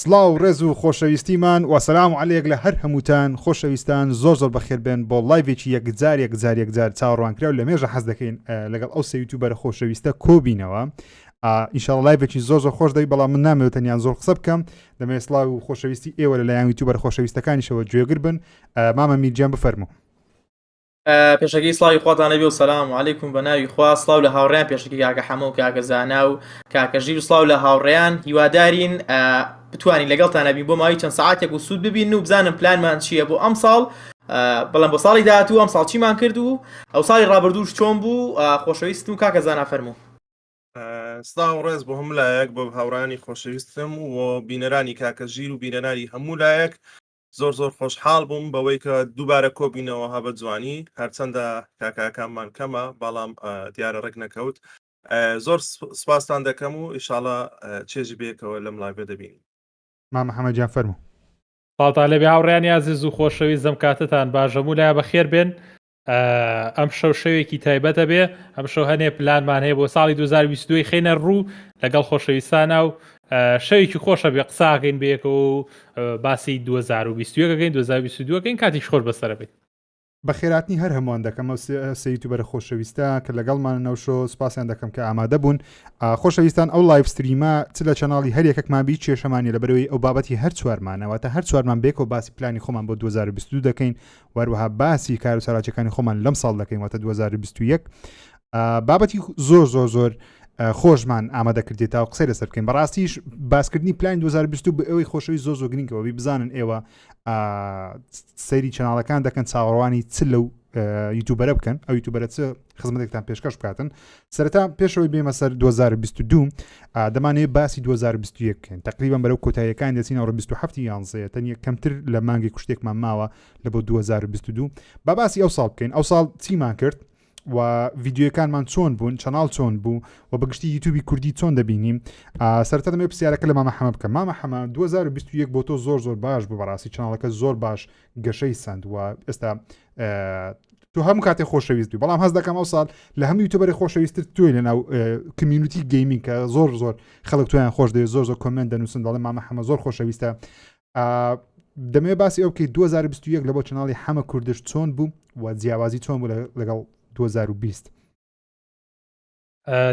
سڵاو ڕێز و خۆشەویستیمان وەسەلام عەلەیەک لە هەر هەمووتان خۆشەویستان زۆر بەخێر بێن بۆ لایڤێکی یەکجار چاوەڕوانکرا و لە مێژە حەز دەکەین لەگەڵ ئەو سە یوتیوبەرە خۆشەویستە کۆبینەوە ئینشاڵڵا لایڤێکی زۆر خۆش دەوی بەڵام من نامەوێت تەنیان زۆر قسە بکەم دەمەوێت سڵاو و خۆشەویستی ئێوە لەلایەن یوتیوبەرە خۆشەویستەکانیشەوە گوێگر بن مامە میرجیان بفەرموو پێشەکەی سڵاوی خواتانە بێ و سەلام عەلەیکوم بە ناوی خوا سڵاو لە هاوڕێیان پێشەکەی کاکە حەمە و کاکە زانا و کاکە ژیر و سڵاو لە هاوڕێیان هیوادارین بتوانین لەگەڵتانە بین بۆ ماوەی چەند سەعاتێک و سوود ببین و بزانم پلانمان چییە بۆ ئەم ساڵ بەڵام بۆ ساڵی داهاتوو ئەم ساڵ چیمان کرد و ئەو ساڵی ڕابردووش چۆن بوو خۆشەویستم و کاکە زانا فەرموو. سڵاو ڕێز بۆ هەموو لایەک بۆ هاوڕانی خۆشەویستم و بینەرانی کاکە ژیر و بینەرانی هەموو لایەک زۆر خۆشحاڵ بووم بەوەی کە دووبارە کۆبینەوە هەبە جوانی هەرچەندە کاکاکانمان کەمە بەڵام دیارە ڕێک نەکەوت زۆر سپاسان دەکەم و ئیشاڵە چێژی بێکەوە لەم لایڤە دەبین. مامە حەمەدیان فەرموو. پاڵتان لەبێ هاوڕێیانی عەزیز و خۆشەویست کاتتان باش هەموو لای بەخێر بێن. ئەم شەو شەوێکی تایبەتە بێ ئەم شەو هەنێ پلانمان هەیە بۆ ساڵی 2022 خێنە ڕوو لەگەڵ خۆشەویستانە و شەوێکی خۆشە بێ قساکەین بەیەکەوە و باسی 2022 2022 کاتیش خۆش بەسەر بێت. بەخێراتنی هەر هەمووان دەکەم سە یوتیوبەرە خۆشەویستە کە لەگەڵمان نەوشۆ سپاسیان دەکەم کە ئامادە بوون. خۆشەویستان ئەو لایڤ ستریمە چ لە چەناڵی هەر یەکێکمان بی کێشەمانی لەبەرەوەی ئەو بابەتی هەر چوارمانەوەتە هەر چوارمان بێکەوە باسی پلانی خۆمان بۆ 2022 دەکەین وەروەها باسی کار و سەراجەکانی خۆمان لەم ساڵ دەکەین واتە 2021 بابەتی زۆر خۆشمان ئامادە کردێتەوە قسەی لەسەر بکەین. بەڕاستیش باسکردنی پلانی 2022 بە ئەوەی خۆشەوی زۆر گرنگەوە بزانن ئێوە سەیری چەناڵەکان دەکەن چاوەڕوانی چ لەو یوتیوبەرە بکەن ئەو یوتیوبەرە چ خزمەتێکتان پێشکەش بکاتن. سەرەتا پێشەوەی بێمە سەر 2022 دەمانەوێت باسی 2021 بکەین تقریبا بەرەو کۆتاییەکان دەچینەوە 27 یانزەیە تەنیە کەمتر لە مانگی کوشتێکمان ماوە لە بۆ 2022 با باسی ئەو ساڵ بکەین ئەو ساڵ چیمان کرد و ڤیددیوەکانمان چۆن بوون چەناڵ چۆن بوو و بەگشتی یوتیوبی کوردی چۆن دەبینیم. سەرەتا دەمێ پرسیارەکە لە مامە حەمە بکەم. مامە حەمە 2021 بۆ تۆ زۆر باش بوو بەڕاستی چەناڵەکە زۆر باش گەشەی سند و ئێستا تو هەموو کاتێک خۆشەویست بوو بەڵام هەز دەکەم ئەو ساڵ لە هەموو یوتیوبەری خۆشەویستتر توی لەناو کمیونیتی گەیمینگ کە زۆر خەڵک تویان خۆش دەوێت زۆر کۆمنت دەنووسن دەڵێ مامە حەمە زۆر خۆشەویستە. دەمێ باسی ئەو بکەی 2021 لە بۆ چەناڵی حەمە کوردش چۆن بوو و جیاوازی چۆن بوو لەگەڵ 2020.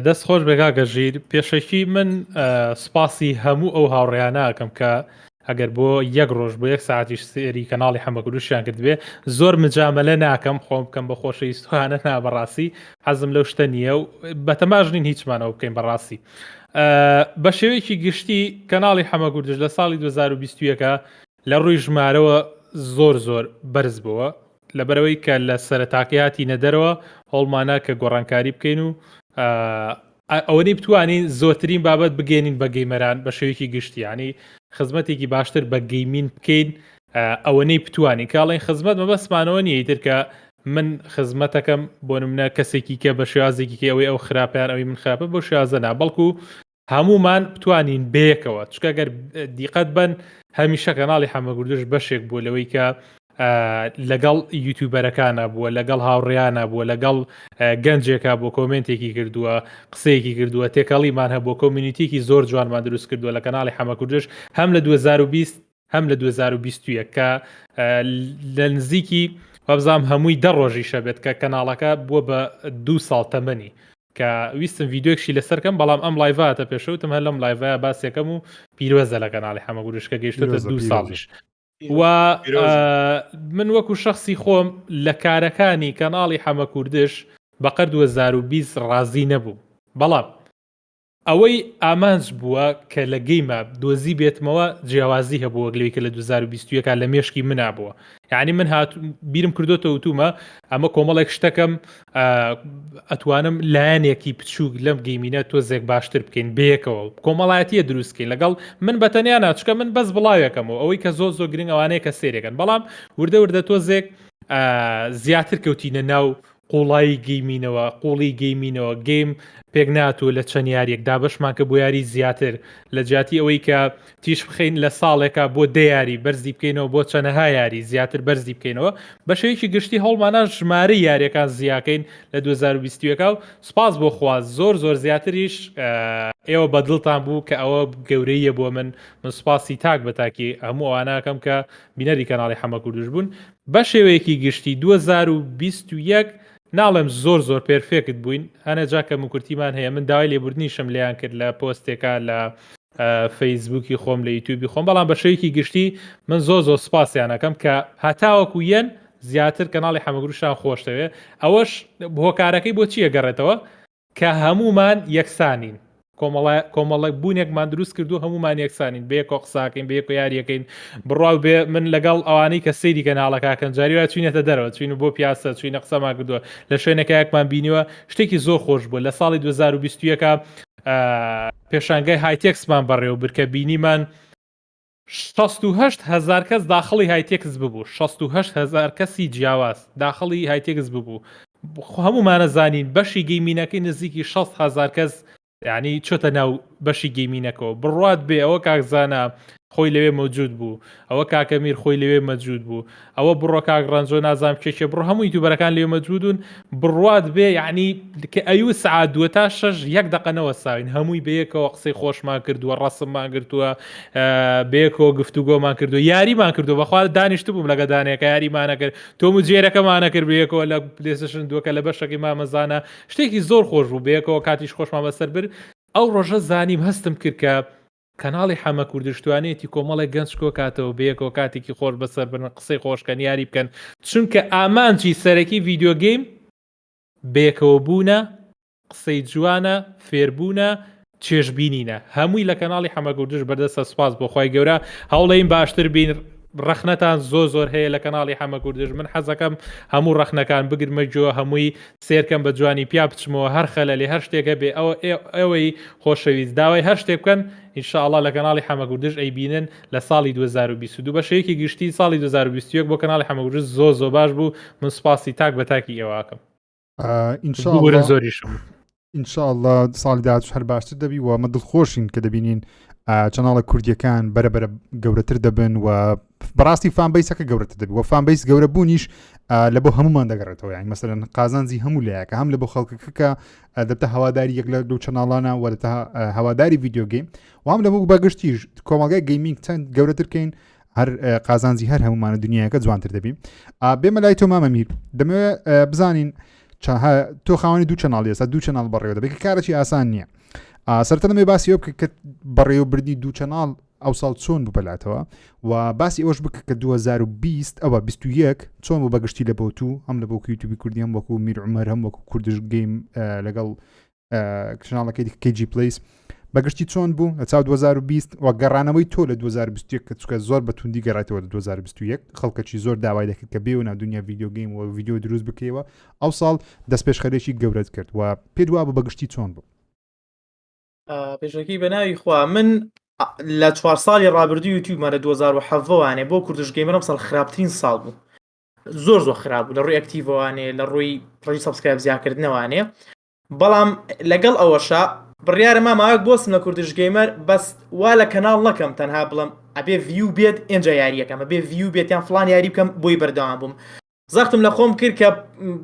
دەست خۆش بێگا گەژیر پێشەکی من سپاسی هەموو ئەو هاوڕێیانەکەم کە ئەگەر بۆ یەک ڕۆژ بۆ یەک ساعتیش سێری کەناڵی حەمەکوردشیان کردبێ زۆر مجاملە ناکەم خۆم بکەم بە خۆشەویستوانە بەڕاستی حەزم لەو شتە نییە و بەتەماژنین هیچمانەوە بکەین بەڕاستی. بە شێوەیەکی گشتی کەناڵی حەمەکوردش لە ساڵی 2021 لە ڕووی ژمارەوە زۆر بەرز بووە لەبەرەوەی کە لە سەرەتاکەیاتی نەدەرەوە هەوڵمانە کە گۆڕانکاری بکەین و ئەوەی بتوانین زۆرترین بابەت بگەێنین بە گەیمەران بە شێوەیەکی گشتیانی خزمەتێکی باشتر بە گەیمین بکەین ئەوەی بتوانین کاڵین خزمەت مەبەسمانەوە نیە ئیتر کە من خزمەتەکەم بۆ نمونە کەسێکی کە بە شێوازێکی کە ئەوەی ئەو خراپیان ئەوەی من خراپە بۆ شێوازەنا بەڵکو هەمومان بتوانین بەیەکەوە چکە گەر دیقەت بن هەمیشە کەناڵی حەمەکوردش بەشێک بوو لەوەی کە لەگەڵ یوتیوبەرەکانە بووە لەگەڵ هاوڕێیانە بووە لەگەڵ گەنجێکە بۆ کۆمنتێکی کردووە قسەیەکی کردووە تێکەڵیمان هە بۆ کۆمیونیتیکی زۆر جوانمان دروست کردووە لە کەناڵی حەمەکوردش هەم لە 2020 هەم لە 2021 کە لە نزیکی وەبزام هەمووی 10 ڕۆژی شەبێت کە کەناڵەکە بووە بە 2 ساڵ تەمەنی کە ویستم ڤیددیۆکشی لەسەرکەم بەڵام ئەم لایڤاتە پێشەوتم هەر لەم لایڤە باسێکەم و پیرۆزە لە کەناڵی حەمەکوردش کە گەیشتۆتە 2 ساڵیش و من وەکو شخصی خۆم لە کارەکانی کەناڵی حەمەکوردش بەقەر 2020 ڕازی نەبوو بەڵام ئەوەی ئامانج بووە کە لە گەیمە دۆزی بێتمەوە جیاوازی هەبووە گلەوەی کە لە 2021 لە مێشکی منابووە یعنی من هات بیرم کردوتە وتومە ئەمە کۆمەڵێک شتەکەم ئەتوانم لایەنێکی بچووک لەم گەیمینە تۆزێک باشتر بکەین بەیەکەوە کۆمەڵایەتیە دروستکەین لەگەڵ من بەتەنیانە چکە من بەس بڵاوێکەمەوە ئەوەی کە زۆر گرنگ ئەوانەیە کە سێرێکن بەڵام وردە تۆزێک زیاتر کەوتینە ناو قوڵایی گەیمینەوە قوڵی گەیمینەوە گەیم پێک ناتوە لە چەند یاریەکدا بەشمان کە بۆ یاری زیاتر لە جیاتی ئەوەی کە تیش بخەین لە ساڵێکە بۆ دەیاری بەرزی بکەینەوە بۆ چەنەها یاری زیاتر بەرزی بکەینەوە بە شێوەیەکی گشتی هەوڵمانە ژمارە یاریەکان زیاکەین لە 2021 و سپاس بۆ خوا زۆر زیاتریش ئێوە بەدڵتان بوو کە ئەوە گەورەیە بۆ من سوپاسی تاک بە تاکی هەموو ئەوانەکەم کە بینەری کەناڵی حەمە کوردش بوون بە شێوەیەکی گشتی 2021 ناڵێم زۆر پێرفێکت بووین هەنە جاکە من کورتیمان هەیە من داوای لێبوردنیشم لیان کرد لە پۆستێکا لە فەیسبووکی خۆم لە یوتیوبی خۆم بەڵام بە شێوەیەکی گشتی من زۆر سوپاسیانەکەم کە هەتاوەکو یەن زیاتر کەناڵی حەمەگوروشان خۆشتەوێ ئەوەش هۆکارەکەی بۆ چیە گەڕێتەوە کە هەمومان یەکسانین کۆمەڵک بوونێکمان دروست کردو هەمومان یەکسانین بەیەکۆ قساکەین بەیەکۆ یاریەکەین بڕاو بێ من لەگەڵ ئەوانەی کە سەیری کەناڵەکەکەن جاریوە چوینەتە دەرەوە چوین بۆ پیاسە چوینە قسەمان کردووە لە شوێنەکە یەکمان بینیوە شتێکی زۆر خۆش بوو لە ساڵی 2021 پێشانگای هایتێکسمان بەڕێوە برکە بینیمان 68,000 کەس داخڵی هایتێکس ببوو 68,000 کەسی جیاواز داخڵی هایتێکس ببوو هەمومانە زانین بەشی گەیمینەکەی نزیکی 60,000 کەس یعنی چۆتە ناو بەشی گەیمینەکەەوە بڕات بێ ئەوە کاکزانە خۆی لەوێ مەوجود بوو ئەوە کاکەمیر خۆی لەوێ مەجود بوو ئەوە بڕۆ کاک ڕەنجۆ نازام کێکێ بڕۆ هەمووی دووبەرەکان لێ مەجودون بڕات بێ یعنی کە ئەیوە سعات 2 تا 6 یەک دقەنەوە ساوین هەمووی بەیەکەوە قسەی خۆشمان کردووە ڕەسممان گرتووە بەیەکەوە گفتوگۆمان کردو یاریمان کردو بەخوا دانیشت بووم لەگە دانێکە یاریمانە کرد تۆم و جێرەکەمانە کرد بەیەکەوە لە پلێستیشن دووەکە لە بەشێکی مامەزانە شتێکی زۆر خۆش بوو بەیەکەوە کاتیش خۆشمان بەسەر برد ئەو ڕۆژە زانیم هەستم کرد کە کەناڵی حەمە کوردشتوانێتی کۆمەڵی گەنج کۆ کاتەوە بەیەکەوە کاتێکی خۆش بەسەر بن قسەی خۆشکەن یاری بکەن چونکە ئامانجی سەرەکی ڤیدیۆ گەیم بەیەکەوە بوونە قسەی جوانە فێربوونە چێژبینینە هەمووی لە کەناڵی حەمە کوردش بەردەستە سوپاس بۆ خۆی گەورە هەوڵەین باشتر بین ڕەخنەتان زۆر هەیە لە کەناڵی حەمە کوردش من حەزەکەم هەموو ڕەخنەکان بگرمە جۆ هەمووی سێرکەم بە جوانی پیا بچمەوە هەر خەلەلی هەر شتێکە بێ ئەوەی خۆشەویست داوای هەر شتێک بکەن ئینشاءڵڵا لە کەناڵی حەمە کوردش ئەیبینن لە ساڵی 2022 بە شەیەکی گشتی ساڵی 2021 بۆ کەناڵی حەمە کوردش زۆر باش بوو من سوپاسی تاک بە تاکی ئێوەکەم زۆریشم ئینشاءڵڵا ساڵی داهاتوو هەر باشتر دەبی و ئەمە دڵخۆشین کە دەبینین چەناڵە کوردیەکان بەرەبەرە گەورەتر دەبن و بەڕاستی فانبەیسەکە گەورەتر دەبی و فانبەیس گەورە بوونیش لە بۆ هەمومان دەگەڕێتەوە یانی مەسەرەن قازانجی هەموو لایەکە هەم لە بۆ خەڵکەکە دەبتە هەواداری یەک لە دوو چەناڵانە و دەتە هەواداری ڤیدیۆ گەیم و هەم لە بۆ بەگشتیش کۆمەڵگای گەیمینگ چەند گەورەترکەین هەر قازانجی هەر هەمومانە دنیاەکە جوانتر دەبین بێمە لای تۆ مامەمیر دەمەوێت بزانین تۆ خاوەنی دوو چەناڵی ئێستا دوو چەناڵ بەڕێوە دەبێت کە کارێکی ئاسان نییە سەرەتا دەمێ باسی ئەوە بکە کە بەڕێوەبردنی دوو چەناڵ ئەو ساڵ چۆن ببەلاتەوە و باسی ئەوەش بکە کە 2020 ئەوە 21 چۆن بۆ بەگشتی لە بۆ تو هەم لە بۆ یوتیوبی کوردی هەم وەکو میر عومەر هەم وەکو کوردش گەیم لەگەڵ چەناڵەکەی کێجی پلیس بەگشتی چۆن بوو لە چاو 2020 و گەڕانەوەی تۆ لە 2021 کە چکە زۆر بە توندی گەڕێتەوە لە 2021 خەڵکەکی زۆر داوای دەکرد کە بێ و ناودنیا ڤیدیۆ گەیم و ڤیدیۆ دروست بکەیەوە ئەو ساڵ دەست پێشخەرێکی گەورەت کرد و پێ دووا بە بەگشتی چۆن بوو پێشکی بە ناوی خوا من لە 4 ساڵی ڕابردوو یوتیوبمە لە 2007وانێ بۆ کوردش گەیمەرم ساڵ خراپترین ساڵ بوو زۆر خراپ بوو لە ڕووی ئەکتیڤوانێ لە ڕووی ڕێژی سەبسکرایب زیادکردنەوانێ بەڵام لەگەڵ ئەوەشە بڕیارە ماماوەک بۆسم لە کوردش گەیمەر بەس وا لە کەناڵ نەکەم تەنها بڵم ئەبێ ڤیو بێت ئێنجا یاریەکەم ئەبێ ڤیو بێت یان فڵان یاری بکەم بۆی بەردەوام بووم زەختم لە خۆم کرد کە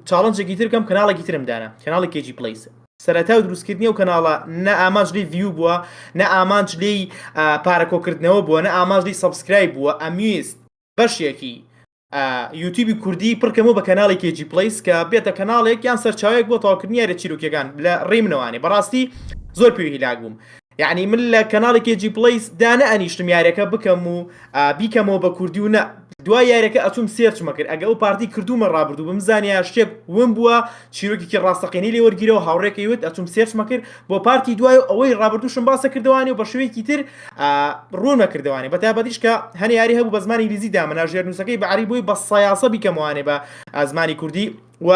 چاڵەنجێکی تر بکەم کەناڵێکی ترم دانا کەناڵی کێجی پلیس سەرەتا و دروستکردنی و کەناڵە نە ئامانج لێی ڤیو بووە نە ئامانج لێی پارەکۆکردنەوە بووە نە ئامانج لێی سەبسکرایب بووە ئەمویست بەشێکی یوتیوبی کوردی پڕکەمەوە بە کەناڵی کێجی پلیس کە بێتە کەناڵێک یان سەرچاوێک بۆ تاواکردنی یارە چیرۆکیەکان لە ڕێی منەوانێ بەڕاستی زۆر پێوی هیلاک بووم یعنی من لە کەناڵی کێجی پلیس دانە ئەنیشتم یارەکە بکەم و بیکەمەوە بە کوردی و نە دوای یارەکە ئەچوم سێرچمە کرد ئەگە ئەو پارتی کردومە ڕابردوو بمزانیا شتێک ون بووە چیرۆکێکی ڕاستەقینەی لێ وەرگیرەوە هاوڕێکەکەی وت ئەچوم سێرچمە کرد بۆ پارتی دوای ئەوەی ڕابردووشم باسە کردوانی و بە شوەیەکی تر ڕوونمە کردوانی بەتابەتیش کە هەنێ یاری هەبوو بە زمانی ئینگلیزی دامەناژێر نووسەکەی بە عەربی بۆی بە سایاسە بیکەمەوانێ بە زمانی کوردی و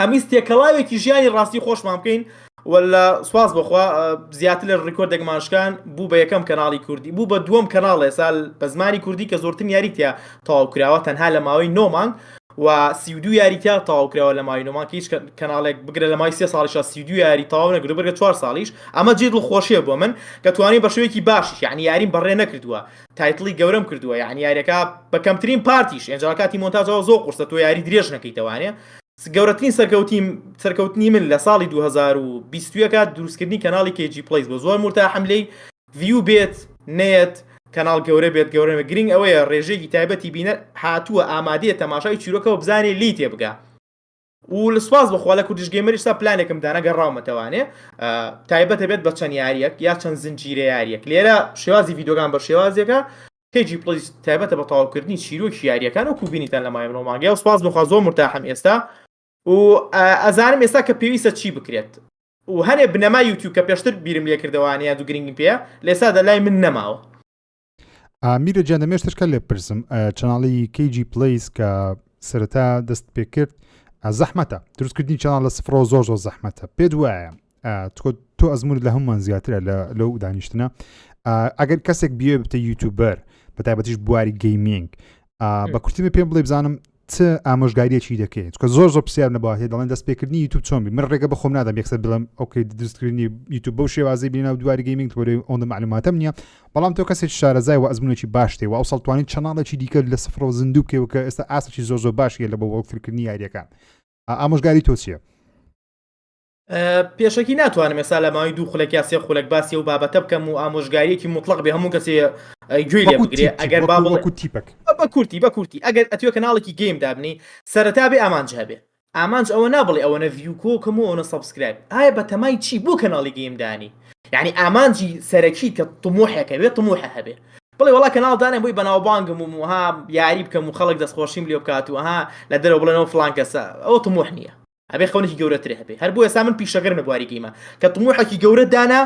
ئەمیست تێکەڵاوێکی ژیانی ڕاستی خۆشمان بکەین ولا سواز بخوا زیاتر لە ڕیکۆردێکمانشکان بوو بە یەکەم کەناڵی کوردی بوو بە دووەم کەناڵ ێسا بە زمانی کوردی کە زۆرترین یاریتیا تەواوکراوە تەنها لە ماوەی 9 مانگ و 32 یاریتیا تەواوکراوە لە ماوەی 9 مانگ هیچ کەناڵێک بگرە لە مای 3 ساڵیش 32 یاری تەواو نەکردو بەرگە 4 ساڵیش ئەمە جێ دڵخۆشیە بۆ من کە توانین بە شێوەیەکی باشیش یعنی یاریم بەڕێ نەکردووە تایتڵی گەورەم کردووە یعنی یاریەکە بە کەمترین پارتیش ئێنجا کاتی مۆنتاژەوە زۆر قورسە تۆ یاری درێژ نەکەیتەوانێ گەورەترین سەرکەوتنی من لە ساڵی 2020 دروستکردنی کەناڵی KG Plays بۆ زۆر مرتاحم لێی ڤیو بێت نێت کەناڵ گەورە بێت گەورەمە گرنگ ئەوەیە ڕێژێکی تایبەتی بینە هاتووە ئامادەیە تەماشای چیرۆکەوە بزانێ لی تێبگا و لە سواز بخوا لە کوردیش گەیمەریشتا پلانێکم دانا گەڕاومەتەوانێ تایبەتە بێت بە چەند یاریەک یا چەند زنجیرە یاریەک لێرە شێوازی ڤیدۆگان بە شێوازێکە KG Plays تایبەتە بە تەواوکردنی چیرۆکی یاریەکان و کوبینیتان لە مایە مانگە و سواز بخوا زۆر مرتاحم ئێستا و ئەزانم ئێستا کە پێویستە چی بکرێت و هەنێ بنەما یوتیوب کە پێشتر بیرم لێ کردەوانەیە دوو گرنگی پێ لێستا دەلای من نەماوە میرە گیان دەمێشتشکە لێ پرسم چەناڵی KG Plays کە سەرەتا دەست پێ کرد زەحمەتە دروستکردنی چەناڵ لە سفرۆ زۆر زەحمەتە پێت وایە تۆ ئەزمونت لە هەمومان زیاترە لەو دانیشتنە ئەگەر کەسێک بیێ بتە یوتیوبەر بە تایبەتیش بواری گەیمینگ بە کورتیمە پێم بڵێ بزانم چ ئامۆژگاریەکی دەکەیت چکە زۆر پرسیار نەبووە دەڵێن دەستپێکردنی یوتیوب چۆن بی من ڕێگە بە خۆم نادەم یەکسەر بڵم ئۆکەی دروستکردنی یوتیوب بەو شێوازی بینە و دوواری گەیمینگ تۆرە ئەوەندە معلوماتەم نییە بەڵام تۆ کەسێک شارەزای و ئەزمونێکی باش تێ و ئەو سەڵتوانین چەناڵێکی دیکە لە سفرەوە زیندوو بکەوە کە ئێستا ئاسێکی زۆر باشیە لە بە وەڵگرکردنی یاریەکان ئامۆژگاری تۆ چییە؟ پێشەکی ناتوانم ێستا لە ماوەی دوو خولێک یا سێ خولێک باسی و بابەتە بکەم و ئامۆژگاریەکی مطلق بێ هەموو کەسێ گوێی لێ بگرێ ئەگەر بە کورتی ئەگەر ئەتوێ کەناڵێکی گەیم دابنی سەرەتا بێ ئامانج هەبێ ئامانج ئەوە نابڵێ ئەوەنە ڤیو کۆکەم و ئەوەنە سەبسکرایب ئایا بە تەمای چی بۆ کەناڵی گەیم دانی یعنی ئامانجی سەرەکی کە طموحێکە بێت طموحە هەبێ بڵێ وڵا کەناڵدانێ بۆی بەناوبانگم و ها یاری بکەم و خەڵک دەستخۆشیم لێ بکات و ها لە دەرەوە بڵێنەوە فڵان کەسە ئەوە طموح نییە ئەبێ خەونێکی گەورەتر هەبێ هەر بۆ ئێستا من پیشەگەرم لە بواری گەیمە کە طموحێکی گەورە دانا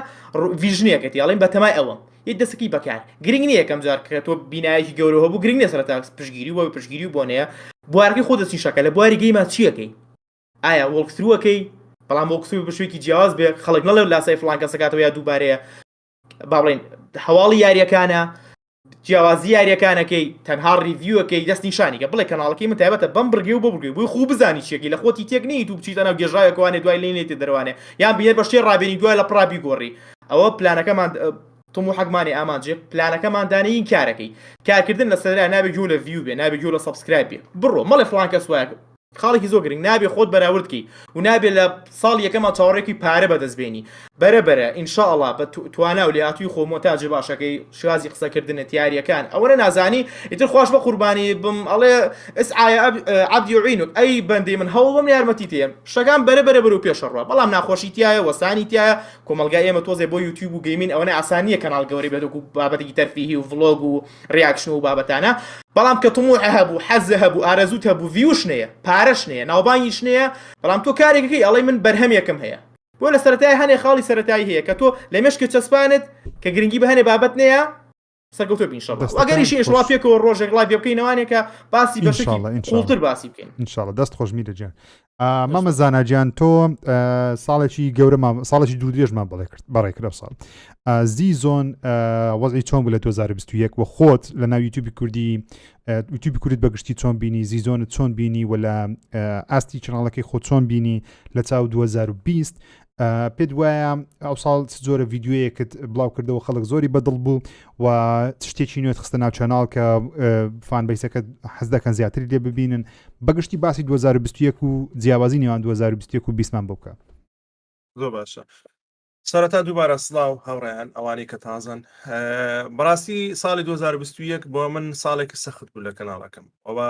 ڤیژنیەکەتی ئەڵێن بە تەمای ئەوەم یەک دەستەکەی بەکار گرنگ نییە یەکەم جار کە تۆ بینایەکی گەورە هەبوو گرنگ نیە سەرەتا پشتگیری و پشتگیری و بۆنەیە بوارەکەی خۆ دەستی شەکە لە بواری گەیمە چیەکەی ئایا وەڵکتروەکەی بەڵام وەڵکتروی بشوێکی جیاواز بێ خەڵک نەڵێ لاسای فڵان کەسەکاتەوە یا دووبارەیە با بڵێن هەواڵی یاریەکانە جیاوازی یاریەکانەکەی تەنها ریڤیوەکەی دەست نیشانیکە بڵێ کەناڵەکەی من تایبەتە بەم بڕگێ و ببڕگوێ بۆی خوب بزانی چیەکەی لە خۆتی تێک نیت و بچیتە ناو گێژایەکەوانێ دوای لێنێتی دەروانێ یان بینێت بە شتێ ڕابێنی دوای لە پڕابی گۆڕی ئەوە پلانەکەمان طموحەکمانی ئامانجێ پلانەکەماندانەی کارەکەی کارکردن لە سەرا نابێ گوێ لە ڤیو بێ نابێ گوێ لە سەبسکرایب بێ بڕۆ مەڵێ فڵان کەس وایە خاڵێکی زۆر گرنگ نابێ خۆت بەراوردکەی و نابێ لە ساڵ یەکەمە چاوەڕێکی پارە بەدەستبێنی بەرەبەرە ئینشاءڵڵا بە توانە و لێهاتووی خۆمۆتاجر باشەکەی شوازی قسەکردنە تیاریەکان ئەوەنە نازانی ئیتر خۆش بە قوربانی بم ئەڵێ ئسعایە عەبدی وعینک ئەی بەندەی من هەوڵم یارمەتی تێم شەکان بەرەبەرە بەرەو پێشەڕوە بەڵام ناخۆشی تایە وەسانی تایە کۆمەلگای ئێمە تۆزێ بۆ یوتیوب و گەیمین ئەوەنە ئاسانیە کەناڵ گەورەی بێت و بابەتێکی تەرفیهی و ڤڵۆگ و ڕیاکشن و بابەتانە بەڵام کە طموحە هەبوو حەزە هەبوو ئارەزووت هەبوو ڤیوش نەیە پارەش نەیە ناوبانگیش نەیە بەڵام تۆ کارێکەکەی ئەڵێ من بەرهەمێکم هەیە بۆ لە سەرەتای هەنێ خاڵی سەرەتایی هەیە کە تۆ لە مێشکە چەسپانت کە گرنگی بە هەنێ بابەت نەیە سەرکەوتۆ بین شەڵڵا ئەگەریشی ئێشڵا پێکەوە ڕۆژێک ڵای پێ بکەینەوانێکە باسی بەشێکی قوڵتر باسی بکەین ئینشاڵڵا دەست خۆش میرەجیان مامە زاناجیان تۆ ساڵێکی گەورەمان ساڵێکی دوو درێژمان بەڕێ کرد ساڵ زیزۆن وەزعی چۆن بوو لە 2021 و خۆت لە ناو یوتیوبی کوردی یوتیوبی کوردت بەگشتی چۆن بینی زیزۆنت چۆن بینی و لە ئاستی چناڵەکەی خۆ چۆن بینی لە چاو 2020 پێت وایە ئەو ساڵ زۆرە ڤیددیوەیەکت بڵاو کردەوە خەڵک زۆری بەدڵ بوو و شتێکی نوێت خستە ناو چەناڵ کە فان بیسەکە حەز دەکەن زیاتری لێ ببینن بەگشتی باسی 2021 و جیاوازی نێوان 2021 و 20مان بکە زۆر باشە سەرەتا دووبارە سڵاو هاوڕێیان ئەوانەی کە تازن بەڕاستی ساڵی 2021 بۆ من ساڵێکی سەخت بوو لە کەناڵەکەم ئەوە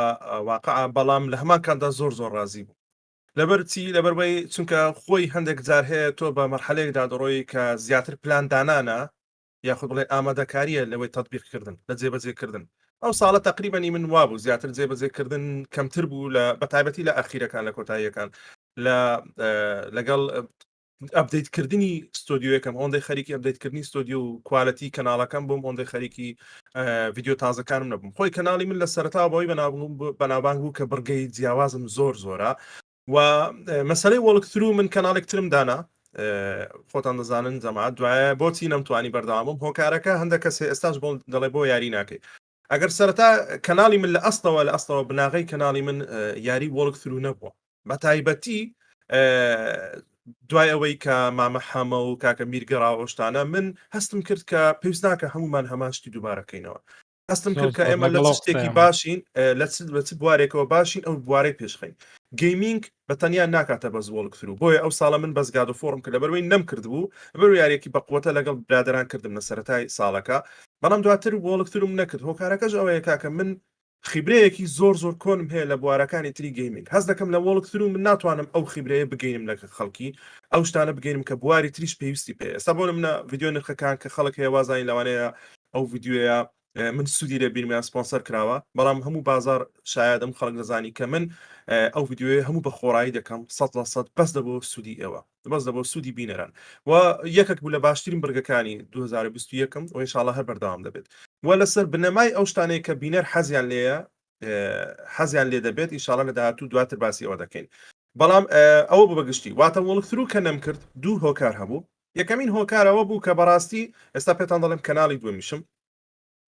واقع بەڵام لە هەمان کاندا زۆر ڕازی بوو لەبەرچی لەبەربەی چونکە خۆی هەندێک جار هەیە تۆ بە مەرحەلەیەکدا دەڕۆی کە زیاتر پلان دانانە یاخود بڵێ ئامادەکاریە لەوەی تەطبیقکردن لە جێبەجێکردن ئەو ساڵە تقریبەنی من وابوو زیاتر جێبەجێکردن کەمتر بوو لە بەتایبەتی لە ئەخیرەکان لە کۆتاییەکان لەگەڵ ئەپدەیتکردنی ستۆدیۆیەکەم ئەوەندەی خەریکی ئەپدەیتکردنی ستۆدیۆ و کوالەتی کەناڵەکەم بووم ئەوەندەی خەریکی ڤیدیۆ تازەکانم نەبووم خۆی کەناڵی من لە سەرەتا بەوەی بەناوبانگ بوو کە بڕگەی جیاوازم زۆرە و مەسەلەی وەڵکترو من کەناڵێکترم دانا خۆتان دەزانن جەماعەت دوایە بۆچی نەمتوانی بەردەوامم هۆکارەکە هەندێک کەسێ ئێستاش بۆ دەڵێ بۆ یاری ناکەی ئەگەر سەرەتا کەناڵی من لە ئەستەوە بناغی کەناڵی من یاری وەڵکترو نەبووە بە تایبەتی دوای ئەوەی کە مامە حەمە و کاکە میرگەڕاوەشتانە من هەستم کرد کە پێویست ناکە هەمومان هەمان شتی دووبارەکەینەوە ئەستم کرد کە زۆر ئێمە لە لەگەڵ شتێکی قسەیان. باشین لە چ بوارێکەوە باشین ئەو بوارەی پێشخین گەیمینگ بە تەنیا ناکاتە بەس وەڵکترو بۆیە ئەو ساڵە من بەس گاد و فۆرم کرد لەبەرەوەی نەمکرد بوو بەر یاریەکی بەقوتە لەگەڵ برادران کردم لە سەرەتای ساڵەکە بەڵام دواتر وەڵکترم نەکرد هۆکارەکەش ئەوەیە کاکە من خیبرەیەکی زۆر کۆنم هەیە لە بوارەکانی تری گەیمینگ هەست دەکەم لە وەڵکترو من ناتوانم ئەو خیبرەیە بگەینم لە خەڵکی ئەو شتانە بگەینم کە بواری تریش پێویستی پێ ئێستا بۆ منە ڤیددیۆ نرخەکان کە خەڵک هەیە وازانی لەوانەیە ئەو ڤیددیۆیە من سوودی لە بیرمیان سپۆنسەر کراوە بەڵام هەموو بازار شایدم خەڵک دەزانی کە من ئەو ڤیددیۆی هەموو بە خۆڕایی دەکەم 100% بەس دەبۆ سوودی ئێوە بەس دەبۆ سوودی بینەران و یەکێک بوو لە باشترین بەرگەکانی 2021 و ئینشاڵڵا هەر بەردەوام دەبێت و لەسەر بنەمای ئەو شتانەیە کە بینەر حەزیان لێ دەبێت ئینشاڵڵا لە داهاتوو دواتر باسی ئەوە دەکەین بەڵام ئەوە بۆ بەگشتی واتە وەڵکترو کە نەمکرد دوو هۆکار هەبوو یەکەمین هۆکارەوە بوو کە بەڕاستی ئێستا پێتان دەڵێم کەناڵی دووەمیشم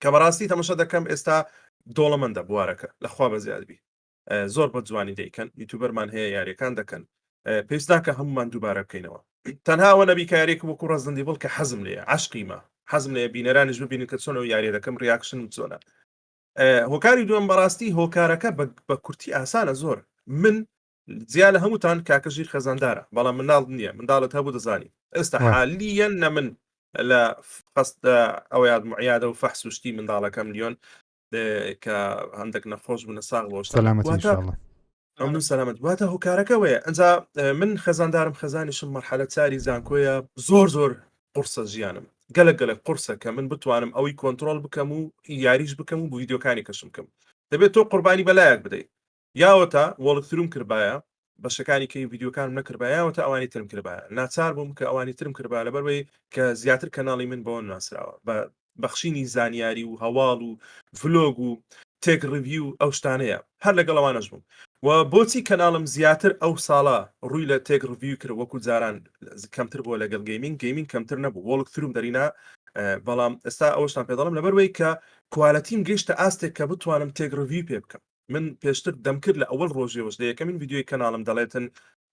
کە بەڕاستی تەماشا دەکەم ئێستا دۆڵەمەندە بوارەکە لەخوا بە زیادبی زۆر بە جوانی دەیکەن یوتیوبەرمان هەیە یاریەکان دەکەن پێویست ناکە هەمومان دووبارە بکەینەوە تەنها ئەوە نەبی کە یارێک وەکو ڕەزەندی بڵ کە حەزم لێە عشقیمە حەزم لێ بینەرانیش ببینن کە چۆنەوە یاریە دەکەم ریاکشن چۆنە هۆکاری دووەم بەڕاستی هۆکارەکە بە کورتی ئاسانە زۆر من زیاد لە هەمووتان کاکە ژیر خەزاندارە بەڵام مناڵ نییە منداڵت هەبوو دەزانی ئێستا حالیەن نە من لە قەست ئەو یاد معیادە و فەحس و شتی منداڵەکە ملیۆن کە هەندێک نەخۆش بوونە ساغ بۆ ئەمن سەلامەت واتە هۆکارەکە وەیە ئەنجا من خەزاندارم خەزانیشم مەرحەلە چاری زانکۆیە زۆر قورسە ژیانم گەلک قورسە کە من بتوانم ئەوەی کۆنتترۆل بکەم و یاریش بکەم و بۆ ڤیددیۆکانی کەشم بکەم دەبێت تۆ قوربانی بەلایەک بدەیت یاوەتە وەڵکتروم کردبایە بەشەکانی کەی ڤیددیۆکانم نەکردبایەوەتە ئەوانی ترم کردبایە ناچار بووم کە ئەوانی ترم کردبا لەبەرەوەی کە زیاتر کەناڵی من بۆ ناسراوە بە بەخشینی زانیاری و هەواڵ و ڤلۆگ و تێک ڕڤیو ئەو شتانەیە هەر لەگەڵەوانەش بووم و بۆچی کەناڵم زیاتر ئەو ساڵە ڕووی لە تێک ڕڤیو کرد وەکو جاران کەمتر بۆ لەگەڵ گەیمینگ کەمتر نەبوو وەڵکتروم دەرینا بەڵام ئێستا ئەوشتان پێ دەڵم لەبەرەوەی کە کوالەتیم گەیشتە ئاستێک کە بتوانم تێک ڕڤیو پێ بکەم من پێشتر دەمکرد لە ئەوەڵ ڕۆژێوەش لە یەکەمین ڤیددیۆی کەناڵم دەڵێتن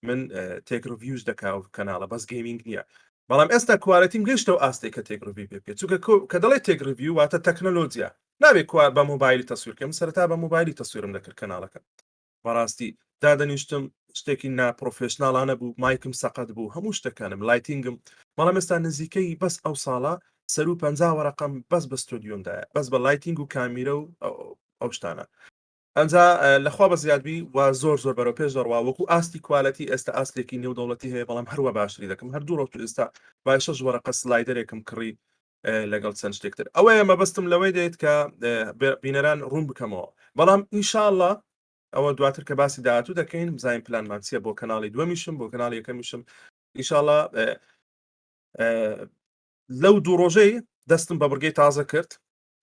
من تێک ڕڤیوش دەکا و کەناڵە بەس گەیمینگ نییە بەڵام ئێستا کوالەتیم گەیشتەوە ئاستێک کە تێک ڕڤیو پێ بکێت چونکە کە دەڵێت تێک ڕڤیو واتە تەکنەلۆجیا نابێت بە مۆبایلی تەسویرکەم سەرەتا بە مۆبایلی تەسویرم دەکرد کەناڵەکە بەڕاستی دادەنیشتم شتێکی ناپرۆفێشناڵانە بوو مایکم سەقەت بوو هەموو شتەکانم لایتینگم بەڵام ئێستا نزیکەی بەس ئەو ساڵە سەر و 50 وەرەقەم بەس بە ستۆدیۆمدایە بەس بە لایتینگ و کامیرە و ئەو شتانە ئەنجا لەخوا بە زیادبی و زۆر بەرەو پێش دەڕوا وەکو ئاستی کوالەتی ئێستا ئاستێکی نێودەوڵەتی هەیە بەڵام هەروە باشتری دەکەم هەر دوو ڕۆژ ئێستا بای 6 وەرەقە سلایدەرێکم کڕی لەگەڵ چەند شتێکتر ئەوەیە مەبەستم لەوەی دێت کە بینەران ڕوون بکەمەوە بەڵام ئینشاءڵڵا ئەوە دواتر کە باسی داهاتوو دەکەین بزانین پلانمان چییە بۆ کەناڵی دووەمیشم بۆ کەناڵی یەکەمیشم ئینشاءڵڵا لەو دوو ڕۆژەی دەستم بە بڕگەی تازە کرد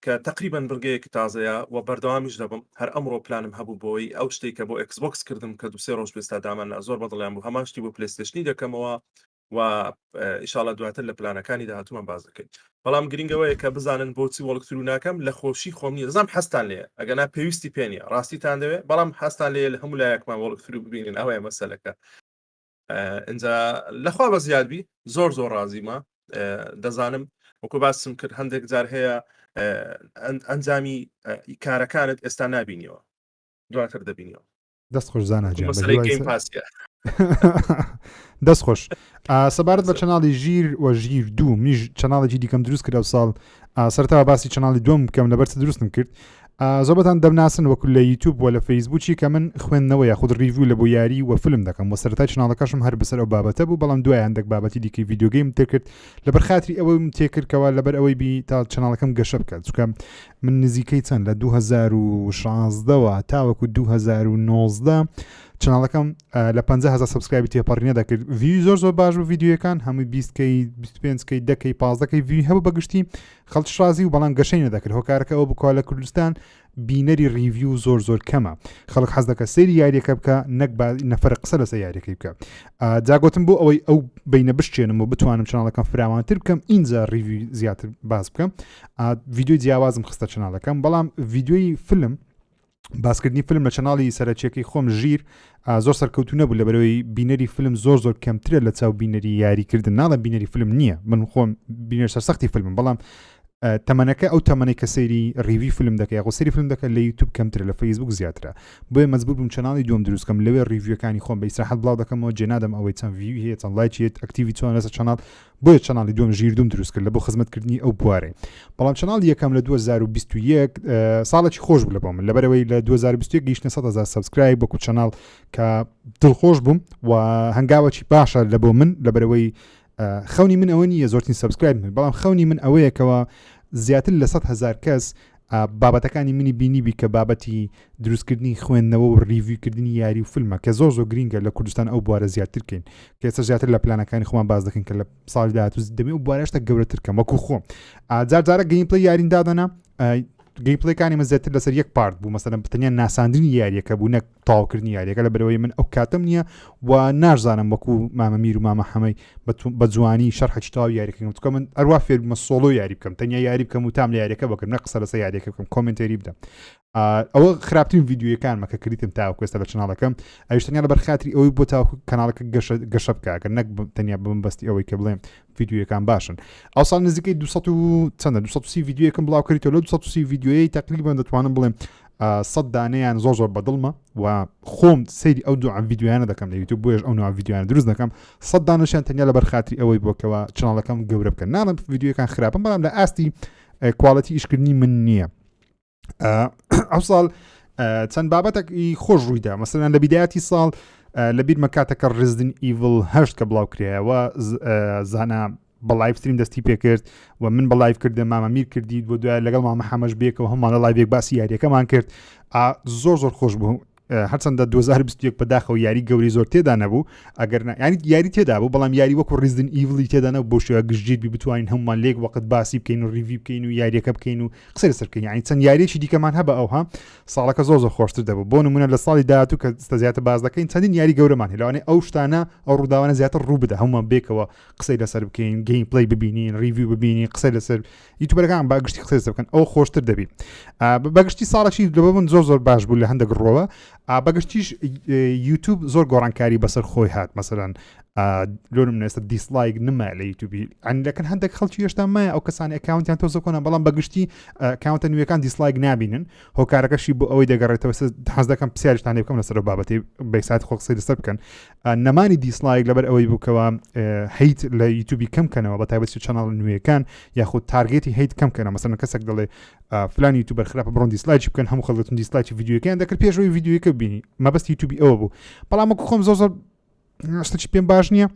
کە تقریبان بڕگەیەکی تازەیە و بەردەوامیش دەبم هەر ئەمڕۆ پلانم هەبوو بۆی ئەو شتێک کە بۆ ئەکسبۆکس کردم کە دوسێ ڕۆژ بێستا دامان زۆر بەدڵیان بوو هەماشتی بۆ پلەیستێشنی دەکەمەوە و ئینشاءڵڵا دواتر لە پلانەکانی داهاتوومان باز دەکەین بەڵام گرنگەوەیە کە بزانن بۆچی وەڵکترو ناکەم لە خۆشی خۆم نیە دەزانم حەستان لێ ئەگەنا پێویستی پێ نیە ڕاستیتان دەوێت بەڵام حەستان لێ لە هەموو لایەکمان وەڵکترو ببینن ئەوەیە مەسەلەکە ئینجا لەخوا بە زیادبی زۆر ڕازیمە دەزانم وەکو باسم کرد هەندێک جار هەیە ئەنجامی کارەکانت ئێستا نبینیەوە دواتر دەبینیەوە دەست خۆش زاناجیان دەست خۆش سەبارەت بە چەناڵی ژیر و ژیر دوو منیش چەناڵێکی دیکەم دروست کرد ئەو ساڵ سەرەتا باسی چەناڵی دوم بکەم لەبەر چ دروستم کرد زۆربەتان دەمناسن وەکو لە یوتیوب و لە فەیسبووکی کە من خوێندنەوە یاخود ریڤیو لە بۆ یاری و فیلم دەکەم و سەرەتای چەناڵەکەشم هەر بەسەر ئەو بابەتە بوو بەڵام دوای هەندێک بابەتی دیکەی ڤیدیۆ گەیم تێکرد لەبەر خاتری ئەوەم تێکردکەوە لەبەر ئەوەی بی تا چەناڵەکەم گەشە بکات چونکە من نزیکەی چەند لە 2016ەوە تاوەکو 2019 چەناڵەکەم لە 50,000 سبسکرایبی تێپەڕینە دەکرد ڤیو زۆر باش بوو ڤیدیۆیەکان هەمووی 20کەی 25کەی 10کەی 15کەی ڤیو هەبوو بەگشتی خەڵک شازی و بەڵام گەشەی نەدەکرد هۆکارەکە ئەوە بکوا لە کوردستان بینەری ریڤیو زۆر کەمە خەڵک حەز دەکە سەیری یاریەکە بکە نەک نەفەر قسە لەسەر یاریەکەی بکە جاگوتم بۆ ئەوەی ئەو بینە بشتێنم و بتوانم چەناڵەکەم فراوانتر بکەم اینجا ریڤیو زیاتر باز بکەم ڤیدیۆی جیاوازم خستە چەناڵەکەم بەڵام ڤیدیۆی فیلم باسکردنی فیلم لە چەناڵی سەرچێکی خۆم ژیر زۆر سەرکەوتو نەبوو لەبەرەوەی بینەری فیلم زۆر کەمترە لە چاو بینەری یاریکردن ناڵە بینەری فیلم نییە من خۆم بینەر سەرسەختی فیلمم بەڵام تەمەنەکە ئەو تەمەنەی کە سەیری ریوی فیلم دەکە یا سەیری فیلم دەکە لە یوتیوب کەمترە لە فەیسبوک زیاترە بۆیە مەجبور بووم چەناڵی دووەم دروستکەم لەوێ ریویەکانی خۆم بە ئیسراحەت بڵاو دەکەمەوە جێنادەم ئەوەی چەند ڤیو هەیە چەند لایکی هەیە ئەکتیڤی چۆن لەسەر چەناڵ بۆیە چەناڵی دووەم ژیردوم دروست کرد لە بۆ خزمەتکردنی ئەو بوارێ بەڵام چەناڵ یەکەم لە 2021 ساڵێکی خۆش بوو لە بۆ من لەبەرەوەی لە 2021 گەیشتە 100,000 سەبسکرایب بۆکو چەناڵ کە دڵخۆش بووم و هەنگاوەکی باشە لە بۆ من لەبەرەوەی خەونی من ئەوە نیە زۆرترین سەبسکرایب من بەڵام خەونی من ئەوەیەکەوە زیاتر لە 100,000 کەس بابەتەکانی منی بینیبی کە بابەتی دروستکردنی خوێندنەوە و ریڤیوکردنی یاری و فیلمە کە زۆر گرینگە لە کوردستان ئەو بوارە زیاترکەین کە ئێستا زیاتر لە پلانەکانی خۆمان باز دەکەین کە لە ساڵی داهاتوو دەبێت و بوارەشتە گەورەترکەم وەکو خۆم جارجارە گەیمپڵی یارین دادەنا گەیمپڵەکانی من زیاتر لەسەر یەک پارت بوو مەسەلەن تەنیا ناساندنی یاریەکە بوو نەک تاواکردنی یاریەکە لە بەرەوەی من ئەو کاتم نییە و نازانم وەکو مامە میر و مامە حەمەی بە جوانی شەرحی تاو یاریەکەم چکە من ئەروە فێر بمە سۆڵۆ یاری بکەم تەنیا یاری بکەم و تام لە یاریەکە بکەم نە قسە لەسەر یاریەکە بکەم کۆمنتێری بدەم ئەوە خراپترین ڤیدیۆیەکانمە کە کریتم تاوەکو ئێستا لە چناڵەکەم ئەویشتەنیا لەبەر خاتری ئەوەی بۆ تاوەکو کەناڵەکە گەشە بکە نەک تەنیا بمبەستی ئەوەی کە بڵێم ڤیدیۆیەکان باشن ئەو ساڵ نزیکەی 230 ڤیدیۆیەکەم بڵاو کردیتەوە لە 230 ڤیدیۆیەی تقریبا دەتوانم بڵێم 100 دانەیان زۆر بەدڵمە و خۆم سەیری ئەو دوو ڤیدیۆیانە دەکەم لە یوتیوب بۆیش ئەو نوع ڤیدیۆیان دروست دەکەم 100 دانەشیان تەنیا لەبەر خاتری ئەوەی بۆکەوە چناڵەکەم گەورە بکەن ناڵم ڤیدیۆیەکان خراپم بەڵام لە ئاستی کوالەتی ئیشکردنی من نییە ئەو ساڵ چەند بابەتێکی خۆش ڕوویدا مەسەلەن لە بیدایەتی ساڵ لە بیرمە کاتەکە ڕزدن ئیڤڵ 8 کە بڵاو کرایەوە زانە بە لایڤستریم دەستی پێکرد و من بە لایڤ کردم مامە میر کردید بۆ دوای لەگەڵ مامە حەمەش بێکەوە هەمانە لایڤێک باسی یاریەکەمان کرد زۆر خۆش بوو هەرچەندە 2021 بەداخەوە یاری گەوری زۆر تێدا نەبوو ئەگەر ینی یاری تێدا بوو بەڵام یاری وەکو ڕیزدن ئیڤڵی تێدا نەبوو بۆ شێوە گشتیت بتوانین هەمومان لێک وەقت باسی بکەین و ریڤی بکەین و یاریەکە بکەین و قسەی لەسەر بکەین ینی چەند یاریێکی دیکەمان هەبە ئەوها ساڵەکە زۆر خۆشتر دەبوو بۆ نمونە لە ساڵی داهاتوو کە زیاتر باز دەکەین چەندین یاری گەورەمان هەیە لەوانەیە ئەو شتانە ئەو ڕووداوانە زیاتر ڕوو بدە هەمومان بێکەوە قسەی لەسەر بکەین گەیم پڵی ببینین ریڤیو ببینین قسەی لەسەر یوتیوبەرەکان باگشتی قسەی لەسەر بکەن ئەو خۆشتر دەبی بەگشتی ساڵێکی لەبە من زۆر باش بوو لە هەندێک ڕۆوە بەگشتیش یوتیوب زۆر گۆڕانکاری بەسەر خۆی هات مەسەلەن لۆرم نێستا دیسلایک نمە لە یوتیوبی ئەندەکەن هەندێک خەڵکی هێشتا مایە ئەو کەسانی ئەکاونتیان تۆزە کۆنە بەڵام بەگشتی ئەکاونتە نوێەکان دیسلایک نابینن هۆکارەکەشی بۆ ئەوەی دەگەڕێتەوە حەز دەکەم پرسیارشتان بکەم لەسەر بابەتی بەسات خۆ قسەی لەسەر بکەن نەمانی دیسلایک لەبەر ئەوەی بووکەوە هەیت لە یوتیوبی کەم کەنەوە بە تایبەتی چەناڵ نوێیەکان یاخود تارگێتی هەیت کەم کەنە مەسەلەن کەسێک دەڵێ فلان یوتیوبەر خراپە بڕۆن دیسلایکی بکەن هەموو خەڵکتون دیسلایکی ڤیدیۆیەکان دەکرد پێشەوەی ڤیدیۆیەکە ببینی مەبەستی یوتیوبی ئەوە بوو بەڵام وەکو خۆم زۆر شتێکی پێم باش نییە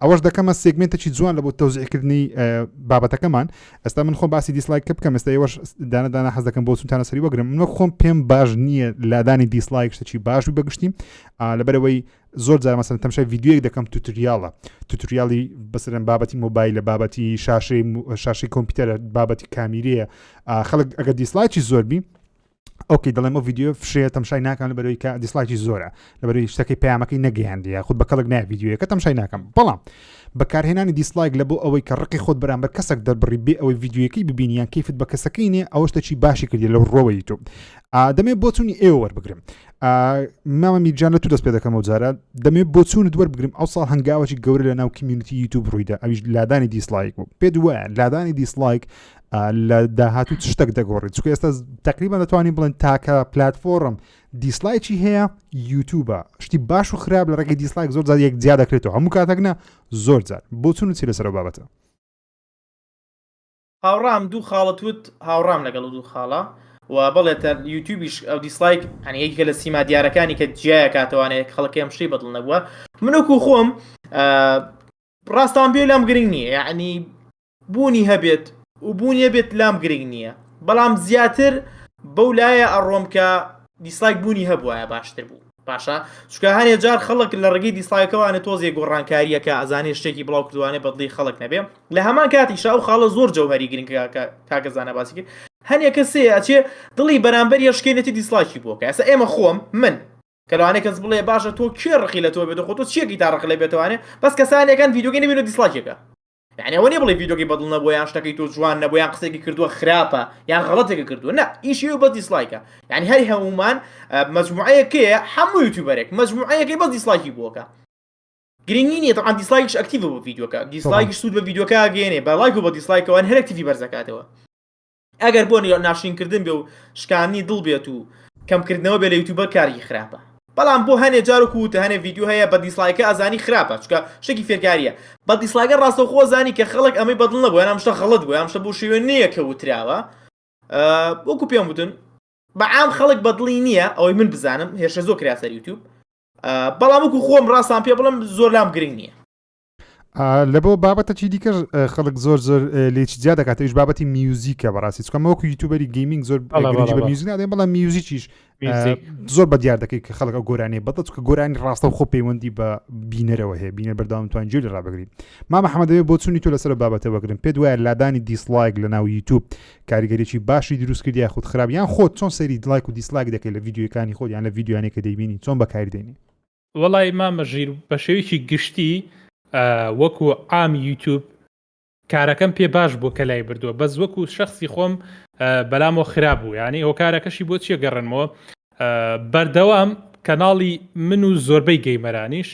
ئەوەش دەکەمە سێگمنتێکی جوان لە بۆ تەوزیعکردنی بابەتەکەمان ئێستا من خۆم باسی دیسلایک بکەم ئێستا ئێوەش دانەدانە حەز دەکەم بۆ چونتانە سەری وەگرم من خۆم پێم باش نییە لادانی دیسلایک شتێکی باش بەگشتی لەبەرەوەی زۆر جار مەسەلەن تەماشای ڤیدیۆیەک دەکەم توتوریاڵی بەسەرەن بابەتی مۆبایلە بابەتی شاشەی کۆمپیوتەرە بابەتی کامیرەیە خەڵک ئەگەر دیسلایکی زۆر بی ئۆکەی دەڵێم ئەو ڤیدیۆ فشەیە تەماشای ناکەم لەبەرەوەی کە دیسلایکی زۆرە لەبەرەوەی شتەکەی پەیامەکەی نەگەیاندیە خود بە کەڵک نایە ڤیدیۆیەکە تەماشای ناکەم بەڵام بەکارهێنانی دیسلایک لە بۆ ئەوەی کە ڕقی خۆت بەرامبەر کەسێک دەربڕی بێ ئەوەی ڤیدیۆیەکەی ببینیان کەیفت بە کەسەکەی نیە ئەوە شتێکی باشی کردی لەو ڕۆوە یوتیوب دەمێت بۆ چوونی ئێوە وەربگرم مامە میرجان لە تو دەست پێ دەکەم ئەو جارە دەمێت بۆ چوونت وەربگرم ئەو ساڵ هەنگاوەی گەورە لە ناو کمیونیتی یوتیوب ڕوویدا ئەویش لادانی دیسلایک بوو پێ دوایە لادانی دیسلایک لە داهاتوو شتێک دەگۆڕێت چکە ئێستا تقریبا دەتوانین بڵێن تاکە پلتفۆرم دیسلایکی هەیە یوتیوبە شتی باش و خراپ لە ڕێگەی دیسلایک زۆر جار یەک جیا دەکرێتەوە هەموو کاتێکنا زۆر جار بۆ چون چی لەسەر بابەتە هاوڕام دوو خاڵەتوت هاوڕام لەگەڵ دوو خاڵە و بەڵێتە یوتیوبیش ئەو دیسلایک هەنی یەکێکە لە سیما دیارەکانی کە جیایە کاتەوانەیە خەڵکی ئەم شتەی بەدڵ نەبووە منوەکو خۆم ڕاستان بێ لام گرنگ نییە یعنی بوونی هەبێت و بوونیە بێت لام گرنگ نییە بەڵام زیاتر بەو لایە ئەڕۆم کە دیسلایک بوونی هەبووە باشتر بوو باشە چکە هەنێ جار خەڵک لە ڕێگەی دیسلایکەوانە تۆزێک گۆڕانکاریەکە ئەزانێ شتێکی بڵاو کردوانێ بەدڵی خەڵک نەبێ لە هەمان کاتیشا و خاڵە زۆر جەوهەری گرنگە کاکەزانە باسی کرد هەنێ کەسێ ئەچێ دڵی بەرامبەر یەشکێنێتی دیسلایکی بۆکە ئێستا ئێمە خۆم من کەلوانێک کەس بڵێ باشە تۆ کێ ڕقی لە تۆ بێت خۆ تۆ چیەکی تا ڕق لێ بێتوانێ بەس کەسانێکان ڤیدیۆگەی نەبینە دیسلایکێکە یعنی ئەوە نێ بڵێ ڤیدیۆگەی بەدڵ نەبووە یان شتەکەی تۆ جوان نەبووە یان قسێکی کردووە خراپە یان غەڵەتێکی کردووە نە ئیشی بە دیسلایکە یعنی هەر هەمومان مەجموعەیەکەیە هەموو یوتیوبەرێک مەجموعەیەکەی بەس دیسلایکی بووەکە گرنگی نییە طبعا دیسلایکش ئەکتیڤ بۆ ڤیدیۆکە دیسلایکش سوود بە ڤیدیۆکە گەێنێ بە لایک و بە دیسلایکەوەن هەر ئەکتیڤی بەرزەکاتەوە ئەگەر بۆ ناشرینکردن بێ و شکانی دڵ بێت و کەمکردنەوە بێ لە یوتیوبەر کاری خراپە بەڵام بۆ هەنێ جارۆکو وتە هەنێ ڤیدیۆ هەیە بە دیسلایکە ئەزانی خراپە چکە شتێکی فێرکاریە بە دیسلایکە ڕاستەوخۆ زانی کە خەڵک ئەمەی بەدڵ نەبوو یان ئەم شتە خەڵەت بوو ئەم شتە بۆ شێوێ نییە کە وتراوە وەکو پێم وتن بەعام خەڵک بەدڵی نییە ئەوەی من بزانم هێرشە زۆر کرا سەر یوتیوب بەڵام وەکو خۆم ڕاستان پێ بڵم زۆر لام گرنگ نییە لە بۆ بابەتە چی دیکە خەڵک زۆر زۆر لێکی جیا دەکاتەوەش بابەتی میوزیکە بەڕاستی چکەمە وەکو یوتیوبەری گەیمینگ زۆر بە میوزیک نادێن بەڵام میوزیکیش زۆر بە دیار دەکەی کە خەڵک ئەو گۆرانی بەدڵ چکە گۆرانی ڕاستە و خۆ پەیوەندی بە بینەرەوە هەیە بینەر بەردەوام توان جێ لە ڕابگرین مامە حەمەدەوێت بۆ چوونی تۆ لەسەر بابەتە وەگرن پێت وایە لادانی دیسلایک لە ناو یوتیوب کاریگەریی باشی دروستکردی یا خودت خراپیان خۆت چۆن سەری لایک و دیسلایک دەکەی لە ڤیدیۆکانی خۆت یان لە ڤیدیۆیانێک کە دەیبینی چۆن بەکاردێنی وەڵای مامە ژیر بە شێوەیەکی گشتی وەکو عامی یوتیوب کارەکەم پێ باش بوو کە لای بردووە بەس وەکو شخصی خۆم بەلامەوە خراپ بوو یعنی ئەو کارەکەشی بۆ چیە گەڕنمەوە بەردەوام کەناڵی من و زۆربەی گەیمەرانیش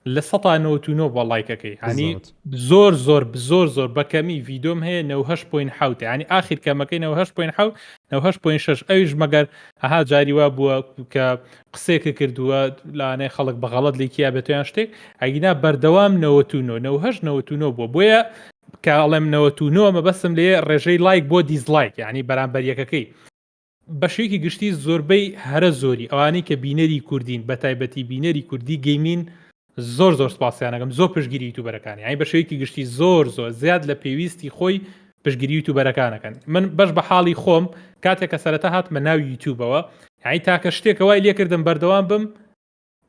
لە 199 بۆ لایکەکەی ینی زۆر زۆر زۆر زۆر بەکەمی ڤیدۆم هەیە 98.7 ینی ئاخر کەمەکەی 98.7 98.6 ئەویش مەگەر هەها جاری وا بووە کە قسێکە کردووە لاانەی خەڵک بەغەڵەت لێکیا بێتیان شتێک ئەگینا بەردەوام 99 بووە بۆیە کاڵێم 99 مەبەستم لێ ڕێژەی لایک بۆ دیزلایک ینی بەرامبەر یەکەکەی بەشێکی گشتی زۆربەی هەرە زۆری ئەوانەی کە بینەری کوردین بە تایبەتی بینەری کوردی گەیمین زۆر سپاسیانەکەم زۆر پشگیری یوتیوبەرەکانی یعنی بەشێکی گشتی زۆر زیاد لە پێویستی خۆی پشگیری یوتیوبەرەکانەکەن من بەش بە حاڵی خۆم کاتێک کە سەرەتا هاتمە ناو یوتیوبەوە یعنی تاکە شتێکەوەی لێکردم بەردەوام بم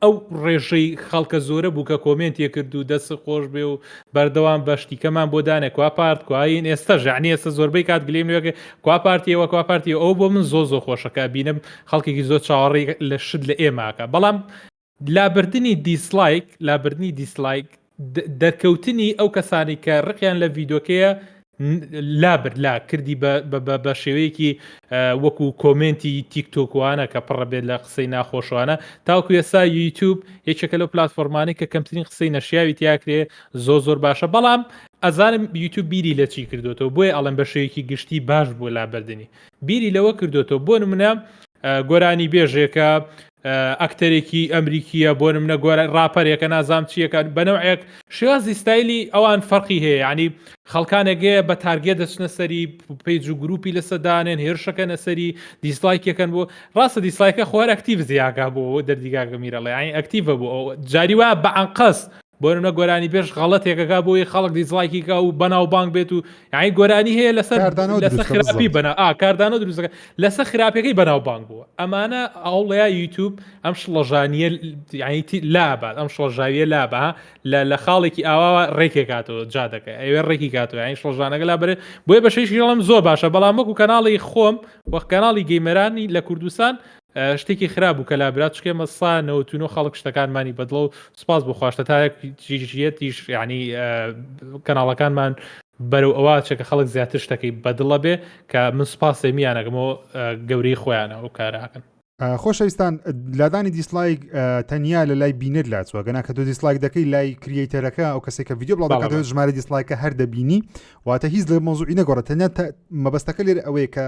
ئەو ڕێژەی خەڵکە زۆرە بوو کە کۆمنتێ کرد و دەست خۆش بێ و بەردەوام بەشتیکەمان بۆ دانێک kwa پارت کوین ئێستا ژعنی ئێستا زۆربەی کات گلێم لێکە kwa پارتیەوە kwa پارتی ئەو بۆ من زۆر خۆشەکە بینم خەڵکێکی زۆر چاوەڕێ لە شت لە ئێماکە بەڵام لابردنی دیسلایک دەرکەوتنی ئەو کەسانی کە ڕقیان لە ڤیدۆکەیە لا کردی بە شێوەیەکی وەکو کۆمنتی تیکتۆکوانە کە پڕە بێت لە قسەی ناخۆشوانە تاوکو ئێستا یوتیوب یەکێکە لەو پلاتفۆرمانی کە کەمترین قسەی نەشیاوی تیاکرێ زۆر باشە بەڵام ئەزانم یوتیوب بیری لە چی کردوتەوە بۆیە ئەڵێن بە شێوەیەکی گشتی باش بوو لابردنی بیری لەوە کردوتەوە بۆ نمونە گۆرانی بێژێکە ئەکتەرێکی ئەمریکیە بۆ نمونە گۆرە ڕاپەرێکە نازام چیەکە بەنەوەیەک شێوازی ستایلی ئەوان فەرقی هەیە ینی خەڵکانێگەیە بە تارگێ دەچنە سەری پیج و گروپی لەسەدانێن هێرشەکە نەسەری دیسلایکەکەن بۆ ڕاستە دیسلایکە خۆر ئەکتیڤ زیاگا بۆ دەردیگاگە میرەڵێ یانی ئەکتیڤە بوو ئەو جاری وا بە ئەنقەس بۆ نمونە گۆرانی بێش غەڵەتێکەکە بۆی خەڵک دیسلایکیکە و بەناو بانک بێت و یعنی گۆرانی هەیە لەسەر خراپی بەنا کاردانە دروستەکە لەسەر خراپەکەی بەناو بانک بووە ئەمانە ئەوڵەیە یوتیوب ئەم شڵەژانیە یعنی لابات ئەم شڵەژاویە لابە لە خاڵێکی ئاوا ڕێکێکاتەوە جادەکە ئەوێ ڕێکی کاتەوە یعنی شڵەژانەکە لابرێ بۆیە بەشەیشی هەڵم زۆر باشە بەڵام وەکو کەناڵی خۆم وەک کەناڵی گەیمەرانی لە کوردستان شتێکی خراپ بوو کە لابرات چکێ مەسا 99 خەڵک شتەکانمانی بەدڵ و سپاس بۆ خواشتە تاەکیژیەتیش ینی کەناڵەکانمان بەرەو ئەوە چێکە خەڵک زیاتر شتەکەی بەدڵە بێ کە من سپاسی میانەکەمەوە گەورەی خۆیانە و کاراکەن خۆشەویستان لادانی دیسلایک تەنیا لە لای بینەر لاچوە گەنا کە تۆ دیسلایک دەکەی لای کریەیتەرەکە ئەو کەسێک کە ڤیدیۆ بڵاو دەکاتەوە ژمارە دیسلایکە هەر دەبینی واتە هیچ لە مۆزوعی نەگۆڕێت تەنیا مەبەستەکە لێرە ئەوەیە کە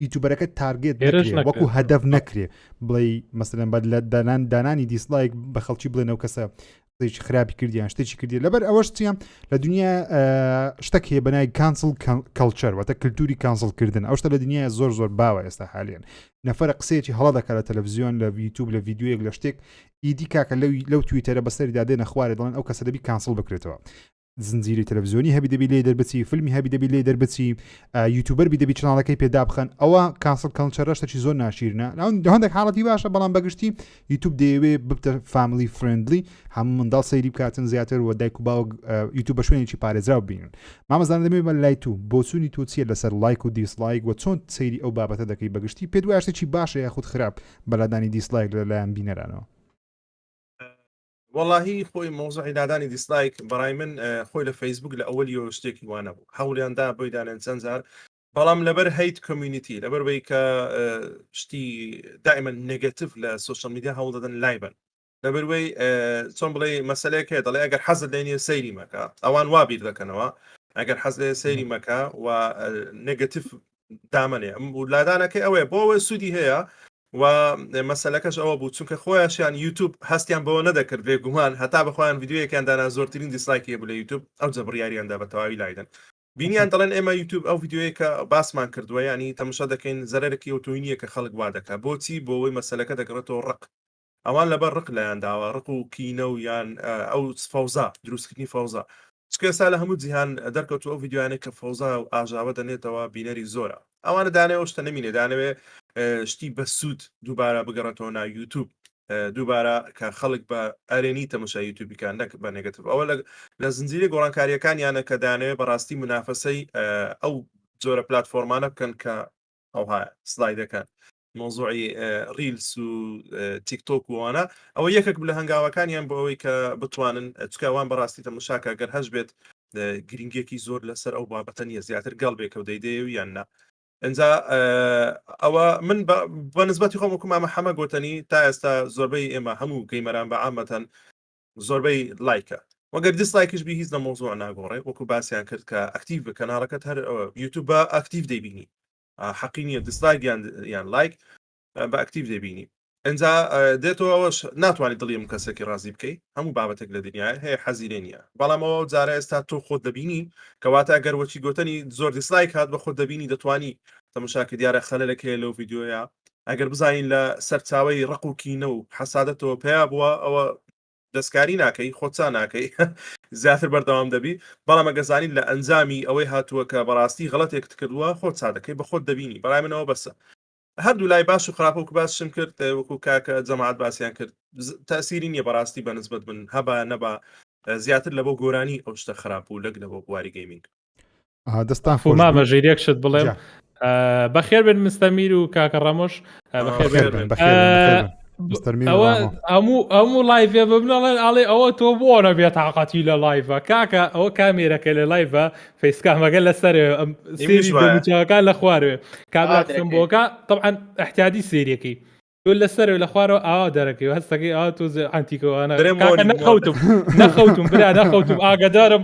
یوتیوبەرەکە تارگێت نەکرێ وەکو هەدەف نەکرێ بڵێ مەسەلەن بە لە دانانی دیسلایک بە خەڵکی بڵێنەوە کەسە شتێکی خراپی کردیان شتێکی کردی لەبەر ئەوەش چیان لە دنیا شتێک هەیە بەنای کانسل کەلچەر واتە کللتوری کانسلکردن ئەو شتە لە دنیای زۆر باوە ئێستا حالیان نەفەرە قسەیەکی هەڵا دەکات لە تەلەڤیزیۆن لە یوتیوب لە ڤیدیۆیەک لە شتێک ئیدی کاکە لەو تویتەرە بەسەری دادێنە خوارێ دەڵێن ئەو کەسە دەبی کانسل بکرێتەوە زنجیری تەلەڤیزیۆنی هەبی دەبی لێ دەربچی فیلمی هەبی دەبی لێ دەربچی یوتیوبەر بی دەبی چناڵەکەی پێدا بخەن ئەوە کانسل کەلچەرە شتێکی زۆر ناشیرنە هەندێک حاڵەتی باشە بەڵام بەگشتی یوتیوب دەیەوێ ببتە فامیلی فرندلی هەموو منداڵ سەیری بکاتن زیاتر و دایک و باوک یوتیوب بە شوێنێکی پارێزراو ببینن مامەزان دەمێ بە لای تو بۆچوونی تۆ چیە لەسەر لایک و دیسلایک و چۆن سەیری ئەو بابەتە دەکەی بەگشتی پێ دوای شتێکی باشە یاخود خراپ بەلادانی دیسلایک لەلایەن بینەرانەوە واللهی خۆی مۆزوعی دادانی دیسلایک بەڕای من خۆی لە فەیسبوک لە ئەوەلیەوە شتێکی وانە بوو هەوڵیاندا بۆی دانێن چەند جار بەڵام لەبەر هەیت کۆمیونیتی لەبەرەوەی کە شتی دائما نێگەتیڤ لە سوشەل میدیا هەوڵ دەدەن لای بن لەبەروەی چۆن بڵێ مەسلەیەک هەیە دەڵێ ئەگەر حەزت لێنێ سەیری مەکە ئەوان وابیر دەکەنەوە ئەگەر حەز لێ سەیری مەکە و نگەتیف دامنێ لادانەکەی ئەوەیە بۆ ئەوە سوودی هەیە و مەسلەکەش ئەوە بوو چونکە خۆیانشیان یوتیوب هەستیان بەوە نەدەکرد بێگومان هەتا بەخۆیان ڤیددیوەکیان دانا زۆرترین دیسلایکی بوو لە یوتیوب ئەو جەبڕیاریاندا بە تەواوی لایدن بینیان دەڵێن ئێمە یوتیوب ئەو ڤیددیوەیەکە باسمان کردووە ینی تەماشا دەکەین زەرەرێکی ئۆتۆینیە کە خەڵک وا دەکات بۆچی بۆەوەی مەسلەکە دەگڕێتەوە ڕق ئەوان لەبەر ڕق لایەن داوە ڕق و کینە و یان ئەو فەوزا دروستکردنی فەوزا چکەسا لە هەموو جیهان دەرکەوت ئەو ڤیددیوانێک کە فەوزا و ئاژاوە دەنێتەوە بینەری زۆرە ئەوانە دانێ ئەو شتە نەمینێ دانەوێ شتی بە سوود دووبارە بگەڕێتەوە ناو یوتیوب دووبارە کە خەڵک بە ئەرێنی تەماشا یوتیوبیکان نەک بە نێگەتیڤ ئەوە لە زنجیرە گۆڕانکاریەکانیانە کە دانەوێ بەڕاستی منافەسەی ئەو جۆرە پلتفۆرمانە بکەن کە ئەوها سلایدەکان مۆزوعی ریلس و تیکتۆک وانە ئەوە یەکێک لە هەنگاوەکانیان بۆ ئەوەی کە بتوانن چکاوان بەڕاستی تەماشاکە گەر هەش بێت گرنگێکی زۆر لەسەر ئەو بابەتە نیە زیاتر گەڵبێکە و دەیدێ و یاننا ئەجا ئەوە من بە نسبەتی خۆم وەکو مامە حەمە گوتنی تا ئێستا زۆربەی ئێمە هەموو گەیمەران بە عامەتەن زۆربەی لایکە وەگەر دیسلایکش بی هیچ لە مۆزوع ناگۆڕێ وەکو باسییان کرد کە ئەکتیڤ بە کەناڵەکەت هەر یوتیوب بە ئەکتیڤ دەیبینی حەقی نییە دیسلایک یان لایک بە ئەکتیڤ دەبینی ئەجا دێتەوە ئەوەش ناتوانانی دڵیم کەسێکی ڕازی بکەیت هەموو بابەتێک لە دنیای هەیە حەزیرێ نیە بەڵام ئەوە جارە ئێستا تۆ خۆت دەبینی کەواتە گەروەچی گوتنی زۆر دیسلایک هات بە خۆت دەبینی دەتوانی تەماشاکە دیارە خەلەلەکەیە لەو ڤیددیۆیە ئەگەر بزانین لە سەرچاوی ڕق و کینە و حەسادەتەوە پێیا بووە ئەوە دەستکاری ناکەی خۆچان ناکەی زیاتر بەردەوام دەبی بەڵام ئەگەزانین لە ئەنجامی ئەوەی هاتووە کە بەڕاستی غەڵەتێک کردووە خۆت چادەکەی بە خۆت دەبینی بەڵای منەوە بەسە هەردوو لای باش و خراپە وکو باسشم کرد وەکو کاکە جەماعەت باسییان کرد تاسیری نییە بەڕاستی بەنسبەت بن هەبا نەبا زیاتر لە بۆ گۆرانی ئەو شتە خراپ و لەک لە بۆ بواری گەیمینگ دەستان مامە ژێریەک شت بڵێم بەخێر بن مستەمیر و کاکە ڕەمۆش هەموو لایڤێ ببنەڵێن ئاڵێ ئەوە تۆ بۆنە بێت تااقەتی لە لایڤە کاکە ئەوە کامێرەکە لە لایڤە فیسکامەگە لەسەر سێریکان لە خوارێ کابراکەم بۆکە طبعا احتیادی سێریەکەی تۆ لەسەر لە خوارەوە ئاوا دەرەکەی و هەستەکەی ئاوا تۆ ئەنتیکەوانە نەخەوتم برا نەخەوتم ئاگدارم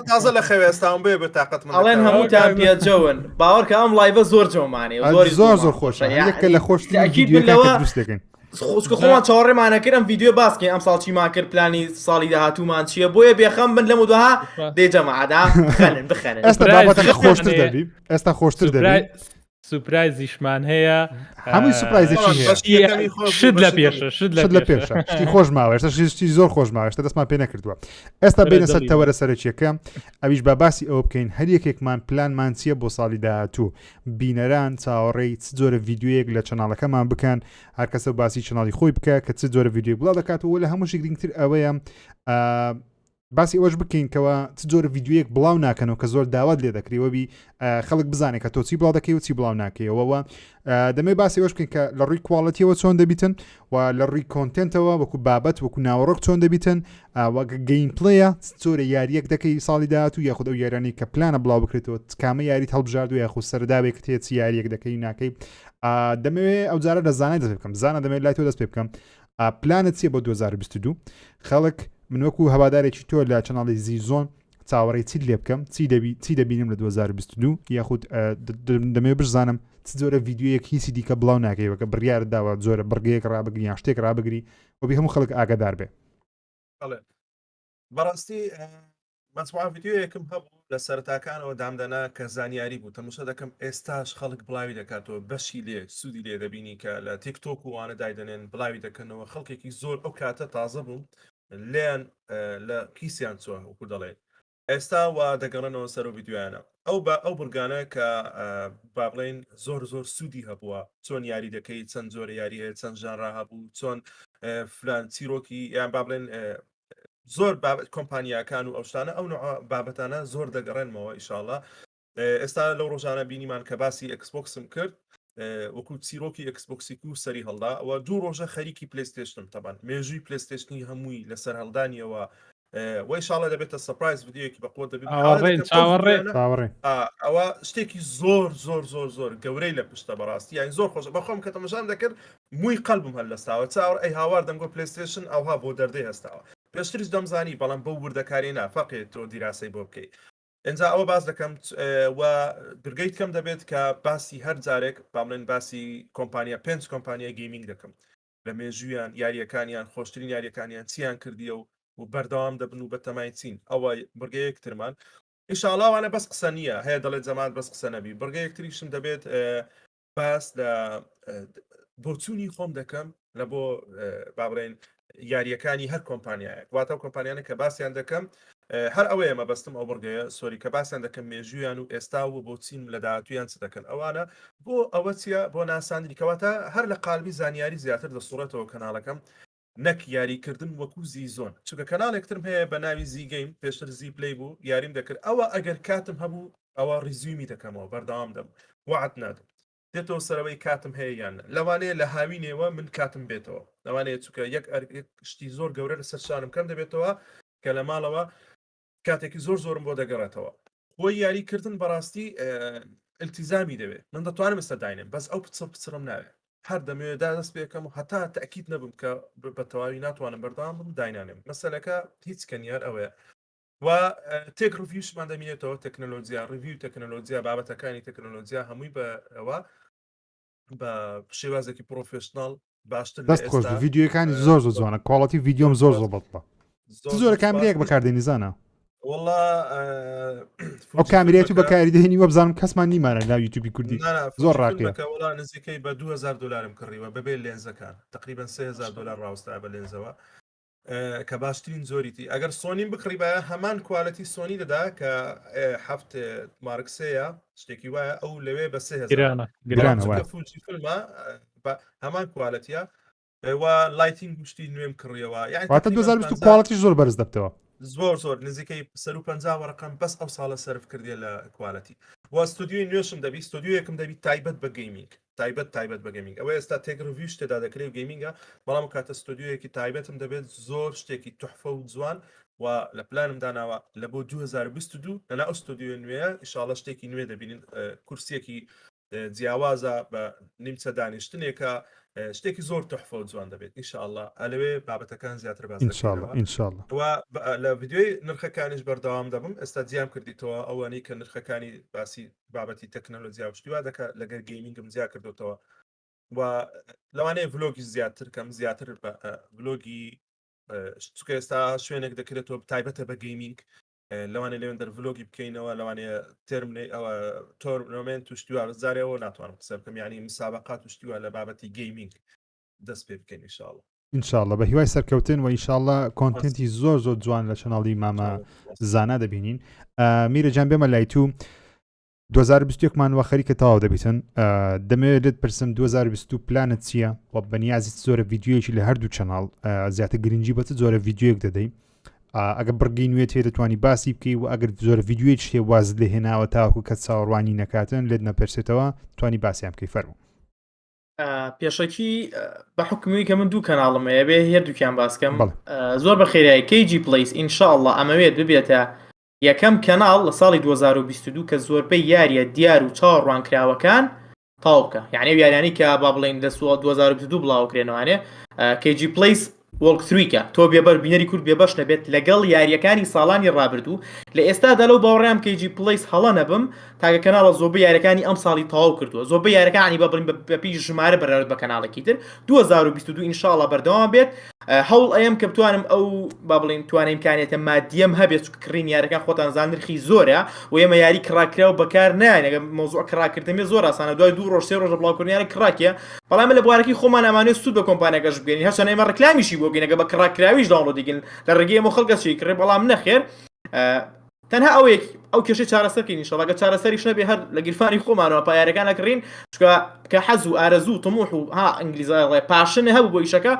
تازە لە خەوێستان بێ بە تااقەت ئەڵێن هەمووتان پێجەون باوەڕکە ئەم لایڤە زۆر جومانێ زۆر زۆر خۆشە یەکە لە خۆشتەکەن خۆشکە خۆمان چاوەڕێمانەکردم ڤیددیو باسکەین ئەم ساڵ چیمان کرد پلانی ساڵی داهاتوومان چییە بۆیە بێخەم بن لەم دوها دێجەمەعادا بخەنن ئێستا بابەتەکە خۆشتر دەبی ئێستا خۆشتر دەبی سوپرایزیشمان هەیە هەمووی سوپرایزێکی شت لە پێشە شت لە پێشە شتی خۆش ماوە ئێستا شتی زۆر خۆش ماوە ئێستا دەستمان پێ نەکردووە ئێستا بینە سەر تەوەرە سەرچیەکە ئەویش بە باسی ئەوە بکەین هەر یەکێکمان پلانمان چییە بۆ ساڵی داهاتوو بینەران چاوەڕێی چ جۆرە ڤیددیوەیەک لە چەناڵەکەمان بکەن هەر کەسە باسی چەناڵی خۆی بکە کە چ جۆرە ڤیددیو بڵاو دەکاتەوە لە هەموو شێک گرنگتر ئەوەیە باسی ئەوەش بکەین کەەوە چ جۆرە ڤیددیوەیەک بڵاو ناکەنەوە کە زۆر داوات لێ دەکریوەبی خەڵک بزانێت کە تۆ چی بڵاو دەکەی و چی بڵاو ناکەیەوەوە دەمەوێت باسی ئەوەش بکەین کە لە ڕووی کوواڵەتیەوە چۆن دەبیتن و لە ڕووی کۆنتنتەوە وەکو بابەت وەکو ناوەڕۆک چۆن دەبیتن وەکە گەیم پڵەیە چۆرە یاریەک دەکەی ساڵی داهاتوو یاخود ئەو یارانی کە پلانە بڵاو بکرێتەوە کامە یاریت هەڵبژاردو یاخود سەرداوێک تێت یاریەک دەکەی ناکەی دەمەوێت ئەو جارە لە زانای دەست بکەم زانە دەمەوێت لای تۆ دەست پێ بکەم پلانت چیە بۆ 2022 خەڵک من وەکو هەوادارێکی تۆ لە چەناڵی زیزۆن چاوەڕێی چیت لێ بکەم چی دەبینم لە 2022 یاخود دەمەوێت بشزانم چ جۆرە ڤیددیوەیەک هیچی دیکە بڵاو ناکەیەوە کە بڕیارت داوە جۆرە بڕگەیەک ڕابگری یان شتێک ڕابگری وەبی هەموو خەڵک ئاگادار بێ بەڕاستی مەجموعە ڤیددیویەکم هەبوو لە سەرتاکانەوە دامدەنا کە زانیاری بوو تەماشا دەکەم ئێستاش خەڵک بڵاوی دەکاتەوە بەشی لێ سوودی لێ دەبینی کە لە تیکتۆک و وانە دایدەنێن بڵاوی دەکەنەوە خەڵکێکی زۆر ئەو کاتە تازە بوو لیان لە کیسیان چوە وەکو دەڵێ ئێستا وا دەگەڕنەوە سەر و ڤیددیویانە ئەو بورگانە کە با بڵێن زۆر زۆر سوودی هەبووە چۆن یاری دەکەی چەند زۆرە یاری هەیە چەند ژانرا هەبوو چۆن فلان چیرۆکی یان با بڵێن زۆر کۆمپانیاکان و ئەو شتانە ئەو بابەتانە زۆر دەگەڕێنمەوە ئیشاڵڵا ئێستا لەو ڕۆژانە بینیمان کە باسی ئەکسبۆکسم کرد وەکو چیرۆکی ئەکسبۆکسیک و سەری هەڵدا ئەوە دوو ڕۆژە خەریکی پلەیستێشنم تەبان مێژووی پلەیستێشنی هەمووی لەسەر هەڵدانیەوە وەیشاڵە دەبێتە سەپرایز ڤیددیوەکی بەقوە دەبێت چاوەڕێ ئەوە شتێکی زۆر زۆر زۆر زۆر گەورەی لە پشتە بەڕاستی یان زۆر خۆش بەخۆم کە تەمەشان دەکرد مووی قەلبم هەر لەستاوە چاوەڕ ئەی هاوار دەمگۆ پلیستیشن ئەوها بۆ دەردەی هەستاوە پێشتریش دەمزانی بەڵام بەو وردەکاری نافەقێت تۆ دیراسی بۆ بکەیت ئەجا ئەوە باز دەکەم و گرگەیت کەم دەبێت کە باسی هەر جارێک باڵێن باسی کۆمپانیا 5 کۆمپانیای گەیمینگ دەکەم لە مێژویان یاریەکانیان خۆشترین یاریەکانیان چیان کردیە و بەردەوام دەبن و بە تەمای چین ئەوە بڕگەیەکترمان ئینشاڵاوانە بەس قسە نییە هەیە دەڵێت زەمان بەس قسە نەبی بڕگەیەکتریشم دەبێت باس لە بۆچوونی خۆم دەکەم لە بۆ بابڕێن یاریەکانی هەر کۆمپانیایە واتە کۆمپانیانە کە باسییان دەکەم هەر ئەوەیە مە بەستم ئەو بڕگەیە سۆری کە باسییان دەکەم مێژویان و ئێستا و بۆ چین لە داهاتویان چ دەکەن ئەوانە بۆ ئەوە چیە بۆ ناساندنیکەواتە هەر لە قالبی زانیاری زیاتر دەسوڕێتەوە کەناڵەکەم نەک یاریکردن وەکو زیزۆن چونکە کەناڵێکترم هەیە بە ناوی زیگەیم پێشتر زی پلی بوو یاریم دەکرد ئەوە ئەگەر کاتم هەبوو ئەوە ریزیومی دەکەمەوە بەردەوام دەم وعد نادم دێتەوە سەرەوەی کاتم هەیە یان لەوانەیە لە هاوینێەوە من کاتم بێتەوە لەوانەیە چونکە یەک شتی زۆر گەورە لە سەرشانم کەم دەبێتەوە کە لە ماڵەوە کاتێکی زۆر زۆرم بۆ دەگەڕێتەوە خۆی یاریکردن بەڕاستی التیزامی دەوێت من دەتوانم ئێستا داینم بەس ئەو پچڕم ناوێت هەر دەمەوێت دەست پێکەم و هەتا تاکید نەبم کە بە تەواوی ناتوانم بەردەوام بم داینانم مەسەلەکە هیچ کەنیار ئەوەیە و تێک ڕڤیوشمان دەمێتەوە تەکنەلۆجیا ڕڤیو تەکنەلۆجیا بابەتەکانی تەکنەلۆجیا هەمووی بەەوە بە شێوازێکی پرۆفێشناڵ باشتر دەست خۆش ڤیددیوەکانی زۆر زۆر جوانە کواڵەتی ڤیددیۆم زۆر زۆر بەڵە زۆر کامرەیەک بەکاردێنی زانە والله ئەو کامرێت و بەکاری دێنی وە بزانم کەسمان نیمانە ناو یوتیوبی کوردی زۆر ڕاکەوە وڵا نزیکەی بە 2000 دلارم کڕیوە بەبێ لێنزەکان تقریبا 3000 دلار ڕاوستا بە لێنزەوە کە باشترین زۆریتی ئەگەر سۆنیم بکڕی بە هەمان کوالەتی سۆنی دەدا کە هەفت مارکسەیە شتێکی وایە ئەو لەوێ بە 3000 فیلمە هەمان کوالەتیە و لایتینگ گشتی نوێم کڕیەوە یعنی 2020 کوالەتی زۆر بەرز دەبتەوە زۆر نزیکەی 150 وەرەقەم بەس ئەو ساڵە سرف کردێ لە کوالەتی و ستودیۆی نوێشم دەبی ستودیۆیەکم دەبی تایبەت بە گەیمینگ تایبەت بە گەیمینگ ئەوە ئێستا تێک ڕڤیو تێدا دەکرێت گەیمینگە بەڵام کاتە ستودیۆیەکی تایبەتم دەبێت زۆر شتێکی تحفە و جوان و لە پلانم داناوە لە بۆ 2022 لەنا ئەو ستودیۆ نوێە ئیشاڵە شتێکی نوێ دەبینین کورسیەکی جیاوازە بە نیمچە دانیشتنێکە شتێکی زۆر تحفە و جوان دەبێت ئینشاءالله ئەلەوێ بابەتەکان زیاتر باز ئینشاءالله و لە ڤیددیۆی نرخەکانیش بەردەوام دەبم ئێستا جیام کردیتەوە ئەوانەی کە نرخەکانی باسی بابەتی تەکنەلۆجیا شتیوا دەکات لەگەر گەیمینگم جیا کردوتەوە و لەوانەیە ڤلۆگی زیاتر کەم زیاتر بە ڤلۆگی چکە ئێستا شوێنێک دەکرێتەوە تایبەتە بە گەیمینگ لەوانێ لەوێن دەرڤلۆگی بکەینەوە لەوانەیە ترمێ ئەوە تۆرنۆمنت توشتیوە زارەوە ناتوانم قسە بکەم ینی مسابقات توشتیوە لە بابەتی گەیمینگ دەست پێ بکەین ئینشاءالله بە هیوای سەرکەوتن و ئینشاءالله کۆنتنتی زۆر زۆر جوان لە چەناڵی مامە زانا دەبینین میرەجان بێمە لای تو 2021مان وە خەریکە تەواو دەبیتن دەمەوێت پرسم 2022 پلانت چییە و بەنیازی زۆرە ڤیددیۆیەکی لە هەردوو چەناڵ زیاتر گرنگی بەت زۆرە ڤیددیۆیەک دەدەی ئەگە بڕگەی نوێت هێ دەتوانی باسی بکەی و ئەگەر زۆر ڤیددیۆی شتێ وازت لێ هێناوە تاوەکو کە چاوەڕوانی نەکاتن لێت نەپرسێتەوە توانی باسییان بکەی فەرموو پێشەکی بە حکومی کە من دوو کەناڵم هەیە بێ هەردووکیان باسکەم زۆر بە خێرایی KG Plays ئینشاءالله ئەمەوێت ببێتە یەکەم کەناڵ لە ساڵی 2022 کە زۆربەی یاریە دیار و چاوەڕوانکراوەکان تاو بکە یعنی یاریانی کە با بڵێن لە 2022 بڵاوکرێنەوەوانێ KG Plays وەڵک 3کە تۆ بێبەر بینەری کورد بێبەش نەبێت لەگەڵ یاریەکانی ساڵانی ڕابردوو لە ئێستادا لەو باوەڕیان KG Plays هەڵە نەبم تاکە کەناڵە زۆربەی یاریەکانی ئەم ساڵی تەواو کردووە زۆربەی یاریەکانی با بڵین بە پیش ژمارە بەرەوت بە کەناڵێکی تر 2022 ئینشاءالله بەردەوام بێت هەوڵ ئەم کە بتوانم ئەو با بڵین توانای امکانیەتە مادیەم هەبێت کڕین یاریەکان خۆتان زان نرخی زۆرە و ئێمە یاری کڕاکراوە بەکار نایە ئەگە مۆزوع کڕاکردنی زۆر ئاسانە دوای 2 ڕۆژ 3 ڕۆژ بڵاوکردنیانی کڕاکیە بەڵام لە بوارەکەی خۆمان ئەمانێت سوود بە کۆمپانیەکەش بگەین هەرچەند ئێمە ڕکلامیشی بۆ بگەین ئەگە بە کڕاکراویش داوڵۆد دیگەن لە ڕێگەی ئەمە خەڵکەچی کڕێ بەڵام نەخێر تەنها ئەو کێشەی چارەسەرکەین ئینشەڵڵا چارەسەریش نەبێ هەر لە گیرفانی خۆمانەوە پایارەکان ئەکڕین چکە کە حەز و ئارەزوو تموح و ها ئینگلیزی پاشنە هەبوو بۆ ئیشەکە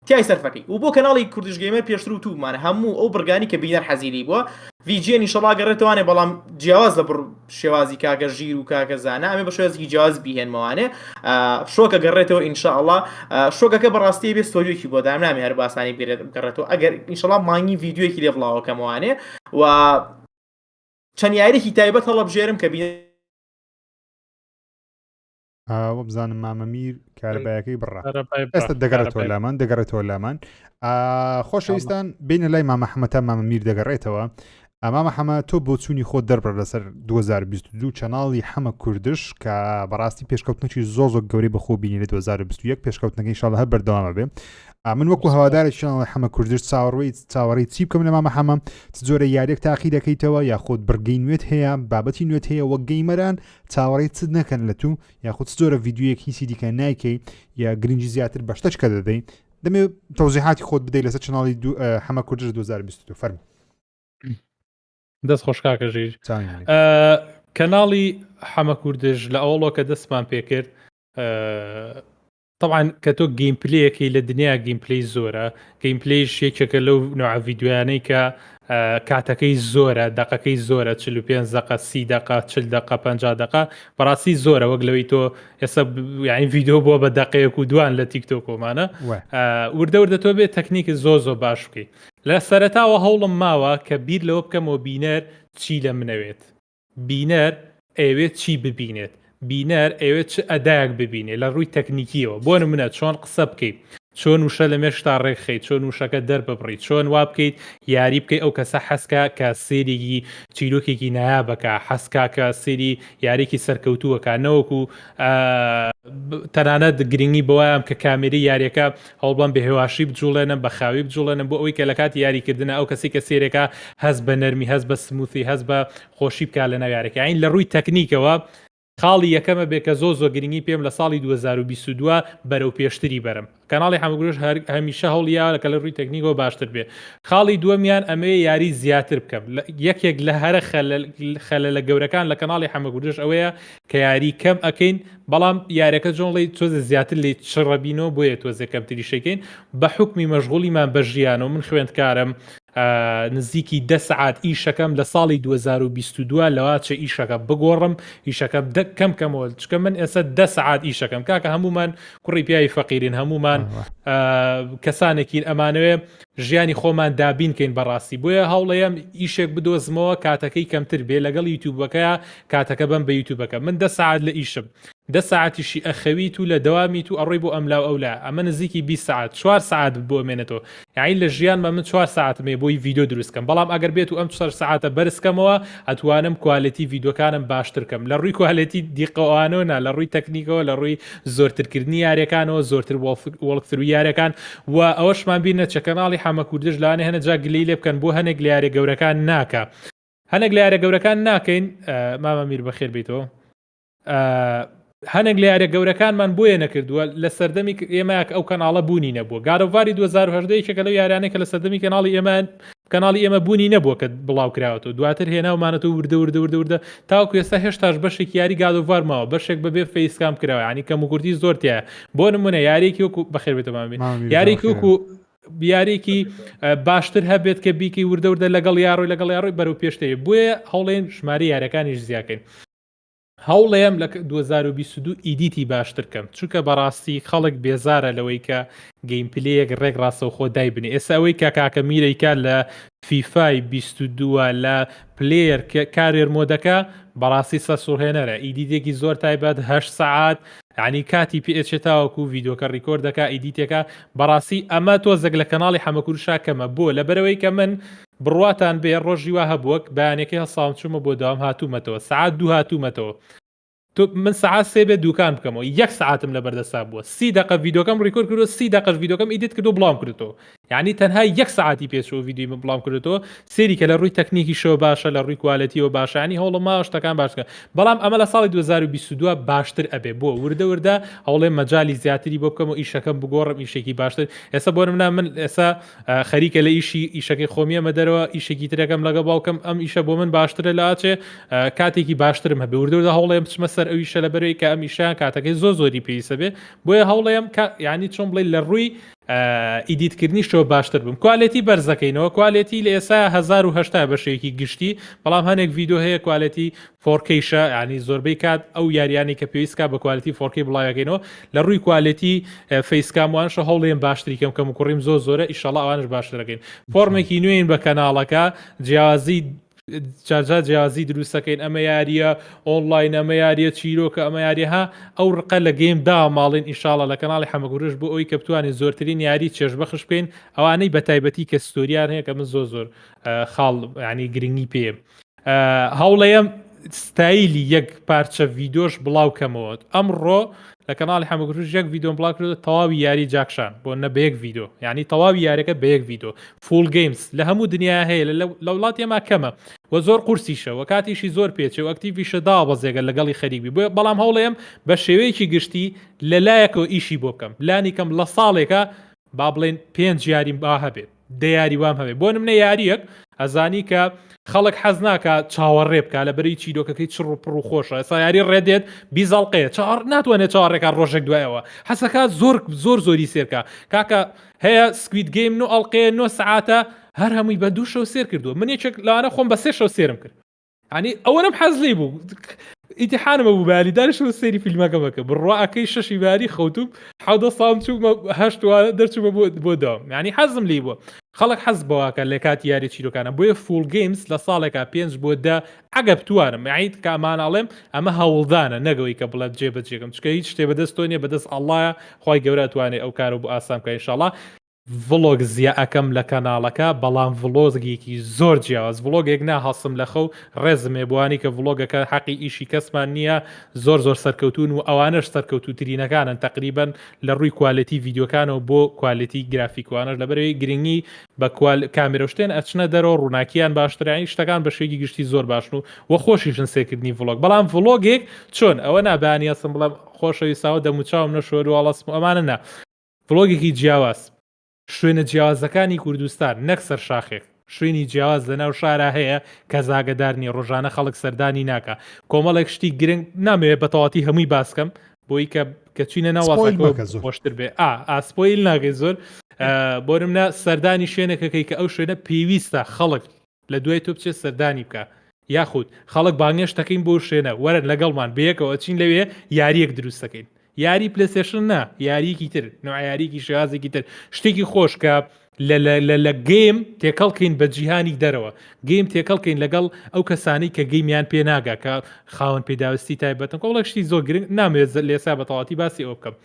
تای سەرفەکەی و بۆ کەناڵی کوردیش گەیمەر پێشتر و تومانە هەموو ئەو بڕگانی کە بینەر حەزیری بووە VGN ئینشەڵڵا گەڕێتوانێ بەڵام جیاواز لە بڕ شێوازی کاکە ژیر و کاکە زانە ئەمێ بە شێوازی جیاواز بیهێنمەوانێ شۆکە گەڕێتەوە ئینشەڵڵا شۆکەکە بەڕاستی بێ ستۆریۆکی بۆ دام نامێ هەر باسانی گەڕێتەوە ئەگەر ئینشەڵڵا مانگی ڤیدیۆیەکی لێ بڵاوەکەمەوانێ و چەند یاریێکی تایبەت هەڵەبژێرم کە وە بزانم مامەمیر کارەبایەکەی بڕا ئێستا دەگەڕێتەوە لامان خۆشەویستان بینە لای مامەحەمەتا مامەمیر دەگەڕێتەوە مامەحەمە تۆ بۆ چوونی خۆت دەربڕ لەسەر 2022 چەناڵی حەمە کوردش کە بەڕاستی پێشکەوتنێکی زۆر گەورەی بەخۆ بینی لە 2021 پێشکەوتنەکەی ئینشاڵڵا هەر بەردەوامە بێ من وەکو هەوادارێکی چەناڵی حەمە کوردش چاوەڕێی چی بکەم لە مامەحەمە جۆرە یاریێک تاقی دەکەیتەوە یاخود بڕگەی نوێت هەیە بابەتی نوێت هەیە وەک گەیمەران چاوەڕێی چ نەکەن لە تو یاخود جۆرە ڤیدیۆیەک هیچی دیکە نایکەی یا گرنگی زیاتر بەشتەچکە دەدەین دەمێ تەوزیحاتی خۆت بدەیت لەسەر چەناڵی حەمە کوردش 2022 فەرمو دەست خۆش کاکەژیر کەناڵی حەمە کوردش لە ئەوڵۆکە دەستمان پێکرد طبعا کە تۆ گەیمپلەیەکی لە دنیا گەیمپلەی زۆرە گەیمپلەیش یەکێکە لەو نوع ڤیدیۆیانەی کە کاتەکەی زۆرە دقەکەی زۆرە 45 دقە 30 دقە 40 دقە 50 دقە بەڕاستی زۆرە وەک لەوەی تۆ ئێستا یعنی ڤیدیۆ بۆ بە دقەیەک و دوان لە تیکتۆکۆمانە وردە تۆ بێت تەکنیکی زۆر باش بکەیت لە سەرەتاوە هەوڵم ماوە کە بیر لەوە بکەمەوە بینەر چی لە منەوێت بینەر ئەوێت چی ببینێت بینەر ئەوێت چ ئەدایەک ببینێت لە ڕووی تەکنیکیەوە بۆ نمونە چۆن قسە بکەیت چۆن وشە لە مێشتا ڕێکخەیت چۆن وشەکە دەرببڕیت چۆن وا بکەیت یاری بکەیت ئەو کەسە حەسکە کە سێریگی چیرۆکێکی نایابەکە حەسکا کە سێری یاریکی سەرکەوتووەکە نەوەکو تەنانەت گرنگی بەوەیان کە کامێری یاریەکە هەوڵبڵم بە هێواشی بجوڵێنن بە خاوی بجوڵێنن بۆ ئەوەی کە لە کاتی یاریکردنە ئەو کەسی کە سێرێکە هەز بە نەرمی هەز بە سموثی هەز بە خۆشی بکات لە ناو یاریەکە عین لە ڕووی تەکنیکەوە خاڵی یەکەمە بێ کە زۆر گرنگی پێم لە ساڵی 2022 بەرەو پێشتری بەرم کەناڵی حەمە کوردش هەمیشە هەوڵیاوە کە لە ڕووی تەکنیکەوە باشتر بێ خاڵی دووەمیان ئەمەیە یاری زیاتر بکەم یەکێک لە هەرە خەلە لە گەورەکان لە کەناڵی حەمە کوردش ئەوەیە کە یاری کەم ئەکەین بەڵام یاریەکە جۆڵی تۆزە زیاتر لێ شڕەبینەوە بۆیە تۆزە کەمتری شەکەین بە حکمی مەشغوڵیمان بە ژیانەوە من خوێندکارم نزیکی 10 سعات ئیشەکەم لە ساڵی 2022 لەواتچە ئیشەکە بگۆڕم ئیشەکە کەمەوە چکە من ئێستا 10 سعات ئیشەکەم کاکە هەمومان کوڕی پیاوی فەقیرین هەمومان کەسانێکین ئەمانەوێ ژیانی خۆمان دابینکەین بەڕاستی بۆیە هەوڵەیەم ئیشێک بدۆزمەوە کاتەکەی کەمتر بێ لەگەڵ یوتیوبەکەیە کاتەکە بم بە یوتیوبەکە من 10 سعات لە ئیشم 10 ساعتیشی ئەخەویت و لە دەوامیت و ئەڕۆی بۆ ئەملاو ئەولا ئەمە نزیکی 20 ساعت 4 ساعت بۆ مێنێتەوە یعنی لە ژیانمە من 4 ساعتمێ بۆی ڤیدیۆ دروستکەم بەڵام ئەگەر بێت و ئەم 4 ساعتە بەرزکەمەوە ئەتوانم کوالیتی ڤیدیۆکانم باشترکەم لە ڕووی کوالیتی دیقەوانەوە لە ڕووی تەکنیکەوە لە ڕووی زۆرترکردنی یاریەکانەوە زۆرتر وەڵکتر یاریەکان و ئەوەشمان بینە چە کەناڵی حەمە کوردش لانێ هەنە جا گلەی لێ بکەن بۆ هەنێک لە یاریە گەورەکان ناکە هەنێک لە یاریە گەورەکان ناکەین مامەمیر بەخێر بیتەوە هەنێک لە یاریە گەورەکانمان بۆیە نەکردووە لە سەردەمی ئێمەیەک ئەو کەناڵە بوونی نەبووە گارۆڤاری 2010 یەکێکە لەو یارانەیە کە لە سەردەمی کەناڵی ئێمە بوونی نەبووە کە بڵاو کراوەتەوە دواتر هێناومانەوە وردە تاوەکو ئێستا هێشتاش بەشێکی یاری گادۆڤار ماوە بەشێک بەبێ فەیسکام کراوە ینی کەم و کوردی زۆرتیە بۆ نمونە یاریێکی وەکو بەخێر بێتە مامی یاریێکی وەکو بیارێکی باشتر هەبێت کە بیکەی وردە لەگەڵ یاڕۆی بەرەو پێشتەیە بۆیە هەوڵێن ژماری یاریەکانیش زیاکەین هەوڵەیەم لە 2022 ئیدیتی باشتر کەم چونکە بەڕاستی خەڵک بێزارە لەوەی کە گەیمپلەیەک ڕێک ڕاستە و خۆ دایبنێ ئێستا ئەوەی کە کاکە میرەیکات لە فیفای 22 لە پلێر کارێر مۆدەکە بەڕاستی سەسوڕهێنەرە ئیدیتێکی زۆر تایبەت 8 ساعات ینی کاتی پێچێتاوەکو ڤیدیۆکە ڕیکۆرد دەکا ئیدیتێکە بەڕاستی ئەمە تۆزێک لە کەناڵی حەمە کوردشا کەمە بۆ لەبەرەوەی کە من بڕواتان بێ ڕۆژی وا هەبووەک بەیانێکی هەساڵم چوومە بۆ داوام هاتوومەتەوە سعات 2 هاتوومەتەوە من سعات 3 بێ دوکان بکەمەوە 1 ساعتم لە بەردەسا بووە 30 دقە ڤیدیۆکەم ڕیکۆرد کردو 30 دقەش ڤیدیۆکەم ئیدیت کردو بڵاوم کردەوە یعنی تەنها 1 ساعتی پێچەوە ویدیۆی من بڵام کردەوە سێری کە لە ڕووی تەکنیکی شەوە باشە لە ڕووی کوالەتیەوە باشانی هەوڵە ما شتەکان باشکە بەڵام ئەمە لە ساڵی 2022 باشتر ئەبێ بۆ وردە هەوڵێ مەجای زیاتری بۆ بکەم و ئیشەکەم بگۆڕم ئیشێکی باشتر ئێستا بۆ نمونە من ئێستا خەریکە لە ئیشەکەی خۆمیەمە دەرەوە ئیشێکی ترەکەم لەگە باوکەم ئەم ئیشە بۆ من باشترە لاچێ کاتێکی باشترم هەبێ وردە هەوڵێم بچمە سەر ئەو ئیشە لە بەرەوەی کە ئەم ئیشیان کاتەکەی زۆری پێویستە بێ بۆیە هەوڵێم یعنی چۆن بڵێ لە ڕووی ئیدیتکردنی شۆ باشتر بم کوالەتی بەرزەکەینەوە کوالەتی لە ئێستا 1080 بەشەیەکی گشتی بەڵام هەنێک ڤیدۆ هەیە کوالەتی 4Kشە ینی زۆربەی کات ئەو یاریانی کە پێویستکە بە کوالەتی 4K بڵاوەکەینەوە لە ڕووی کوالەتی فەیسکاموانشە هەوڵێن باشتریکەم کەم و کوڕیم زۆرە ئیشەڵا ئەوانش باشترەکەین فۆرمێکی نوێن بە کەناڵەکە جیازی جاجا جیازی دروستەکەین ئەمە یاریە ئۆنلاین ئەمە یاریە چیرۆکە ئەمە یاریها ئەو ڕقە لە گەیمدا ماڵین ئیشاڵە لە کەناڵی حەمەگوروش بۆ ئەوی کە بتوانین زۆرترین یاری چێژبەخش بکەین ئەوانەی بە تایبەتی کە ستۆریان هەیە کە من زۆر خاڵ ینی گرنگی پێم هەوڵەیەم ستایلی یەک پارچە ڤیدۆش بڵاوکەمەوە ئەمڕۆ لە کەناڵی حەمەگوروش یەک ڤیدۆم بڵاو کردو تەواوی یاری جاکشان بۆ نە بە یەک ڤیدۆ یعنی تەواوی یاریەکە بە یەک ڤیدۆ فول گەیمز لە هەموو دنیا هەیە لە وڵاتی ئێمە کەمە و زۆر قورسیشە و کاتیشی زۆر پێچێ و ئەکتیڤیشە دابەزێگە لەگەڵی خەریبی بەڵام هەوڵێم بە شێوەیەکی گشتی لەلایەکەوە ئیشی بۆ بکەم لانی کەم لە ساڵێکە با بڵێن 5 یاریم با هەبێت دیاری وام هەبێت بۆ نمونە یاریەک ئەزانی کە خەڵک حەز ناکە چاوەڕێ بکە لە بەرەی چیرۆکەکەی چڕ و پڕ و خۆشە ئێستا یاری ڕێدێت بیزەڵقەیە ناتوانێت چاوەڕێکە ڕۆژێک دوایەوە حەسەکە زۆری سێرکە کاکە هەیە سکوید گەیم و ئەڵقەیە 9 ساعاتە هەر هەمووی بە 2 شەو سێر کردووە من یەکێک لەوانە خۆم بە 3 شەو سێرم کرد ینی ئەوەنم حەز لێ بوو ئیتیحانمە بوو بالیدارشەوە سێری فیلمەکە بکە بڕواکەی شەشی باری خەوتوب حەودە ساڵم چوومە هەشتوانە دەرچوومە بۆ داوام ینی حەزم لێ بووە خەڵک حەز بەواکە لە کاتی یاری چیرۆکانە بۆیە فول گەیمز لە ساڵێکا 5 بۆ 10 ئەگە بتوانم یعنی کاماناڵێم ئەمە هەوڵدانە نەگەوەی کە بڵێت جێبەجێکم چکە هیچ شتێ بەدەست تۆ نیە بەدەست ئەڵڵایە خی گەورە توانێت ئەو کارە بۆ ئاسان بکە ئینشاڵڵا ڤڵۆگ زیە ئەەکەم لە کەناڵەکە بەڵام ڤڵۆگێکی زۆر جیاواز ڤڵۆگێک ناهەسم لە خەو ڕێزمێ بوانی کە ڤڵۆگەکە حەقی ئیشی کەسمان نییە زۆر سەرکەوتون و ئەوانش سەرکەوتوترینەکانن تقریبن لە ڕووی کوالەتی ڤیددیوکانەوە بۆ کوالەتی گرافیکوانش لەبەرەوەی گرنگی بە کامێرە شتێن ئەچنە دەرەوە ڕووناکیان باشترانی شتەکان بە شێکی گشتی زۆر باشن و خۆشیشن سێکردنی ڤڵۆگ بەڵام ڤڵۆگێک چۆن ئەوە نابانیەسم بڵم خۆشەویستاوە دەموچاوم نەشۆر و ئەڵەسم ئەمانە نا ڤڵۆگێکی جیاواز شوێنە جیاوازەکانی کوردستان نەک سەر شاخێک شوێنی جیاواز لەناو شارە هەیە کە زاگەدارنی ڕۆژانە خەڵک سەردانی ناکە کۆمەڵێک شتی گرنگ نامەوێت بەتەواتی هەمووی باسکەم بۆی کە چینە ناوازەکە خۆشتر بێ ئاسپۆیل ناگەی زۆر بۆ نمونە سەردانی شوێنێکەکەی کە ئەو شوێنە پێویستە خەڵک لە دوای تۆ بچێت سەردانی بکە یاخود خەڵک بانگێشتەکەین بۆ شوێنە وەرن لەگەڵمان بەیەکەوە چین لەوێ یاریەک دروستەکەین یاری پلەسێشن نا یاریکی تر نوعیاریکی شێوازێکی تر شتێکی خۆش کە لە گەیم تێکەڵکەین بە جیهانی دەرەوە گەیم تێکەڵکەین لەگەڵ ئەو کەسانی کە گەیمیان پێ ناگا کە خاوەن پێداویستی تایبەتن کۆڵک شتی زۆر گرنگ نامێت لێسا بە تەواتی باسی ئەو بکەم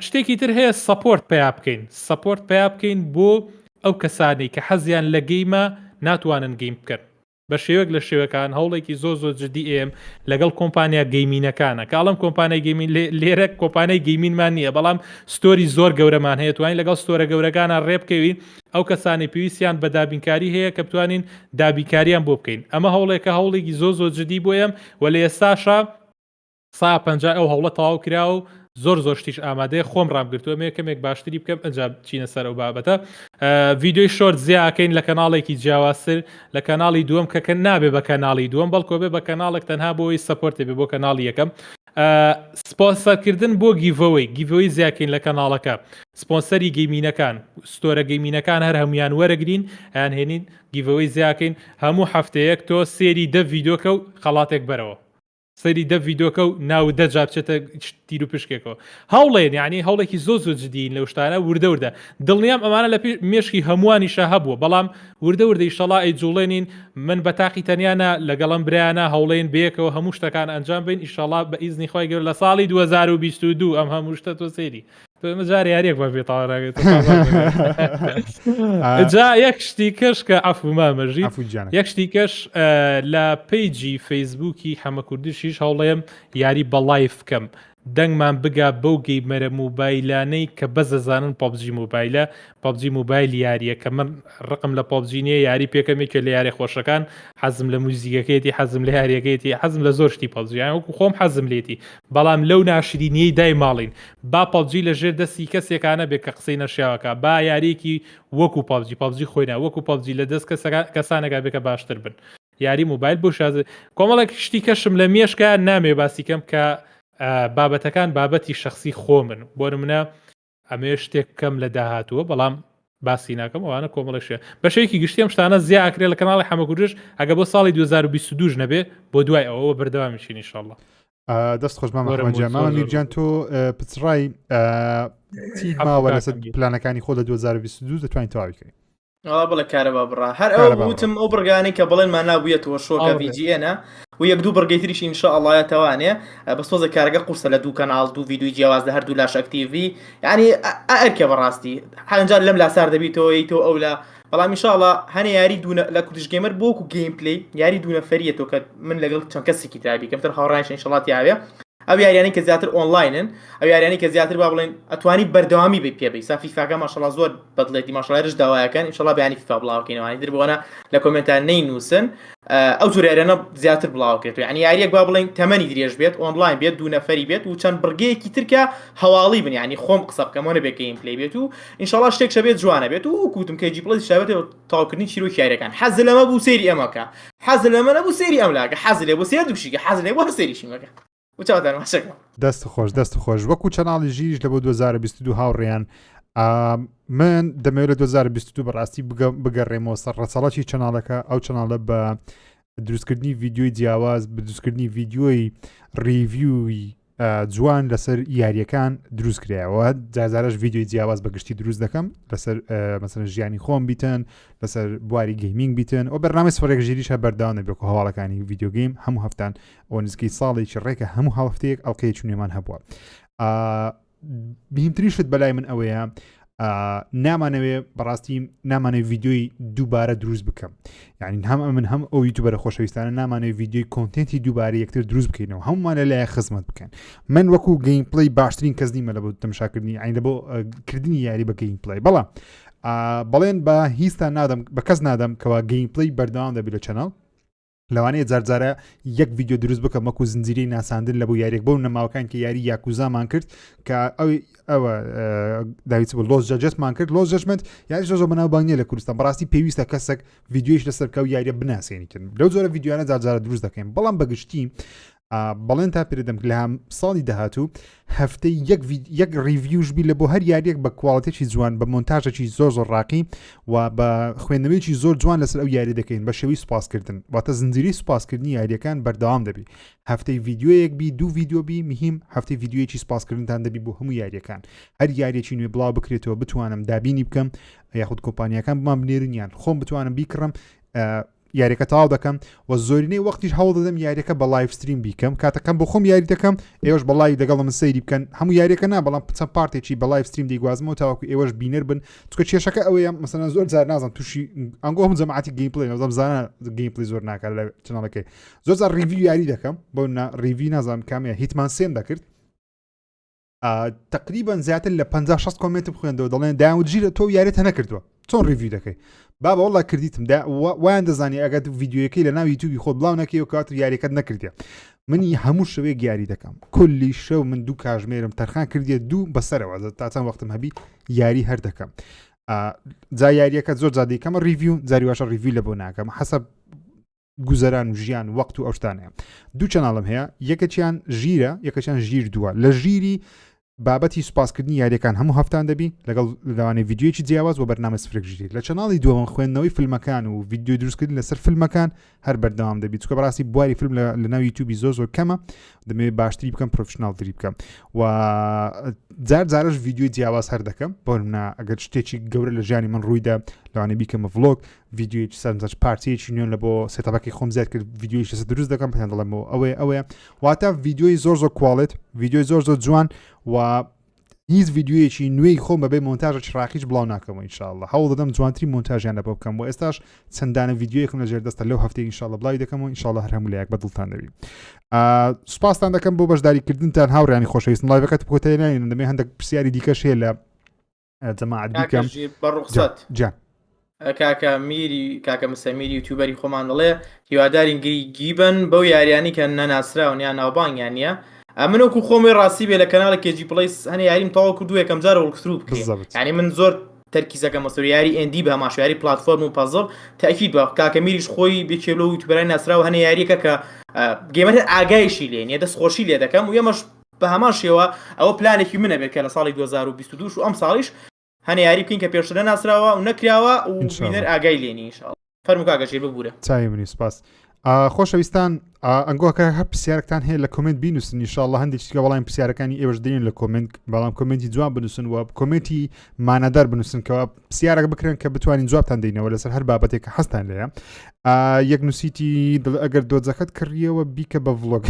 شتێکی تر هەیە سەپۆرت پیا بکەین سەپۆرت پیا بکەین بۆ ئەو کەسانی کە حەزیان لە گەیمە ناتوانن گەیم بکەن بە شێوەک لە شێوەکان هەوڵێکی زۆر جدی ئێم لەگەڵ کۆمپانیا گەیمینەکانە کاڵم کۆمپانای گەیمین لێرە کۆمپانای گەیمینمان نییە بەڵام ستۆری زۆر گەورەمان هەیە توانین لەگەڵ ستۆرە گەورەکانە ڕێبکەوین ئەو کەسانی پێویستیان بە دابینکاری هەیە کە بتوانین دابینکاریان بۆ بکەین ئەمە هەوڵێکە هەوڵێکی زۆر جدی بۆیم و لە ئێستاشە 150 ئەو هەوڵە تەواو کرا و زۆر شتیش ئامادەیە خۆم ڕامگرتووە مێ کەمێک باشتری بکەم ئەنجام چینە سەر ئەو بابەتە ڤیددیۆی شۆرت زیاکەین لە کەناڵێکی جیاوازتر لە کەناڵی دووەم کە نابێ بە کەناڵی دووەم بەڵکۆ بێ بە کەناڵێک تەنها بۆی سەپۆرتێ بێ بۆ کەناڵی یەکەم سپۆنسەرکردن بۆ گیڤەوەی زیاکەین لە کەناڵەکە سپۆنسەری گەیمینەکان ستۆرە گەیمینەکان هەر هەمویان وەرەگرین یان هێنین گیڤەوەی زیاکەین هەموو هەفتەیەک تۆ سێری 10 ڤیدۆکە و خەڵاتێک بەرەوە سەری 10 ڤیدۆکە و ناو 10 جابچێتە تیر و پشکێکەوە هەوڵێن یعنی هەوڵێکی زۆر جدین لەو شتانە وردە دڵنیام ئەمانە لە مێشکی هەمووانیشە هەبووە بەڵام وردە ئیشەڵا ئەیجوڵێنین من بە تاقی تەنیانە لەگەڵم برایانە هەوڵێن بەیەکەوە هەموو شتەکان ئەنجام بین ئیشەڵا بە ئیزنی خۆی گەور لە ساڵی 2022 ئەم هەموو شتە تۆ سێری جار یاریەک بە بێتاڕێت جا یەک شتی کەش کە ئەفومامەژی یەک شتی کەش لە پیجی فەیسبووکی حەمە کوردیشیش هەوڵێم یاری بە لایف بکەم دەنگمان بگا بەو گەیمەرە موبایلانەی کە بەزەزانن پۆبجی موبایلە پۆبجی موبایل یاریە کە من ڕقم لە پۆبجی نیە یاری پێکەمێکە لە یاری خۆشەکان حەزم لە موزیکەکەیەتی حەزم لە یاریەکەیەتی حەزم لە زۆر شتی پۆبجییان وەکو خۆم حەزم لێتی بەڵام لەو ناشرینیەی دای ماڵین با پۆبجی لە ژێر دەستی کەسێکانە بێت کە قسەی نەشیاوەکە با یاریکی وەکو پۆبجی خۆینا وەکو پۆبجی لە دەست کەسانێکا بێکە باشتر بن یاری موبایل بۆ شازە کۆمەڵێک شتی کەشم لە مێشکە نامێ باسیکەم کە بابەتەکان بابەتی شخصی خۆ من بۆ منە ئەمێ شتێک کەم لە داهاتووە بەڵام باسی ناکەم ئەوانە کۆمەڵەشە بەشێکی گشتیم شتانە زیاکرێت لە کەناڵی حەمەکوژش ئەگە بۆ ساڵی 2022 نەبێ بۆ دوای ئەوە بەردەوامیشین ئینشاءالله دەست خۆش مامەجاممە میرجان تۆ پچڕای چی ماوە لەسەر پلانەکانی خۆ لە 2022 دەتوانین تەواویکەین بڵێ کارەبا بڕا هەر ئەو وتم ئەو بڕگانی کە بڵێنمان نابوویەتەوە شۆکە VGN و یەک دوو بڕگەیتریش ئینشاءالله تەوانێ بەستۆزە کارەکە قورسە لە دوو کەناڵ دوو ڤیدیۆی جیاواز لە هەردوو لاش ئەکتیڤی یعنی ئەرکێ بەڕاستی هەنجار لەم لاسار دەبیتەوە ئەیتۆ ئەو لە بەڵام ئینشاءالله هەنێ یاری دوونە لە کوردش گەیمەر بۆکو گەیم پلەی یاری دوو نەفەریەتەوە کە من لەگەڵ چەند کەسێکی تابی کەمتر هاوڕانیش ئینشاءالله تیاوێ ئەو یاریانی کە زیاتر ئۆنلاینن ئەو یاریانی کە زیاتر با بڵێن ئەتوانی بەردەوامی بێ پێبی سافی فاکە ماشەڵڵا زۆر بەدڵێتی ماشەڵایش داوایەکەن ئینشاءالله بەیانی فیفا بڵاوکەینەوانی در بۆنە لە کۆمنتان نەینووسن ئەو جور یاریانە زیاتر بڵاوکرێت یعنی یاریەک با بڵێن تەمەنی درێژ بێت ئۆنلاین بێت دوو نەفەری بێت و چەند بڕگەیەکی ترکە هەواڵی بن یعنی خۆم قسە بکەمەوە بێ گەیم پلەی بێت و ئینشاءالله شتێک شەبێت جوانە بێت و کوتم کە جیپڵی شەبێت تاوکردنی چیرۆکی یاریەکان حەز لەمە بوو سەیری ئەمەکە حەز لەمە نەبوو سەیری ئەملاکە حەز لێ بۆ سێر دووشیکە حەز لێ بۆ سەیریشی مەکە دەست خۆش وەکو چەناڵی ژیریش لە بۆ 2022 هاوڕێیان من دەمەوێت لە 2022 بەڕاستی بگەڕێمەوە سەر ڕەچەڵەتی چەناڵەکە ئەو چەناڵە بە دروستکردنی ڤیدیۆی جیاواز بە دروستکردنی ڤیدیۆی ریڤیوی جوان لەسەر یاریەکان دروست کرایەوە جارجارش ڤیدیۆی جیاواز بەگشتی دروست دەکەم لەسەر مەسەن ژیانی خۆم بیتن لەسەر بواری گەیمینگ بیتن و بەرنامەی سفرێک ژیریش بەرداوام بێت و هەواڵەکانی ڤیدیۆ گەیم هەموو هەفتان ئەو نزیکەی ساڵێکی ڕێکە هەموو هەڵفتەیەک ئەڵقەیە چونێمان هەبووە بهمتریشت بەلای من ئەوەیە نامانەوێ بەڕاستی نامانەوێت ڤیدیۆی دووبارە دروست بکەم یعنی هەم من هەم ئەو یوتیوبەرە خۆشەویستانە نامانەوێت ڤیدیۆی کۆنتنتی دووبارە یەکتر دروست بکەینەوە هەمومان لەلایە خزمەت بکەن من وەکو گەیم پڵی باشترین کەس نیمە لە بۆ تەماشاکردنی عین لە بۆ کردنی یاری بە گەیم پڵی بەڵام بەڵێن بە هیچتا نادەم بە کەس نادەم کەوا گەیم پڵی بەردەوام دەبێت لە چەناڵ لەوانەیە جارجارە یەک ڤیدیۆ دروست بکەم وەکو زنجیرەی ناساندن لە بۆ یاریێک بەو نەماوەکان کە یاری یاکوزامان کرد کە ئەوە داویت بۆ لۆس جەجەسمان کرد لۆس جەجمنت یاری زۆر بەناوبانگیە لە کوردستان بەڕاستی پێویستە کەسێک ڤیدیۆیش لەسەر کە و یاریە بناسیێنیکردن لەو زۆرە ڤیدیۆانە جارجارە دروست دەکەین بەڵام بەگشتی بەڵێن تا پێدەم لە هەم ساڵی داهاتوو هەفتەی یەک ریڤیوش بی لە بۆ هەر یاریەک بە کواڵەتێکی جوان بە مۆنتاژێکی زۆر ڕاقی و بە خوێندنەوەیکی زۆر جوان لەسەر ئەو یاری دەکەین بە شێوەی سوپاسکردن واتە زنجیرەی سوپاسکردنی یاریەکان بەردەوام دەبی هەفتەی ڤیدیۆیەک بی دوو ڤیدیۆ بی مهم هەفتەی ڤیدیۆیەکی سوپاسکردنتان دەبی بۆ هەموو یاریەکان هەر یاریەکی نوێ بڵاو بکرێتەوە بتوانم دابینی بکەم یاخود کۆمپانیەکان بمان بنێرنیان خۆم بتوانم بیکڕم یاریەکە تاو دەکەم و زۆرینەی وەختیش هەوڵ دەدەم یاریەکە بە لایڤ ستریم بیکەم کاتەکەم بۆ خۆم یاری دەکەم ئێوەش بەڵای دەگەڵ من سەیری بکەن هەموو یاریەکە نا بەڵام چەند پارتێکی بە لایڤ ستریم دیگوازمەوە تاوەکو ئێوەش بینەر بن چکە کێشەکە ئەوەیە مەسەلەن زۆر جار نازانم تووشی ئەنگۆ هەم جەماعەتی گەیم پڵێ نەزانم زانە گەیم پڵی زۆر ناکات لە چەناڵەکەی زۆر جار ریڤیو یاری دەکەم بۆ ریڤی نازانم کامەیە هیتمان سێم دەکرد تقریبا زیاتر لە 50-60 کۆمنت بخوێندەوە دەڵێن داوجیرە تۆ یاریت هەنەکردووە چۆن ریڤیو دەکەی بابە وڵا کردیتم وایان دەزانی ئەگەر ڤیدیۆیەکەی لە ناو یوتیوبی خۆت بڵاو نەکەی و کات یاریەکەت نەکردیە منی هەموو شەوەیەک یاری دەکەم کولی شەو من دوو کاژمێرم تەرخان کردیە دوو بەسەرەوە تا چەند وەختم هەبی یاری هەر دەکەم جا یاریەکە زۆر جادەیکەمە ریڤیو جاری واشە ریڤیو لە بۆ ناکەم حەسەب گوزەران و ژیان وەقت و ئەو شتانەیە دوو چەناڵم هەیە یەکەکیان ژیرە یەکەکیان ژیر دووە لە ژیری بابەتی سوپاسکردنی یاریەکان هەموو هەفتان دەبی لەگەڵ لەوانەیە ڤیدیۆیەکی جیاواز و بەرنامە سفرێک ژیری لە چەناڵی دووەم خوێندنەوەی فیلمەکان و ڤیدیۆ دروستکردن لەسەر فیلمەکان هەر بەردەوام دەبی چکە بەڕاستی بواری فیلم لە ناو یوتیوبی زۆر کەمە دەمەوێت باشتری بکەم پرۆفشناڵتری بکەم و جارش ڤیدیۆی جیاواز هەر دەکەم بۆ منە ئەگەر شتێکی گەورە لە ژیانی من ڕوویدا لەوانەیە بیکەمە ڤلۆگ ڤیدیۆیەکی سەرنجەش پارتیەکی نوێن لە بۆ سێتەپەکەی خۆم زیاد کرد ڤیدیۆیش لەسەر دروست دەکەم پێیان دەڵێمەوە ئەوەیە واتە ڤیدیۆی زۆر کواڵێت ڤیدیۆی زۆر جوان و هیچ ڤیددیوەیەکی نوێی خۆم بەبێ مۆنتاژە چراقیش بڵاو ناکەمەوە ئینشاءالله هەوڵ دەدەم جوانترین مۆنتاژیان لە بۆ بکەم و ئێستاش چەندانە ڤیددیوەیەکم لەژێر دەستە لەو هەفتەی ئینشاءالله بڵاوی دەکەمەوە ئینشاءالله هەر هەموو لایەک بەدڵتان دەبی سوپاستان دەکەم بۆ بەشداریکردنتان هاوڕیانی خۆشەویستم لایڤەکەت بکۆتەنین دەمێ هەندێک پرسیاری دیکەش هەیە لە جەماعەت بیکەم بەڕوخسەت جان کاکە میری کاکە مسەمیری یوتیوبەری خۆمان دەڵێ هیواداری گیبن بەو یاریانی کە نەناسراون یان ناوبانگیان نییە منوەکو خۆمی ڕاستی بێ لە کەناڵە کێجی پڵیس هەنێ یاریم تەواو کردو یەکەم جارە وەڵکترو بکەین یعنی من زۆر تەرکیزەکە مەسەر یاری ئەندی بە هەماشیاری پلتفۆرم و پەزڵ تاکید بە کاکە میریش خۆی بێکێ لە یوتیوبەرای ناسرا و هەنێ یاریەکە کە گێمەر ئاگایشی لێ نیە دەستخۆشی لێ دەکەم و یەمەش بە هەمان شێوە ئەوە پلانێکی منە بێت کە لە ساڵی 2022 و ئەم ساڵیش هەنێ یاری بکەین کە پێشتر ناسراوە و نەکراوە و بینەر ئاگای لێنی ئینشاءالله فەرموو کاکەشیر ببوورە چاوی منی سپاس خۆشەویستان ئەنگۆکە هەر پرسیارەکتان هەیە لە کۆمنت بینوسن ئینشاءالله هەندێک شتێکە بەڵام پرسیارەکانی ئێوەش دێن لە کۆمنت بەڵام کۆمنتی جواب بنووسن و کۆمنتی مانەدار بنووسن کەەوە پرسیارەکە بکرێن کە بتوانین جوابتان دەینەوە لەسەر هەر بابەتێک کە هەستان لەیە یەک نووسیتی ئەگەر دۆزەکەت کڕیەوە بیکە بە ڤڵۆگ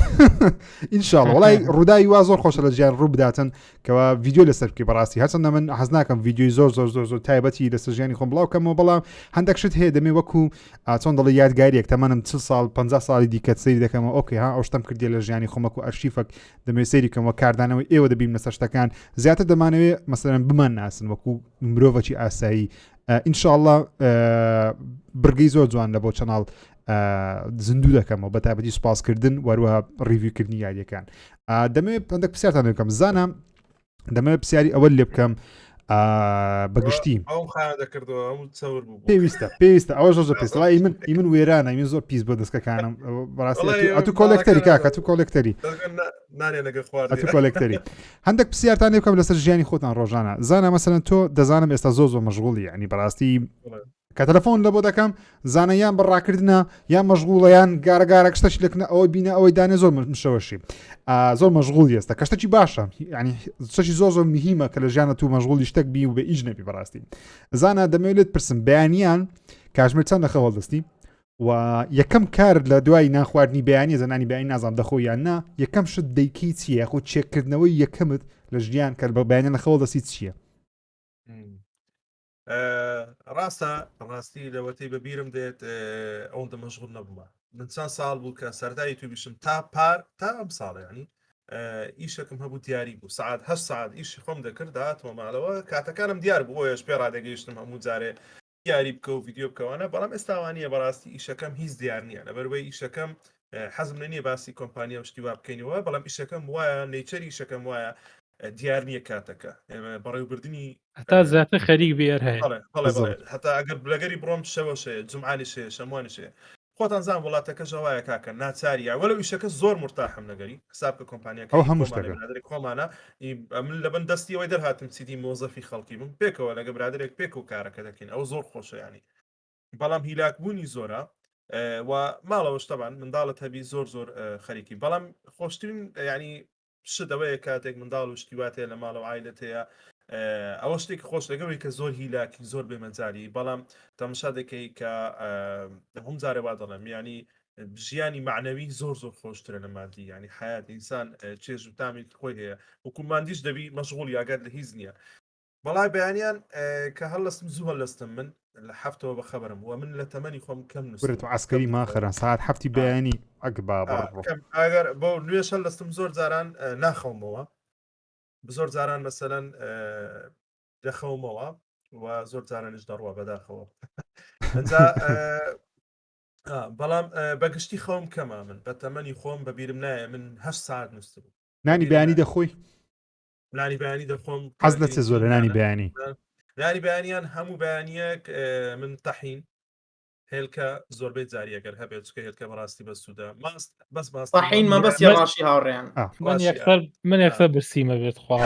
ئینشاءالله وڵای ڕووداوی وا زۆر خۆشە لە ژیان ڕوو بداتن کەەوە ڤیددیو لەسەر بکەی بەڕاستی هەچەندە من حەز ناکەم ڤیددیوی زۆر تایبەتی لەسەر ژیانی خۆم بڵاوکەمەوە بەڵام هەندێک شت هەیە دەمێ وەکو چۆن دەڵێ یادگاریەک تەمەنم 40 ساڵ 50 ساڵی دیکە سەیری دەکەمەوە ئۆکێ ها ئەوشتم کردی لە ژیانی خۆمەک و ئەرشیفەک دەمێ سەیری کەمەوە کاردانەوەی ئێوە دەبین لەسەر شتەکان زیاتر دەمانەوێت مەسەرەن بمان ناسن وەکو مرۆڤەکی ئاسایی ئینشاءالله برگەی زۆر جوان لە بۆ چەناڵ زندوو دەکەمەوە بە تایبەتی سوپاسکردن وەروەها ڕیڤیوکردنی یاریەکان دەمەوێت هەندێک پرسیارتان بکەم زانم دەمەوێت پرسیاری ئەوە لێ بکەم بەگشتی پێویستە ئەوە زۆر پێست من وێرانە من زۆر پیس بۆ دەستەکانم بەڕاستی ئەتو کۆلێکتەری کاکە تو کۆلێکتەری کۆلێکتەری هەندێک پرسیارتان لێ بکەم لەسەر ژیانی خۆتان ڕۆژانە زانە مەسەرەن تۆ دەزانم ئێستا زۆر مەشغوڵی ینی بەڕاستی کە تەلەفۆن لە بۆ دەکەم زانە یان بەڕاکردنە یان مەشغوڵە یان گارەگارە کشتەش لەکنە ئەوەی بینە ئەوەی دانێ زۆر مشەوەشی زۆر مەشغوڵی ئێستا کەشتێکی باشە ینی شتێکی زۆر میهمە کە لە ژیانە تو مەشغوڵی شتێک بی و بە ئیش نەبی بەڕاستی زانە دەمەوێت پرسم بەیانیان کاژمێر چەند لەخەوەڵ دەستی و یەکەم کار لە دوای ناخواردنی بەیانی زەنانی بەیانی نازام دەخۆ یان نا یەکەم شت دەیکەی چییە خۆ چێککردنەوەی یەکەمت لە ژیان کە بە بەیانە لەخەوەڵ دەستی چییە ڕاستی لەوەتی بەبیرم دێت ئەوەندە مەشغوڵ نەبوومە من چەند ساڵ بوو کە سەردای تووبیشم تا ئەم ساڵیانی ئیشەکەم هەبوو دیاری بوو سعات 8 ساعت ئیشی خۆم دەکرد داهاتمە ماڵەوە کاتەکانم دیار بوو ئەوش پێ ڕادەگەیشتم هەموو جارێ یاری بکە و ڤیددیو بکەوانە بەڵام ئێستاوانیە بەڕاستی ئیشەکەم هیچ دیار نییە لەبەرەوەی ئیشەکەم حەزم لە نییە باسی کۆمپانیا شتی وا بکەینەوە بەڵام ئیشەکەم وایە نەیچەری ئیشەکەم وایە دیار نییە کاتەکە بەڕێوەبردننی هەتا زیاتر خەریک بێر هەیە هەتا ئەگەر بلەگەری بڕۆم شەوەشەیە جمعانی شەیە شەموانیشەیە خۆتان زان وڵاتەکە ژەوایە کاکە ناچاریە وەلە ئیشەکە زۆر مرتاحم نەگەری حساب کە کۆمپانیاکە ئەو هەموو خۆمانە من لەبن دەستیەوەی دەرهاتم چیتی مۆزەفی خەڵکی بم پێکەوە لەگە برادێک پێک و کارەکە دەکەین ئەو زۆر خۆشەیانی بەڵام هیلاکبوونی زۆرە و ماڵەوەش تەبان منداڵت هەبی زۆر خەریکی بەڵام خۆشترین ینی شتەوەیە کاتێک منداڵ و شتیواتەیە لە ماڵەوە عایلەت هەیە ئەوە شتێک خۆش لەگەڵی کە زۆر هیلاکی زۆر بێمەجاری بەڵام تەماشا دەکەی کە هەم جارێ وا دەڵێم ینی ژیانی معنەوی زۆر خۆشترە لە مادی ینی حیات ئینسان چێژ و تامی خۆی هەیە وکوماندیش دەبی مەشغوڵ یاگات لە هیچ نییە بەڵای بەیانیان کە هەڵستم زوو هەڵستم من لە هەفتەوە بە خەبرم و من لە تەمەنی خۆم کەم نووسێت و عسکەری ماخەران ساعت هەفتی بەیانی ئەگەر بۆ نوێش هەڵستم زۆر جاران ناخەومەوە زۆر جاران مەسەلەن دەخەومەوە و زۆر جارانش دەڕوە بەداخەوە بەڵام بەگشتی خەوم کەمە من بە تەمەنی خۆم بەبیرم نایە من 8 ساعت نووسم نانی بەیانی دەخۆی نانی بەیانی دەخۆم حەز لە چێ زۆرە نانی بەیانی نانی بەیانیان هەموو بەیانیەک من تەحین هێلکە زۆربەی جاریەگەر هەبێت چکە هێلکە بەڕاستی بە سوودە ماست بەس تەحین مەبەستی ڕاشی هاوڕێیان من یەکسەر برسیمە بێت خوا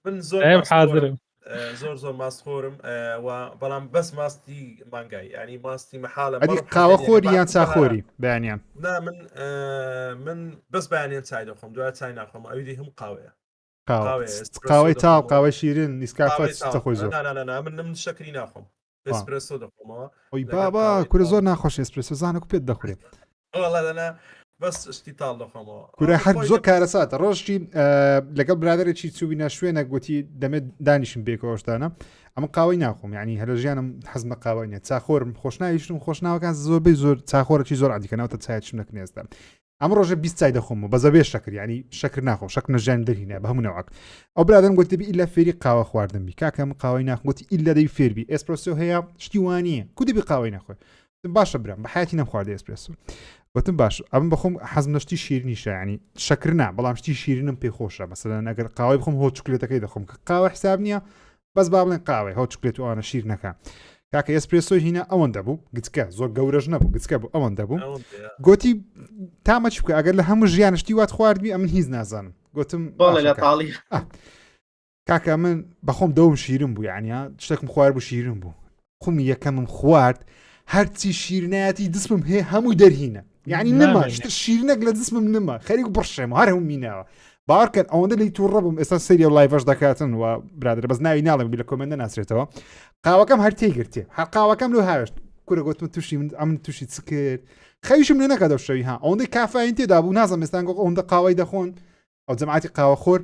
من زۆر حاضرم زۆر ماستخۆرم و بەڵام بەس ماستی مانگای ینی ماستی مەحاڵە قاوە خۆری یان چاخۆری بەیانیان نا من بەس بەیانیان چای دەخۆم دوای چای ناخۆم ئەوی هەموو قاوەیە قاوەی تاڵ قاوە شیرین نیسکافە خۆی زۆر من شەکری ناخۆم ئێسپرسۆ دەخۆمەوە ئەوی بابا کورە زۆر ناخۆش ئێسپرسۆ زانە و پێت دەخورێت وەڵا بەس شتی تاڵ دەخۆمەوە کورە هەر زۆر کارەساتە ڕۆژی لەگەڵ برادێکی چوبینە شوێنە گوتی دەمێت دانیشم بێکەوەشتانە ئەمە قاوەی ناخۆم ینی هەرە ژیانم حەزمە قاوای نیە چاخۆرم خۆشناویشتم خۆشناوەکان زۆربەی زۆر چاخۆرەی زۆر عادیکەناوتە چایەتشم نەکنێستا ئەم ڕۆژە 20 چای دەخۆم بە زەبێ شەکر ینی شەکر ناخۆ شەک نەژیان دەرینە بە هەمونەوەک ئەو برادرم گوتی ئیلا فێری قاوە خواردنبی کاکەم قاوای ناخگوتی ئیلا دەی فێربی ئێسپرسۆ هەیە شتی وانە کو دەبی قاوای نەخۆی باشە برام بە حیاتی نەخواردە ئێسپرسۆ وتم باش ئەم بەخۆم حەزم نشتی شیرنیشە ینی شەکر نا بەڵام شتی شیرینم پێ خۆشە مەسەلەن ئەگەر قاوای بخۆم هۆ چوکلێتەکەی دەخۆم کە قاوە حساب نییە بەس با بڵێن قاوەی هەو چوکلێت و ئەوانە شیر نەکە کاکە ئێسپرسۆی هینە ئەوەن دەبوو گچکە زۆر گەورەش نەبوو گچکە بوو ئەوەن دەبوو گوتی تامە چ بکە ئەگەر لە هەموو ژیانشتی وات خواردبی ئەمن هیچ نازانم گوتم بەڵێ لە تاڵی کاکە من بەخۆم دەوم شیرم بوو یعنی شتێکم خوارد بوو شیرم بوو خومی یەکەمم خوارد هەرچی شیرنایەتی دسمم هەیە هەمووی دەرهینە یعنی نەما شتە شیرنەک لە دسمم نەما خەریک بڕشێمە هەر هەموو میناوە باوەڕکەن ئەوەندە لی تووڕە بووم ئێستا سەری و لایڤەش دەکاتن و برادر بەس ناوی ناڵم بی لە کۆمنتە ناسرێتەوە قاوەکەم هەر تێگرتێ هەر قاوەکەم لەو هاوێشت کورە گوتمە تووشی من ئەمن تووشی چ کرد خەویشم لێ نەکە دەشەوی ها ئەوەندەی کافاین تێدا بوو نازم ئێستان گۆ ئەوەندە قاوای دەخۆن ئەو جەماعەتی قاوەخۆر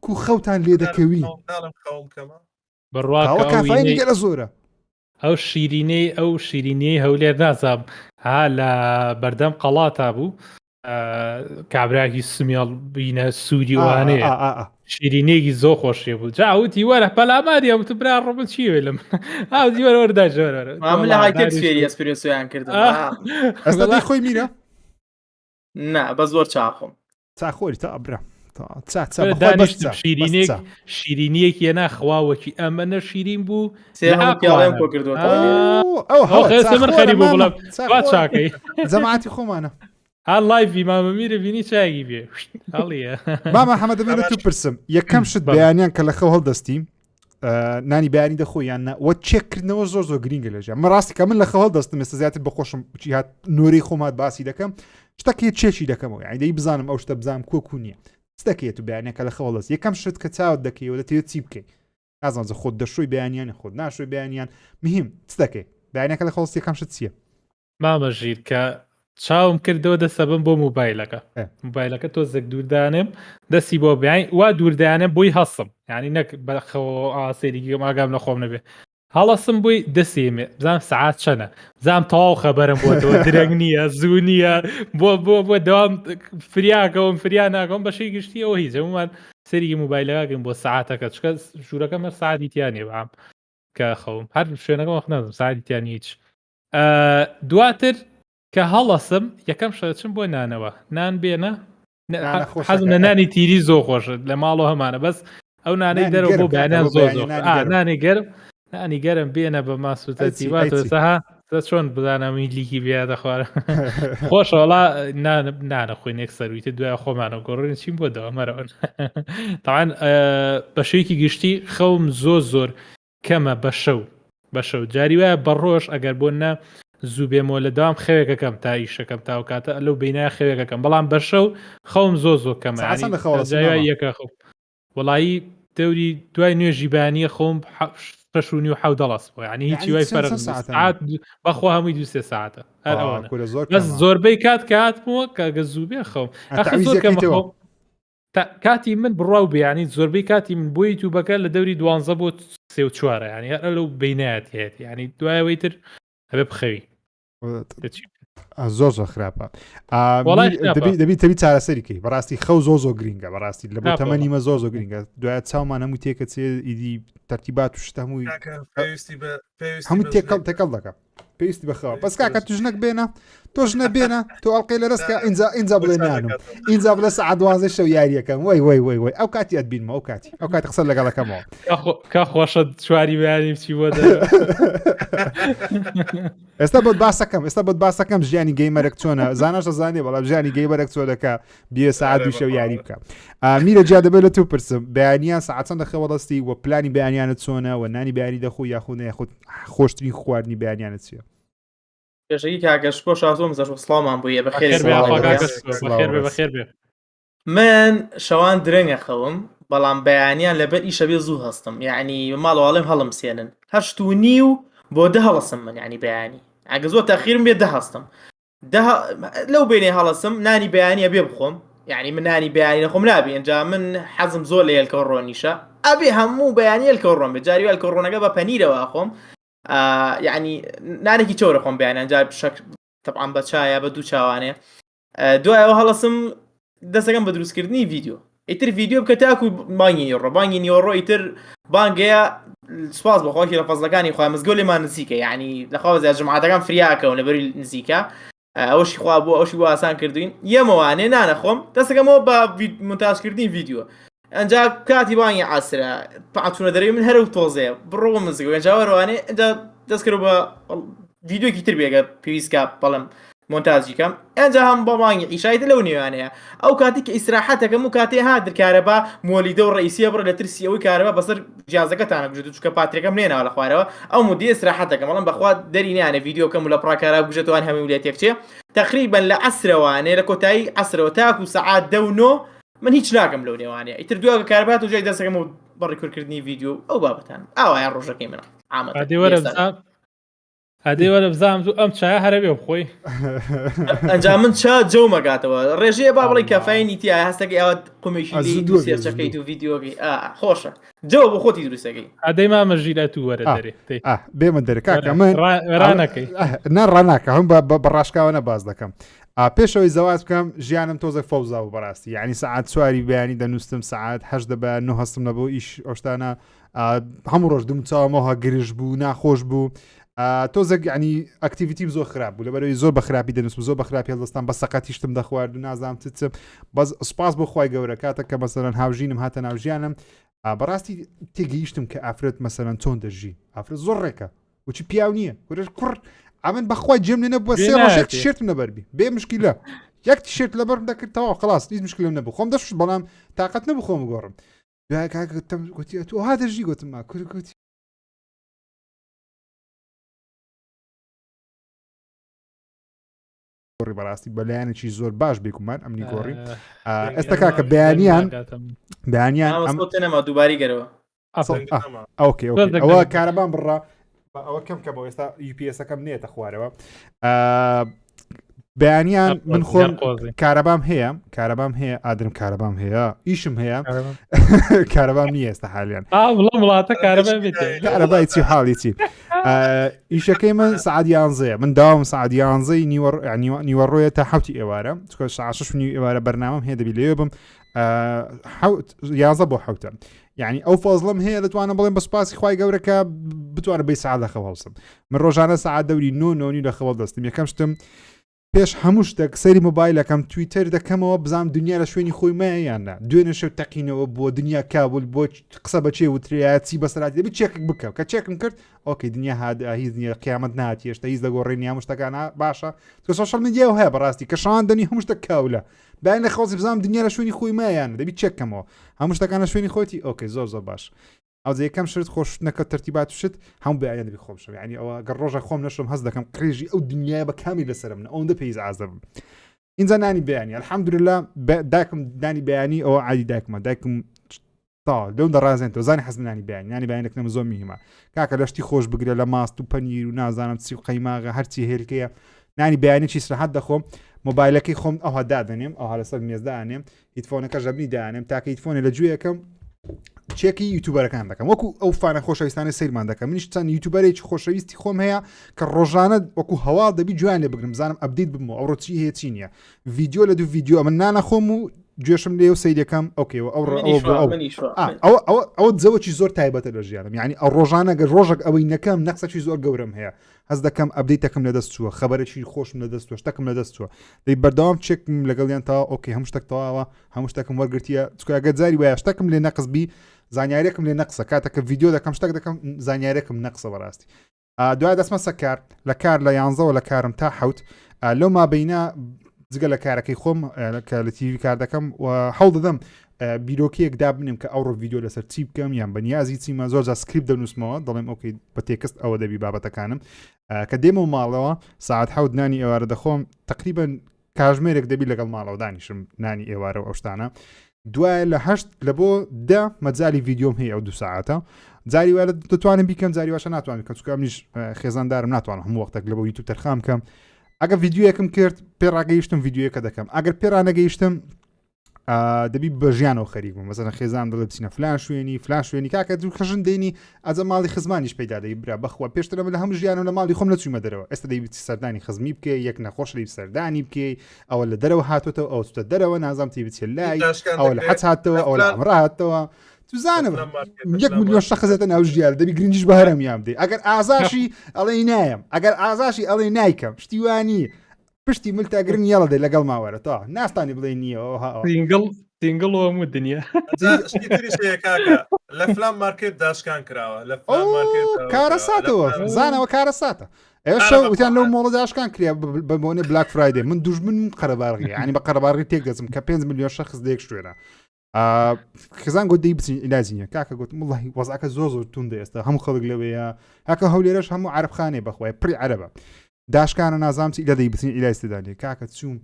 کو خەوتان لێ دەکەوی قاوە کافاینی گەلە زۆرە ئەو شیرینەی هەولێر نازام ها لە بەردەم قەڵاتا بوو کابراکی سمیال بینە سوودی وانەیە شیرینێکی زۆر خۆشیە بوو جاوتی وەرە پەلاماری ئەوت برا ڕۆبل چیوێ لەم ئاوتی وەرەوەردا ژۆرە لە هایتێک فێری ئەسپرسۆیان کرد ئەستا خۆی میرە نا بە زۆر چاخۆم چاخۆری تا ئەبرا دانیشتم شیرینیەکی ناخواوەکی ئەمەە شیرین بوو سێڵێم کۆ کردوەوە من خەری بوو بڵام چاکەی جەماعەتی خۆمانە هەر لایڤی مامە میرە بینی چاگی بێ هەڵیە مامە حەمەدە بێنە تو پرسم یەکەم شت بەیانیان کە لە خەو هەڵدەستیم نانی بەیانی دەخۆیان وە چێککردنەوە زۆر زۆر گرینگە لەژە من ڕاستی کە من لە خەو هەڵدەستم ئێستا زیاتر بەخۆشم چی هات نۆرەی خۆمات باسی دەکەم شتەکەی چێکی دەکەمەوە یعنی دەی بزانم ئەو شتە بزانم کۆکو نییە ستەکەیت و بەیانەکە لە خەوڵ دەست یەکەم شت کە چاوت دەکەیەوە دەتەوێت چی بکەیت نازانجە خۆت دەشۆی بەیانیان خۆت ناشۆی بەیانیان مهم ستەکەی بەیانەکە لە خەڵست یەکەم شت چییە مامەژیر کە چاوم کردەوە دەسەبم بۆ موبایلەکە تۆ زەک دووردانم دەستی بۆ بیاین وا دووردانم بۆی هەستم یعنی نەک بەخەوە ئاسێریگە ماگام لە خۆم نەبێ هەڵەسم بووی دەسێمێ بزانم سعات چەنە بزانم تەواو خەبەرم بۆتەوە درەنگ نییە زوو نییە بۆ دەوام فریاکەوم فریا ناکەم بەشەی گشتی ئەوە هیچ هەمومان سەریگی موبایلەکەگەم بۆ سعاتەکە چکە ژوورەکەم هەر سعاتی تیانێ بەام کە خەوم هەر شوێنەکەم وەخت نازم سعاتی تیان هیچ دواتر کە هەڵەسم یەکەم شەچم بۆ نانەوە نان بێنە حەزم لە نانی تیری زۆر خۆشە لە ماڵەوە هەمانە بەس ئەو نانەی دەرەوە بۆ بەیانیان زۆر نانی گەرم نانی گەرم بێنە بە ماسووتەتی واتەها چۆن بزانەمی لیکی بیا دەخوارە خۆشەوەڵا نانەخۆی نێک سەرویتە دوای خۆمانە گۆڕین چیم بۆ دەوەمەرەوە تاوان بەشەیەکی گشتی خەوم زۆر کەمە بە شەو جاری وایە بە ڕۆژ ئەگەر بۆ نە زوو بێمەوە لە داوام خەوێکەکەم تا ئیشەکەم تاو کاتە لەو بینای خەوێکەکەم بەڵام بە شەو خەوم زۆر کەمە یەکە خۆ وڵایی دەوری دوای نوێژی بەیانیە خۆم 6:30 ینی هیچی وای فەرق ساعت بەخۆ هەمووی 2 ساعتە هەر ئەوانە بەس زۆربەی کاتبووە کە زوو بێ خەوم زۆر کاتی من بڕاو بێ ینی زۆربەی کاتی من بۆ یوتیوبەکە لە دەوری 12 بۆ 3 ینی هەر لەو بینایەت هەیە ینی دوایەوەی تر هەبێ بخەوی زۆر خراپە دەبی چارەسەریکەی بەڕاستی خەو زۆر گرینگە بەڕاستی لە بۆ تەمەنیمە زۆر گرینگە دوایە چاومان هەموو تێکە چێ ئیدی تەرتیبات و شتە هەموو تێکەڵ دەکە پێویستی بەخەوە بەس کاکە توژنەک بێنە تۆش نەبێنە تۆ ئەڵلقەی لە ڕستکە ئینجا بڵێ نانم ئینجا بڵە سەعات 12 شەو یاریەکەم وای ئەو کاتی ئەتبینمە ئەو کاتی قسە لەگەڵەکەمەوە کا خۆشە چواری بیانیم چی بۆ ئێستا بۆت باسەکەم ژیانی گەیمەرەك چۆنە زاناشە زانێ بەڵام ژیانی گەیمەرەك چۆ دەکە بێ سەعات 2 شەو یاری بکە میرە جا دەبێت لە تو پرسم بەیانیان سەعات چەندە خەوەڵەستی و پلانی بەیانیانت چۆنە و نانی بەیانی دەخۆ یاخۆ نەیەخۆت خۆشترین خواردنی بەیانیانت چییە پێشەکی کاگەش بۆ شازۆم زەش سڵامان بووە بەخێر بێ من شەوان درەنگە خەوم بەڵام بەیانیان لەبەر ئیشە بێ زوو هەستم یعنی ماڵەواڵێم هەڵم سێنن 8:30 بۆ 10 هەڵەسم من ینی بەیانی ئەگە زۆر تاخیرم بێ 10 هەستم لەو بینێ هەڵەسم نانی بەیانیە بێ بخۆم یعنی من نانی بەیانی نەخۆم نابێ ئەنجا من حەزم زۆر لە هێلکەڕۆنیشە ئەبێ هەموو بەیانی هێلکەڕۆم بێ جاری هێلکەڕۆنەکە بە پەنیرەوە خۆم یعنی نانێکی چۆرە خۆم بەیان ئەنجا شەک طبعاً بە چایە بە دوو چاوانێ دوایەوە هەڵەسم دەستەکەم بە دروستکردنی ڤیدیۆ ئیتر ڤیدیۆ بکە تاکو بانگی نیوەڕۆ ئیتر بانگەیە سواز بەخۆکی لە فەزلەکانی خۆی مزگەوت لێمان نزیکە یعنی لەخوا زیاد جمعاتەکان فریاکەون لەبەری نزیکە ئەوشی خوا بوو ئەوشی بۆ ئاسان کردوین یەمەوانێ نانەخۆم دەستەکەمەوە بە مونتاژکردنی ڤیدیۆ ئەنجا کاتی بانگی عاسرە پاچونە دەرەوی من هەرە و تۆزەیە بڕۆ مزگەوت ئەنجاوەڕوانێ ئەنجا دەست کرد بە ڤیدیۆکی تر بێگە پێویستکە بەڵم مۆنتاژیکەم ئەنجا هەم بە بانگی عیشایت لەو نێوانەیە ئەو کاتی کە ئیسراحەتەکەم و کاتێ هاتر کارەبا مۆلیدە و ڕئیسیە بڕە لە ترسی ئەوەی کارەبا بەسەر جیازەکەتانە بژێت چکە پاترێکەکەم لێناوە لە خوارەوە ئەو مودی ئیسراحەتەکەم بەڵام بەخوا دەرینیانە ڤیدیۆکەم و لە پڕاکارا بژێتوان هەموو ولێتێکچێ تقریبا لە عەسرەوانێ لە کۆتایی عەسرەوە تاکو سەعات 10 من هیچ ناکەم لەو نێوانەیە ئیتر دووە کاربات و جای دەستەکەم و بەڕێکوردکردنی ڤیدیۆ ئەو بابەتان ئاوایە ڕۆژەکەی منە ئادێوەرە بزانم و ئەم چایە هەرە بێ بخۆی ئەنجا من چا جەو مەگاتەوە ڕێژەیە با بڵی کەفاینی تیا هەستەکەی ئەوە قومێکی دووسێرچەکەیت و ڤیدیۆگەی خۆشە جەوە بۆ خۆتی دروستەکەی ئەدەی مامەژیرە تو وەرە دەرێ بێمە دەرکاکە من ڕانەکەی نەڕاناکە هەم بە ڕاشکاوە باز دەکەم پێشەوەی زەواز بکەم ژیانم تۆزە فەوزا و بەڕاستی یعنی سعات چواری بەیانی دەنووسم سعات هەش دەبە نو هەستم لەبەوە ئیش ئەوشتانە هەموو ڕۆژ دوم چاومەوە گرژ بوو ناخۆش بوو تۆزێک ینی ئەکتیڤیتیم زۆر خراپ بوو لەبەرەوەی زۆر بە خراپی دەنووسم زۆر بە خراپی هەڵدەستان بە سەقەتیشتم دەخوارد و نازام چچم بەس سوپاس بۆ خی گەورە کاتە کە مەسەرەن هاوژینم هاتە ناوژیانم بەڕاستی تێگەیشتم کە ئافرەت مەسەرەن چۆن دەژی ئافرەت زۆر ڕێکە وچی پیاو نییە ورش کوڕ ئەمن بەخوای جێم لێ نەبووە سێ ڕۆژێک تیشێرتم نەبەربی بێ مشکیلە یەک تیشێرت لەبەرم دەکردەوە خلاص هیچ مشکلم نەبوو خۆم دەشت بەڵام تااقەت نەبوو خۆم گۆڕم دوای تۆ ها دەژی گوتم کوتی گۆڕی بەڕاستی بەلایەنێکی زۆر باش بێکومان ئەمنی گۆڕی ئێستا کاکە بەیانیان نەما دووباری گەرەوە ئۆکێ ئەوە کارەبان بڕا ئەوە کەم کە بۆ ئێستا UPSەکەم نێتە خوارەوە بەیانیان من خۆم کارەبام هەیە ئادرم کارەبام هەیە ئیشم هەیە کارەبام نیە ئێستا حالیان وڵاتە کارەبای چی حاڵی چی ئیشەکەی من سعات 11 من داوام سعات 11 نیوەڕۆیە تا حوتی ئێوارە چکە ساعت 6 ئێوارە بەرنامەم هەیە دەبی لێ بم 11 بۆ حوتە یعنی ئەو فۆزڵم هەیە دەتوانە بڵێن بە سوپاسی خی گەورەکە بتوانە بەی سعات لە خەوەڵسم من ڕۆژانە سعات دەوری 9 لە خەوەڵ دەستم یەکەم شتم پێش هەموو شتێک سەری مۆبایلەکەم تویتەر دەکەمەوە بزانام دنیا لە شوێنی خۆی مایاننا دوێنێ شەو تەقینەوە بۆ دنیا کابل بۆ قسە بەچێ وتریاتی بەسەراتی دەبێت چێکێک بکەم کە چێکم کرد ئۆکەی دنیا هادا هیچ نیە قیامەت ناتی هێشتا هیچ دەگۆڕێنی هەموو شتەکانە باشە تۆ سۆشەڵ میدیا هەیە بەڕاستی کە شاندنی هەموو شتە کاولە باین لە خەڵکی بزانام دنیا لە شوێنی خۆی مایان دەبێت چێکەمەوە هەموو شتەکان لە شوێنی خۆتی ئۆکەی زۆر باش ئەو یەکەم شت خۆشنەکە تەرتیبات شت هەموو بەیان دەبی خۆشم ینی ئەوە گەڕ ڕۆژە خۆم نەشم هەست دەکەم قڕێژی ئەو دنیای بە کامی لەسرم ئەوەندە پێیز ئازەبم اینجا نانی بەیانی الحەمدولله دایکم دانی بەیانی ئەوە عادی دایکم تا لەو دەڕازێن تۆ زانی حەز نانی بەیانێکم زۆر میهمە کاکە لەشتی خۆش بگرێ لە ماست و پەنیر و نازانم چی و قەیماغە هەرچی هێلکەیە نانی بەیانێکی سرحەت دەخۆم مۆبایلەکەی خۆم ئەوها دادەنێم ئەوها لەسەر مێزدانێم هیتفۆنەکە ژەبنی دانێم تاکە هیتفۆنی لە گوێیەکەم چێکی یوتیوبەرەکان دەکەم وەکو ئەو فانە خۆشەویستانە سیرمان دەکەم منیش چەند یوتیوبەرێکی خۆشەویستی خۆم هەیە کە ڕۆژانە وەکو هەواڵ دەبی جوان لێ بگرم بزانم ئەبدیت بم ئەوڕۆ چی هەیە چی نییە ڤیدیۆ لە دوو ڤیدیۆ من نانەخۆم و گوێشم لێ و سەیرەکەم ئۆکێەوە ئەوە جەوەکی زۆر تایبەتە لە ژیانم یعنی ئەو ڕۆژانە گە ڕۆژێک ئەوەی نەکەم نەقسەکی زۆر گەورم هەیە هەز دەکەم ئەبدیتەکەم لە دەست چووە خەبەرێکی خۆشم لە دەست شتەکەم لە دەست چووە دەی بەردەوام چێکم لەگەڵیان تا ئۆکەی هەموو شتێک تەواوە هەموو شتێکم وەرگرتیە چکەگە جاری وایە شتێکم لێ نەقسبی زانیارێکم لێ نەقسە کاتەکە ڤیدیۆ دەکەم شتێک دەکەم زانیارێکم نەقسە بەڕاستی دوای دەستمە سەکار لە کار لە 11 لە کارم تا حوت لەو مابینە جگە لە کارەکەی خۆم کە لە تیوی کار دەکەم و هەوڵ دەدەم بیرۆکیەک دابنیم کە ئەوڕۆ ڤیدیۆ لەسەر چی بکەم یان بەنیازی چیمە زۆر سکریپ دەنووسمەوە دەڵێم ئۆکەی بە تێکست ئەوە دەبی بابەتەکانم کە دێمە و ماڵەوە ساعت حەوت نانی ئێوارە دەخۆم تقریبا کاژمێرێک دەبی لەگەڵ ماڵەوە دانیشم نانی ئێوارە و ئەو شتانە دوای لە 8 لە بۆ 10 مەجای ڤیدیۆم هەیە ئەو 2 ساعتە جاری وارە دەتوانم بیکەم جاری واشە ناتوانم کە چکە منیش خێزاندارم ناتوانم هەموو وەختێک لە بۆ یوتیوب تەرخام بکەم ئەگە ڤیددیوەکەم کرد پێڕاگەیشتم ڤیددیوەکە دەکەم ئەگەر پێڕانەگەیشتم دەبی بە ژیانەوە خەریک بووم مەسەن خێزان دەڵێ بچینە فلان شوێنی کاکە دوو خەژن دێنی ئەجە ماڵی خزمانیش پەیدا دەی برا بەخوا پێشترە لە هەموو ژیانە لە ماڵی خۆم نەچوومە دەرەوە ئێستا دەیبی سەردانی خزمی بکە یەک نەخۆش لی سەردانی بکەی ئەوە لە دەرەوە هاتوتەوە ئەو چتە دەرەوە نازام تی بچێت لای ئەو لە حەج هاتەوە ئەو لە ئەمڕ هاتەوە توزانم 1 میلیۆن شەخزێتە ناو ژیان دەبی گرنگیش بە هەرەمیان بدەی ئەگەر ئازاشی ئەڵێ نایم ئەگەر ئازاشی ئەڵێ نایکەم شتیوانی پشتی ملتاگرن یاڵە دەی لەگەڵ ماوەرە تا ناستانی بڵێ نییە تینگڵەوە هەموو دنیا لە فلان مارکێت داشکان کراوە لە کارە ساتەوە زانەوە کارە ساتە ئێوە شەو وتیان لەو مۆڵە داشکان کریا بەبوونێ بلاک فرایدێ من دوژمن قەرەباڕغی ینی بە قەرەباڕی تێک دەچم کە 5 میلیۆن شەخص دێک شوێنە خزان گوت دەی بچین ئیلازینە کاکە گوت وڵی وەزعکە زۆر توندە ئێستا هەموو خەڵک لەوەیە هاکە هەولێرەش هەموو عەرەبخانێ بەخوای پڕی عەرەبە داشکانە نازام چی لە دەی بچین ئیلاستدانێ کاکە چوون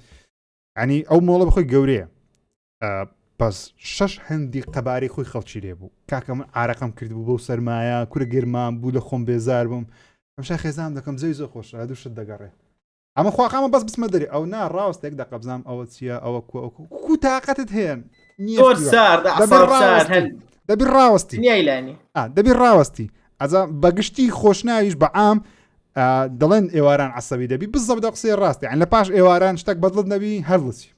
ینی ئەو مۆڵە بخۆی گەورەیە بەس 6 هەندی قەبارەی خۆی خەڵکی لێ بوو کاکە من ئارەقەم کردبوو بۆ سەرمایە کورە گێرمان بوو لە خۆم بێزار بووم ئەمشا خێزام دەکەم زەوی زۆر خۆشە دوو شت دەگەڕێ ئەمە خواقامە بەس بسمە دەری ئەو نا ڕاستێک دەقەبزام ئەوە چییە ئەوە کو تااقەتت هەیە دەبی ڕاوەستی دەبی ڕاوەستی ئەجا بەگشتی خۆشناویش بە عام دەڵێن ئێواران عسەبی دەبی بزە بدە قسەی ڕاستی عین لە پاش ئێواران شتێک بەدڵت نەبی هەرڵچی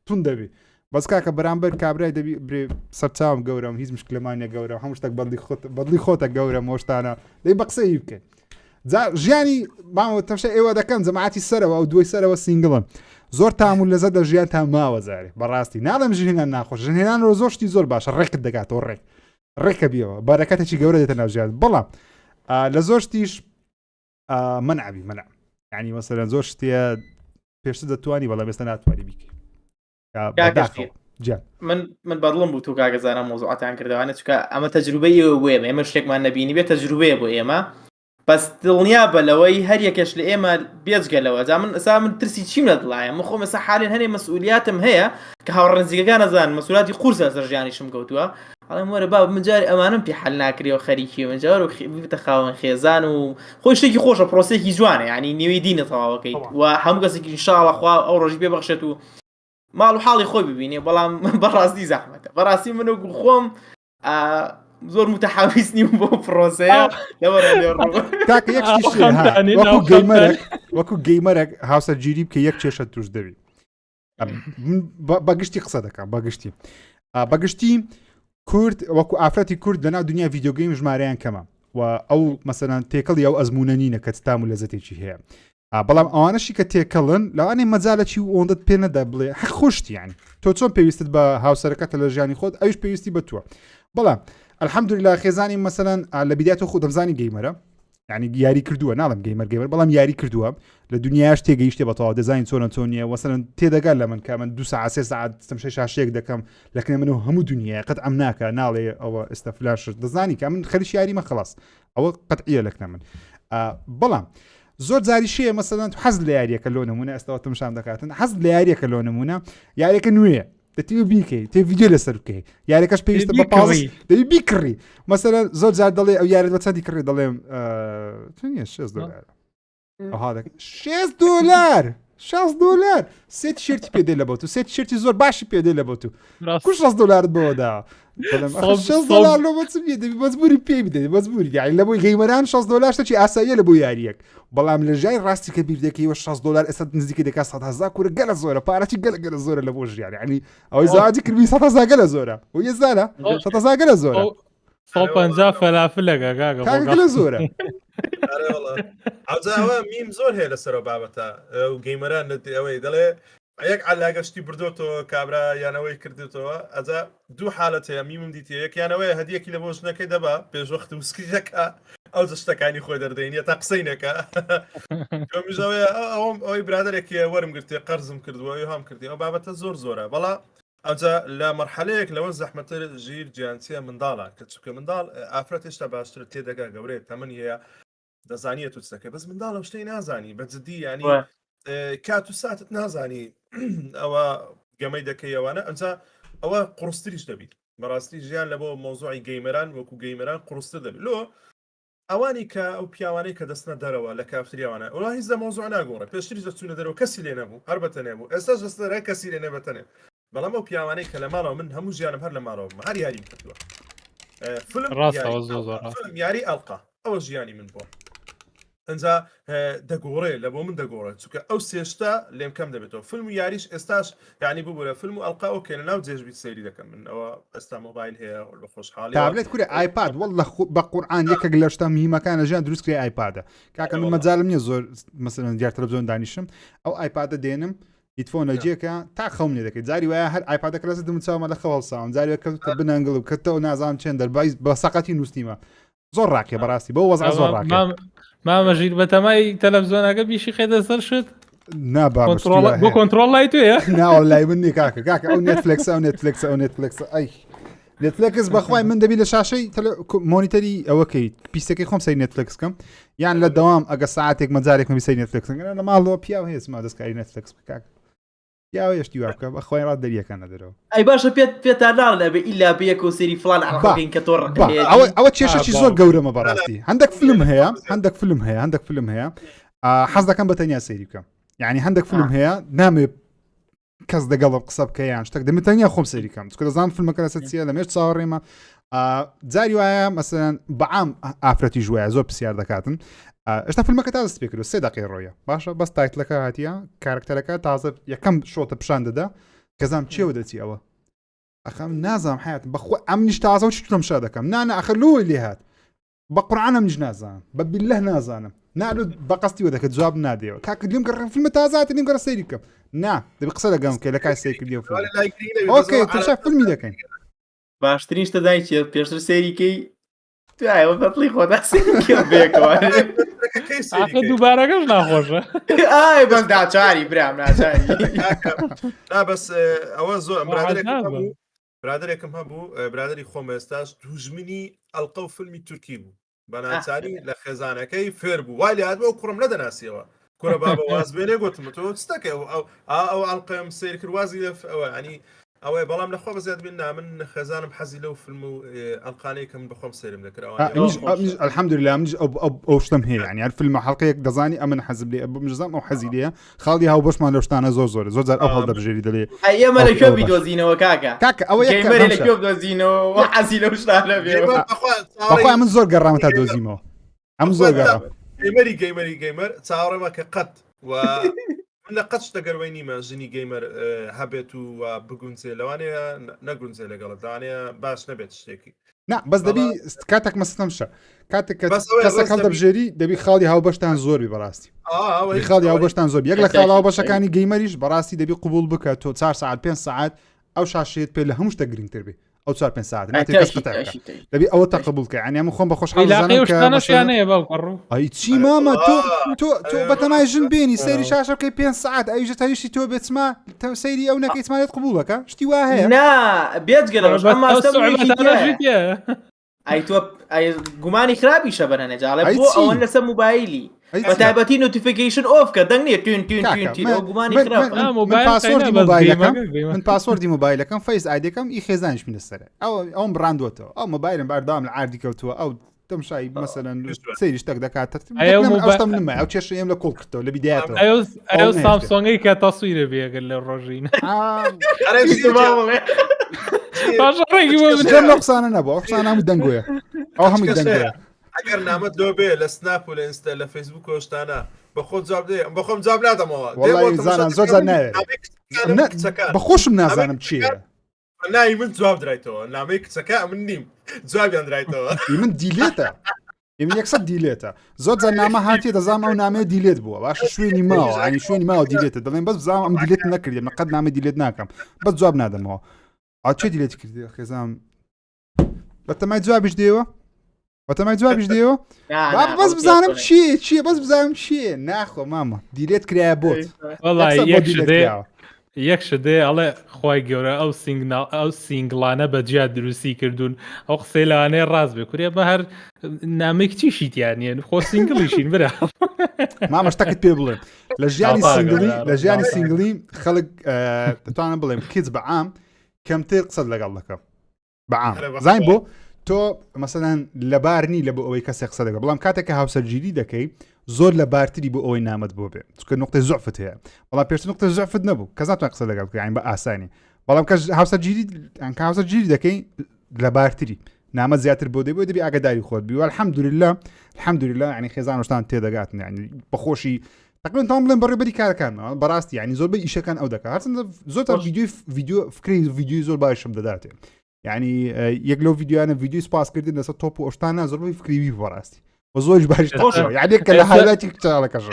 تون دەبی بەس کاکە بەرامبەر کابرای دەبی برێ سەرچاوم گەورم هیچ مشکلمانە گەورە هەموو شتێک بەدڵی خۆتە گەورە مۆشتانە دەی بە قسەی بکەین ژیانی ماوە تەمشە ئێوە دەکەن جەماعەتی سەرەوە ئەو دوای سەرەوە سینگڵن زۆر تامون لەزە دە ژیان تا ماوە زارێ بەڕاستی ناڵم ژینان ناخۆش ژنێنان ڕۆ زۆر شتی زۆر باشە ڕێکت دەکاتەوە ڕێکە بیەوە بارەکەتێکی گەورە دێتە ناو ژیان بەڵام لە زۆر شتیش منعبی منع ینی مەسەلەن زۆر شتێ پێشتر دەتوانی بەڵام ئێستا ناتوانانی بیکەی من بەدڵم بوو تو کاگەزانە مۆزوعاتان کردوانە چکە ئەمە تەجروبەی وێمە ئێمە شتێکمان نەبینی بێت تەجروبەیە بۆ ئێمە بەس دڵنیا بە لەوەی هەر یەکەش لە ئێمە بێجگەلەوە جا من ئەسا من ترسی چیم لە دڵایە من خۆم ئێستا حالێن هەنێ مەسئولیاتم هەیە کە هاوڕەنزیگەکان نەزان مەسئولیاتی قورسە سەر ژیانیشم کەوتووە ئەڵێم وەرە با من جارێ ئەمانم پێ حەل ناکرێەوە خەریکی من جار بتە خاوەن خێزان و خۆی شتێکی خۆشە پرۆسێکی جوانە ینی نوێی دینە تەواوەکەیت و هەموو کەسێکی ئینشاڵڵا خوا ئەو ڕۆژی پێبەخشێت و ماڵ و حاڵی خۆی ببینێ بەڵام بەڕاستی زەحمەتە بەڕاستی من وەکو خۆم زۆر متحاویست نیم بۆ پرۆسەیە وەکو گەیمەرێک هاوسەرگیری بکە یەک کێشە توش دەبی بەگشتی قسە دەکەم بەگشتی کورد وەکو ئافرەتی کورد لەناو دنیا ڤیدیۆگەیم ژمارەیان کەمە و ئەو مەسەلەن تێکەڵی ئەو ئەزمونە نینە کە تام و لەزەتێکی هەیە بەڵام ئەوانەشی کە تێکەڵن لەوانەی مەجالەکی و ئەوەندەت پێ نەدا بڵێ خۆشتی یانی تۆ چۆن پێویستت بە هاوسەرەکەتە لە ژیانی خۆت ئەویش پێویستی بە تووە بەڵام الحەمدولله خێزانی مەسەلەن لە بیداتەوە خۆ دەمزانی گەیمەرە ینی یاری کردووە ناڵم گەیمەر بەڵام یاری کردووە لە دنیاش تێگەیشتێ بەتەواو دەزانین چۆنە وەسەلەن تێدەگات لە من کە من 2 ساعت 3 ساعت تەمشەی شاشەیەک دەکەم لەکنێ من و هەموو دنیای قەت ئەم ناکە ناڵێ ئەوە ئێستا فلاش دەزانی کە من خەریش یاریمە خلاص ئەوە قەتعیە لەکنە من بەڵام زۆر جاری شەیە مەسەلەن حەز لە یاریەکە لۆ نمونە ئێستا تەماشام دەکاتن حەز لە یاریەکە لۆ نمونە یاریەکە نوێیە دەتیوە بیکەی تێ ڤیدیۆ لەسەر بکەی یاریەکەش پێویستە بە پاڵ دەبی بیکڕی مەسەلەن زۆر جار دەڵێ ئەو یارێت بە چەندی کڕی دەڵێم $6 $6 سێ تیشێرتی پێدەی لە بۆ تو سێ تیشێرتی زۆر باشی پێدەی لە بۆ تو کو $6 بۆدا $6 لۆ بەچم دەبی مەجبوری پێی بدەیت مەجبوری یعنی لە بۆی گەیمەران $6 شتێکی ئاساییە لە بۆ یاریەک بەڵام لە ژای ڕاستی کە بیر دەکەیوە $6 ئێستا نزیکە دەکات 100,000 کورە گەلە زۆرە پارەی گەلە زۆرە لە بۆ ژیان ینی ئەوەی زاواجی کردی 100,000 گەلە زۆرە و یەزانە 100,000 گەلە زۆرە 150 فەلافلەکە گەلە زۆرە ئەوە میم زۆر هەیە لەسەرەوە بابەتە و گەیمەران ئەوەی دەڵێ یەک علاگەشتی بردوتەوە کابرا یانەوەی کردوتەوە ئەجا دوو حالەت هەیە میمم دیتە یەکیانەوەی هەدیەکی لە بۆ ژنەکەی دەبا پێشوەخت وسکیەکە ئەو جشتەکانی خۆی دەردەینە تا قسەی نەکە میژەوەی ئەوەی برادێکی وەرم گرتێ قەرزم کردووە هەم کردی ئەو بابەتە زۆرە بەڵام ئەوجا لە مەرحەلەیەک لەوە زەحمەتە ژیر جیانچیە منداڵە کە چکە منداڵ ئافرەت هێشتا باشتر تێدەگا گەورەیە تەمەنی هەیە دەزانیە تو چەکە بەس منداڵم شتەی نازانی بەجددی ینی کات و ساتت نازانی ئەوە گەمەی دەکەیەوانە ئەمجا ئەوە قڕستریش دەبیت بەڕاستی ژیان لە بۆ مۆزوعی گەیمەران وەکو گەیمەران قڕستر دەبێت لۆ ئەوانی کە ئەو پیاوانەی کە دەستنە دەرەوە لە کافتریاوانە وڵا هیچ لە مۆزوع ناگۆڕێ پێشتری دەچوونە دەرەوە کەسی لێ نەبوو هەر بەتەنێ بوو ئێستاش دەستەرە کەسی لێ نەبەتەنێ بەڵام ئەو پیاوانەی کە لە ماڵەوە من هەموو ژیانم هەر لە ماڵەوە هەر یاریم کردووە فیلم یاری ئەڵقا ئەوە ژیانی من بووە ئەنجا دەگۆڕێ لە بۆ من دەگۆڕێت چونکە ئەو سێشتا لێم کەم دەبێتەوە فیلم و یاریش ئێستاش یعنی ببوو لە فیلم و ئەڵقا ئەوکە لە ناو جێژبیت سەیری دەکەم من ئەوە ئێستا مۆبایل هەیە بە خۆشحاڵی تابلێت کورە ئایپاد وەڵڵە بە قورئان یەکێک لە شتە میهمەکانە ژیان دروست کرێ ئایپادە کاکە من مەجالم نییە زۆر مەسەلەن دیار تەلەڤیزۆن دانیشم ئەو ئایپادە دێنم هیتفۆنە جێکە تا خەم لێ دەکەیت جاری وایە هەر ئایپادەکە لەسە دم چاومە لە خەوەڵ ساوم جاری کەوتە بنەنگڵ و کەتەوە نازانم چێن دەربای بە سەقەتی نووسیمە زۆر ڕاکێ بەڕاستی بۆ وەزع زۆر ڕاکێ مامەژیر بە تەمای تەلەڤیزۆنەکە بیشی خێدە سەر شت بۆ کۆنتڕۆڵ لای توێ ناوە لای من نیە کاکە ئەو نێتفلێکس ئەی نێتفلێکس بەخوای من دەبی لە شاشەی مۆنیتەری ئەوەکەیت پیسەکەی خۆم سەری نێتفلێکسکەم یان لە دەوام ئەگە ساعتێک مەجارێک مەبی سەری نێتفلێکس لە ماڵەوە پیاو هێزما دەستکاری نێتفلێکس بکاک پیاوە هێشتی وا بکە بەخوای ڕات دەریەکانە دەرەوە ئەی باشە پێتان ناڵێ بێ ئیلا بەیەک و سێری فڵان عەقڵین کە تۆ ئەوە کێشەی زۆر گەورەمە بەڕاستی هەندێک فیلم هەیە حەز دەکەم بە تەنیا سەیری بکەم یعنی هەندێک فیلم هەیە نامێ کەس دەگەڵم قسە بکەیان شتێک دەمێت تەنیا خۆم سەیری بکەم چونکە دەزانم فیلمەکە لەسەر چییە لەمێش چاوەڕێمە جاری وایە مەسەلەن بەعام ئافرەتی ژوایە زۆر پرسیار دەکاتن ئێستا فیلمەکە تا دەست پێ کردو 3 دقیقە ڕۆیە باشە بەس تایتلەکە هاتیە کارکتەرەکە تازە یەکەم شۆتە پیشان دەدا کەزانم چێوە دەچی ئەوە ئەخەم نازانم حیات بەخوا ئەم نیش تازە و چتم شا دەکەم نانە ئەخە لۆی لێ هات بە قورئانم نیش نازانم بە بیلله نازانم نالو بەقەستیوە دەکەت جواب نادێەوە کاکە لێم گەڕ فیلمە تازاتە لێم گەڕ سەیری بکەم نا دەبی قسە لەگەم کە لە کای سەیری کردی فیلم ئۆکەی تشا فیلمی دەکەین باشترین شتە دای چیە پێشتر سەیریکەی توایەوە بەتڵی خۆدا سەیری بێکەوە دووبارەکەش ناخۆشە ئای بەس ناچاری برام ناچاری بەس ئەوە زۆر برادێکم هەبوو برادری خۆم ئێستاش دوژمنی ئەڵقە و فیلمی تورکی بوو بەناچاری لە خێزانەکەی فێر بوو وای لە هاتبە و کوڕم نەدەناسیەوە کوڕە بابە واز بێنێ گوتم تۆ چتەکە ئەو ئەڵقەم سیر کرد وازی لە ئەوە ینی ئەوەی بەڵام لەخۆ بەزیاد بین من خێزانم حەزی لەو فیلم و ئەڵقانەی کەم بەخۆم سێرم دەکرەوە الحەمدوللا منیش ئەو شتم هەیە ینی هەر فیلمە حەڵقەیەک دەزانی ئەمن حەزم لێ مژزام ئەو حەزی لێە خاڵی هاو بەشمان لەو شتانە زۆر جار ئەو هەڵدەبژێری دەلێ ئێمە لە کوێ بیدۆزینەوە کاکە ئەوە گەیمەری لە کوێ بدۆزینەوە حەزی لەو شتانە بێ بەخوا من زۆر گەڕامە تا دۆزیمەوە ئەم زۆر گەڕام گەیمەر چاوەڕێمە کە قەت و لە قەت شتەگەروەی نیمە ژنی گەیمەر هەبێت و بگونجێ لەوانەیە نەگونجێ لەگەڵت لەوانەیە باش نەبێت شتێکی نا بەس دەبی کاتێک مەستەمشە کاتێک کەسەک هەڵدەبژێری دەبی خاڵی هاوبەشتان زۆربی بەڕاستی خاڵی هاوبەشتان زۆر یەک لە خاڵ هاوبەشەکانی گەیمەریش بەڕاستی دەبی قبول بکە تۆ 4 ساعت 5 ساعت ئەو شاشێت پێ لە هەموو شتە گرنگتر بێ ئەو 4 ساعت دەبی ئەوە تەقبولکە ینی ئەمە خۆم بە خۆشحاڵ ئەی چی مامە تۆ بەتەمای ژن بێنی سەیری شاشە بکەی 5 ساعت ئەویژە تاریشی تۆ بێتما سەیری ئەو نەکەی چمانێت قبولەکە شتی وا هەیە نا بێت گەرەوە ئەی تۆ گومانی خراپیشە بەنەنێجاڵێ بۆ ئەوەن لەسەر موبایلی بە تایبەتی نۆتیفیکیشن ئۆفکە دەنگ نیە توین گومانی من پاسوەردی موبایلەکەم فەیس ئایدەکەم ئی خێزانش منە سەرە ئەوم بڕاندوەتەوە ئەو موبایلم باردام لە ئاردی کەوتووە ئەو تەمشای مەسەلەن سەیری شتێک دەکاتە ئەو کێشە ئێم لە کۆڵ کردەوە لە بیدایەتەوە ئەو سامسۆنگەی کە تەسویرە بێگەل لە ڕۆژین لە قسانە نەبوو قسان هەموو دەنگۆیە ئەو هەمووی دەنگۆیە ئەگەر نامەت لۆ بێ لە سناپ و لە ئینستا لە فەیسبوک و شتانە بەخۆ جواب دێ بەخۆم جواب نادەمەوە زۆر ناوێت بەخۆشم نازانم چییە ناوی من جواب درایتەوە نامەی کچەکە من نیم جوابیان درایتەوە من دیلێتە من یەکسە دیلێتە زۆر جار نامە هاتی دەزانم ئەو نامەیە دیلێت بووە باشە شوێنی ماوە ینی شوێنی ماوە دیلێتە دەڵێن بەس بزانم ئەم دیلێت نەکردێ من قەت نامە دیلێت ناکەم بەس جواب نادەمەوە چێ دیلێت کردی خێزانم بەتەمای جوابیش دێوە بەتەمای جوابیش دێوە بەس بزانم چییە بەس بزانم چییە ناخۆ مامە دیلێت کرایە بۆت یەک شدێ ئەڵێ خی گەورە ئەو سینگلانە بەجیا دروستی کردوون ئەو قسەی لەوانەیە ڕاست بێ کورێ بە هەر نامێک چیشیتیانە خۆ سینگلیشین برا مامە شتەکەت پێ بڵێن لە ژیانی سینگلی خەڵک دەتوانە بڵێم کیت بەعام کەمتر قسەت لەگەڵ دەکەم بەعام زین بۆ تۆ مەسەلەن لەبارنی لە بۆ ئەوەی کەسێک قسە دەکە بەڵام کاتێککە هاوسەرگیری دەکەی زۆر لە بارتری بۆ ئەوەی نامەت بۆ بێ چکە نقطەی زوعفت هەیە بەڵام پێشتر نقطە زوعفت نەبوو کەس ناتوان قسە لەگەڵ بکەین بە ئاسانی بەڵام کە هاوسەرگیری دەکەی لە بارتری نامە زیاتر بۆ دەبێت دەبی ئاگداری خۆت بی الحەمدولله ینی خێزان شتان تێدەگاتن ینی بەخۆشی تقریبا تام بڵێن بەڕێبەری کارەکانمەوە بەڕاستی ینی زۆربەی ئیشەکان ئەو دەکات هەرچەندە زۆر تا ڤیدیۆ فکری ڤیدیۆی زۆر باشم دەداتێ ینی یەک لەو ڤیدیوانە ڤیدیۆی سپاسکردن لەسەر تۆپ و ئۆشتانە زۆربەی فکریوی بەڕاستی بە زۆرش باش یعنی کە لە حالاتی کچالەکەش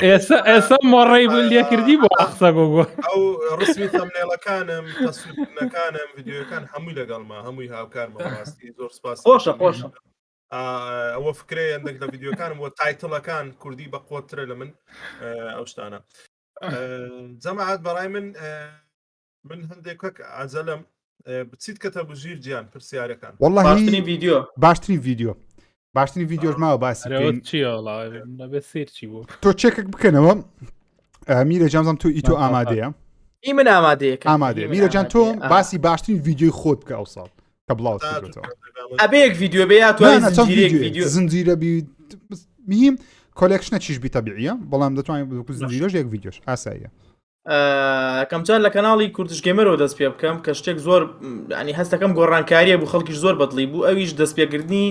ئێستا مۆڕێی لێکردی بۆ قسە گۆگۆ ئەو ڕسمی تەمنێڵەکانم تەسویرکردنەکانم ڤیدیۆکان هەمووی لەگەڵما هەمووی هاوکارمە ڕاستی زۆر سپاس خۆشە ئەوە فکرەیە هەندێک لە ڤیدیۆکانم بۆ تایتڵەکان کوردی بە قۆترە لە من ئەو شتانە جەماعەت بەڕای من هەندێک ئازەلم بچیت کەتە بژیر گیان پرسیارەکان والله باشترین ڤیدیۆ باشترین ڤیدیۆش ماوە باسی چیە سێرچی بوو تۆ چێکێک بکەنەوە میرە جانزم تو ئیتۆ ئامادەیە ئی من ئامادەیە میرە جان تۆ باسی باشترین ڤیدیۆی خۆت بکە ئەو ساڵ کە بڵاو ئەبەیەک ڤیدیۆ بێ یا توانێت زنجیرە مهم کۆلێکشنە چیش بی تەبیعیە بەڵام دەتوانێت زنجیرەش یەک ڤیدیۆش ئاساییە کەمجار لە کەناڵی کوردش گێمەرەوە دەست پێ بکەم کە شتێک زۆر ینی هەستەکەم گۆڕانکاریە بوو خەڵکیش زۆر بەدڵی بوو ئەویش دەستپێکردنی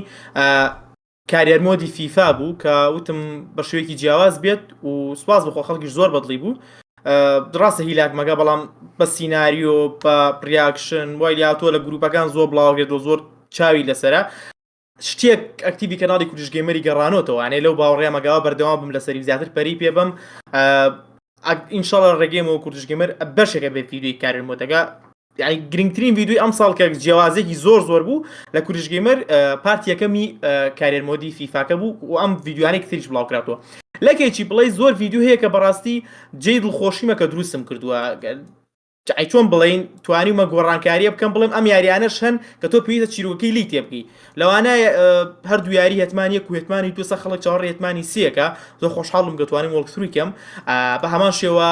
کاریەرمۆدی فیفا بوو کە وتم بە شوەیەکی جیاواز بێت و سوپاس بخۆ خەڵکیش زۆر بەدڵی بوو ڕاستە هیلاک مەگە بەڵام بە سیناریۆ بە ریاکشن وای هاتووە لە گروپەکان زۆر بڵاوگرێت و زۆر چاوی لەسرە شتێک ئەکتیوی کەناڵی کوردش گێمەری گەڕانۆتەوە وانێ لەو باوەڕێمەگەوە بەردەوام بم لەسەری زیاتر پەری پێ بم ئینشاڵە ڕێگەیمەوە کوردش گێمەر بەشێکە بێ ڤیدیۆی کارمۆتەکە یعنی گرنگترین ڤیدیۆی ئەم ساڵ کە جیاوازێکی زۆر بوو لە کوردش گێمەر پارتی یەکەمی کارێرمۆدی فیفاکە بوو و ئەم ڤیدیوانێک تریش بڵاوکراتەوە لەکێکی بڵێ زۆر ڤیدیۆ هەیە کە بەڕاستی جێی دڵخۆشیمە کە دروستم کردووە چۆن بڵین توانیمە گۆڕانکاریە بکەم بڵێم ئەم یاریانەش هەن کە تۆ پێویستە چیرۆکەی لی تێ بکەی لەوانایە هەردوو یاری هێتمانی و هێتمانی دوسە خەڵک چاوەڕێ هێتمانی سیەکە زۆر خۆشحاڵم گەتوانیم وەڵکتڕی کەم بە هەمان شێوە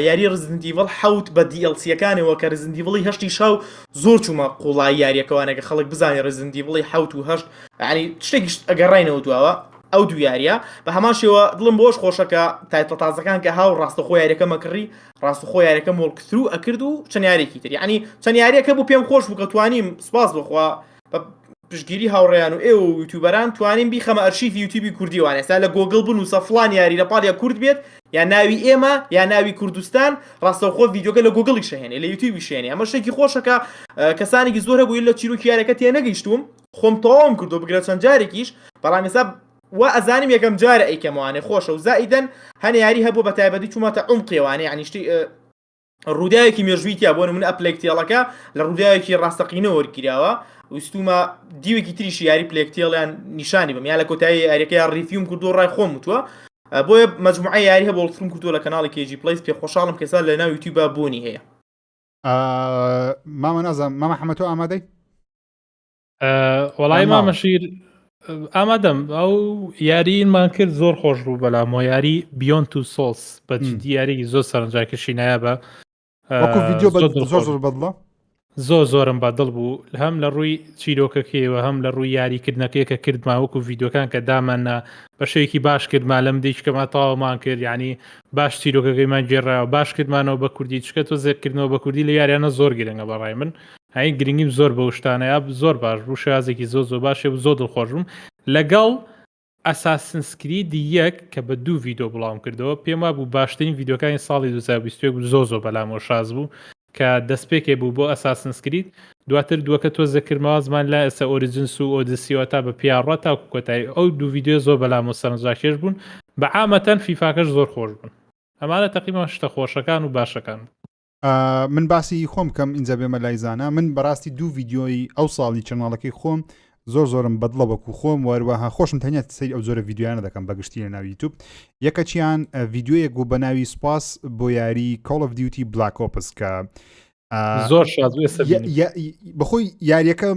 یاری Resident Evil 7 بە DLCەکانەوە کە Resident Evil 8 شاو زۆر چوومە قوڵایی یاریەکەوانەکە خەڵک بزانێ Resident Evil 7 و 8 ینی شتێکی ئەگەڕاینەوە دووە ئەو دوو یاریە بە هەمان شێوە دڵم بۆش خۆشەکە تایتڵ تازەکان کە هاو ڕاستەخۆ یاریەکەمە کڕی ڕاستەخۆ یاریەکەم وەڵکتڕ ئەکرد و چەند یارێکی تر ینی چەند یاریەکە بوو پێم خۆش بوو کە توانیم سپاس بخوا بە پشتگیری هاوڕێیان و ئێوە یوتیوبەران توانین بیخەمە ئەرشیفی یوتیوبی کوردیوانە ئێستا لە گۆگڵ بنووسە فڵان یاری لە پاڵیا کورد بێت یا ناوی ئێمە یا ناوی کوردستان ڕاستەوخۆ ڤیدیۆکە لە گۆگڵی شەهێنێ لە یوتیوبی شێنێ ئەمە شتێکی خۆشەکە کەسانێکی زۆر هەبووی لە چیرۆکی یاریەکە تێ نەگەیشتوم خۆم تەواوم کردو بگرە چەند جارێکیش بەڵام ئێستا و ئەزانیم یەکەم جارە ئەیکەمەوانێ خۆشە و زائیدەن هەنێ یاری هەبوو بە تایبەتی چوومەتە عومقیەوانێ ینی شتی ڕووداوێکی مێژوویتیا بۆ نمونە ئەپلێکتێڵەکە لە ڕووداوێکی ڕاستەقینەوە وەرگیراوە ویستومە دیوێکی تریشی یاری پلێکتێڵیان نیشانی بم یا لە کۆتایی یاریەکەی ڕیڤیوم کردو ڕای خۆم وتووە بۆیە مەجموعەی یاری هەبوو وەڵکتڕم کردووە لە کەناڵی KG Plays پێ خۆشحاڵم کەسا لە ناو یوتیوبە بوونی هەیە مامە نازانم مامە حەمەد تۆ ئامادەی وەڵای مامەشیر ئامادەم ئەو یاریمان کرد زۆر خۆش بوو بەلامەوە یاری Beyond Two Souls بە دیارێکی زۆر سەرنجاکەشی نایە بە وەکو ڤیدیۆ زۆر بەدڵە زۆرم بەدڵ بوو هەم لە ڕووی چیرۆکەکەیەوە هەم لە ڕووی یاریکردنەکەی کە کردما وەکو ڤیدیۆکان کە داماننا بە شێوەیەکی باش کردما لەم دیچکەمە تاوامان کرد ینی باش چیرۆکەکەیمان گێڕاوە باش کردمانەوە بە کوردی چکە تۆ زێرکردنەوە بە کوردی لە یاریانە زۆر گرنگە بەڕای من هەین گرنگیم زۆر بە شتانەیە زۆر باش بوو شازێکی زۆر باشێ و زۆر دڵخۆشم لەگەڵ ئەساسنسکرید یەک کە بە دوو ڤیدیۆ بڵاوم کردەوە پێم وا بوو باشترین ڤیدیۆکانی ساڵی 2020 زۆر بەلامەوە شاز بوو کە دەستپێکێ بوو بۆ ئەساسنسکرید دواتر دووەکە تۆ زەکردمەوە زمان لە ئێستا ئۆریجنس و ئۆدیسیەوە تا بە پیاڕە تا کۆتایی ئەو دوو ڤیدیۆ زۆر بەلامەوە سەرنجاکێش بوون بە عامەتەن فیفاکەش زۆر خۆش بوون ئەمانە تەقریبان شتە خۆشەکان و باشەکان من باسی خۆم کەم ئینجا بێمە لایزانە من بەڕاستی دوو ڤیدیۆی ئەو ساڵی چەناڵەکەی خۆم زۆرم بەدڵە بەکو خۆم وەروەها خۆشم تەنیات سەی ئەو زۆرە ڤیدیۆیانە دەکەم بەگشتی لە ناوی یوتیوب یەکەچیان ڤیدیۆیەک بوو بە ناوی سپاس بۆ یاری Call of Duty Black Ops کە زۆر شاد بەخۆی یاریەکە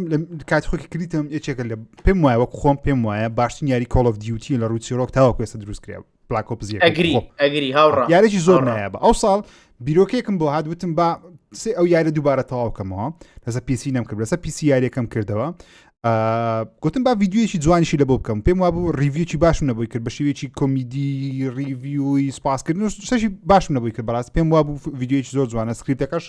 کاتی خۆی کریتم یەکێکە لە پێم وایە وەکو خۆم پێم وایە باشترین یاری Call of Duty لە ڕووی چیرۆک تاوەکو ئێستا دروستکرا Black Ops ئەگری هاوڕا یارێکی زۆر نایە بە ئەو ساڵ بیرۆکێکم بۆ هاتوتم بە ئەو یارە دووبارە تەواو بکەمەوە لەسەر پیسی نەمکرد لەسەر پیسی یاریەکەم کردەوە گوتم با ڤیددیویەکی جوانیشی لە بۆ بکەم پێم وابوو ریڤیوکی باشم نەبووی کرد بە شێوێکی کۆمیدی ریڤیوی سپاسکردن سەشی باشم نەبووی کرد بەڕاست پێم وابوو ڤیددیویەکی زۆر جوانە سکریپتەکەش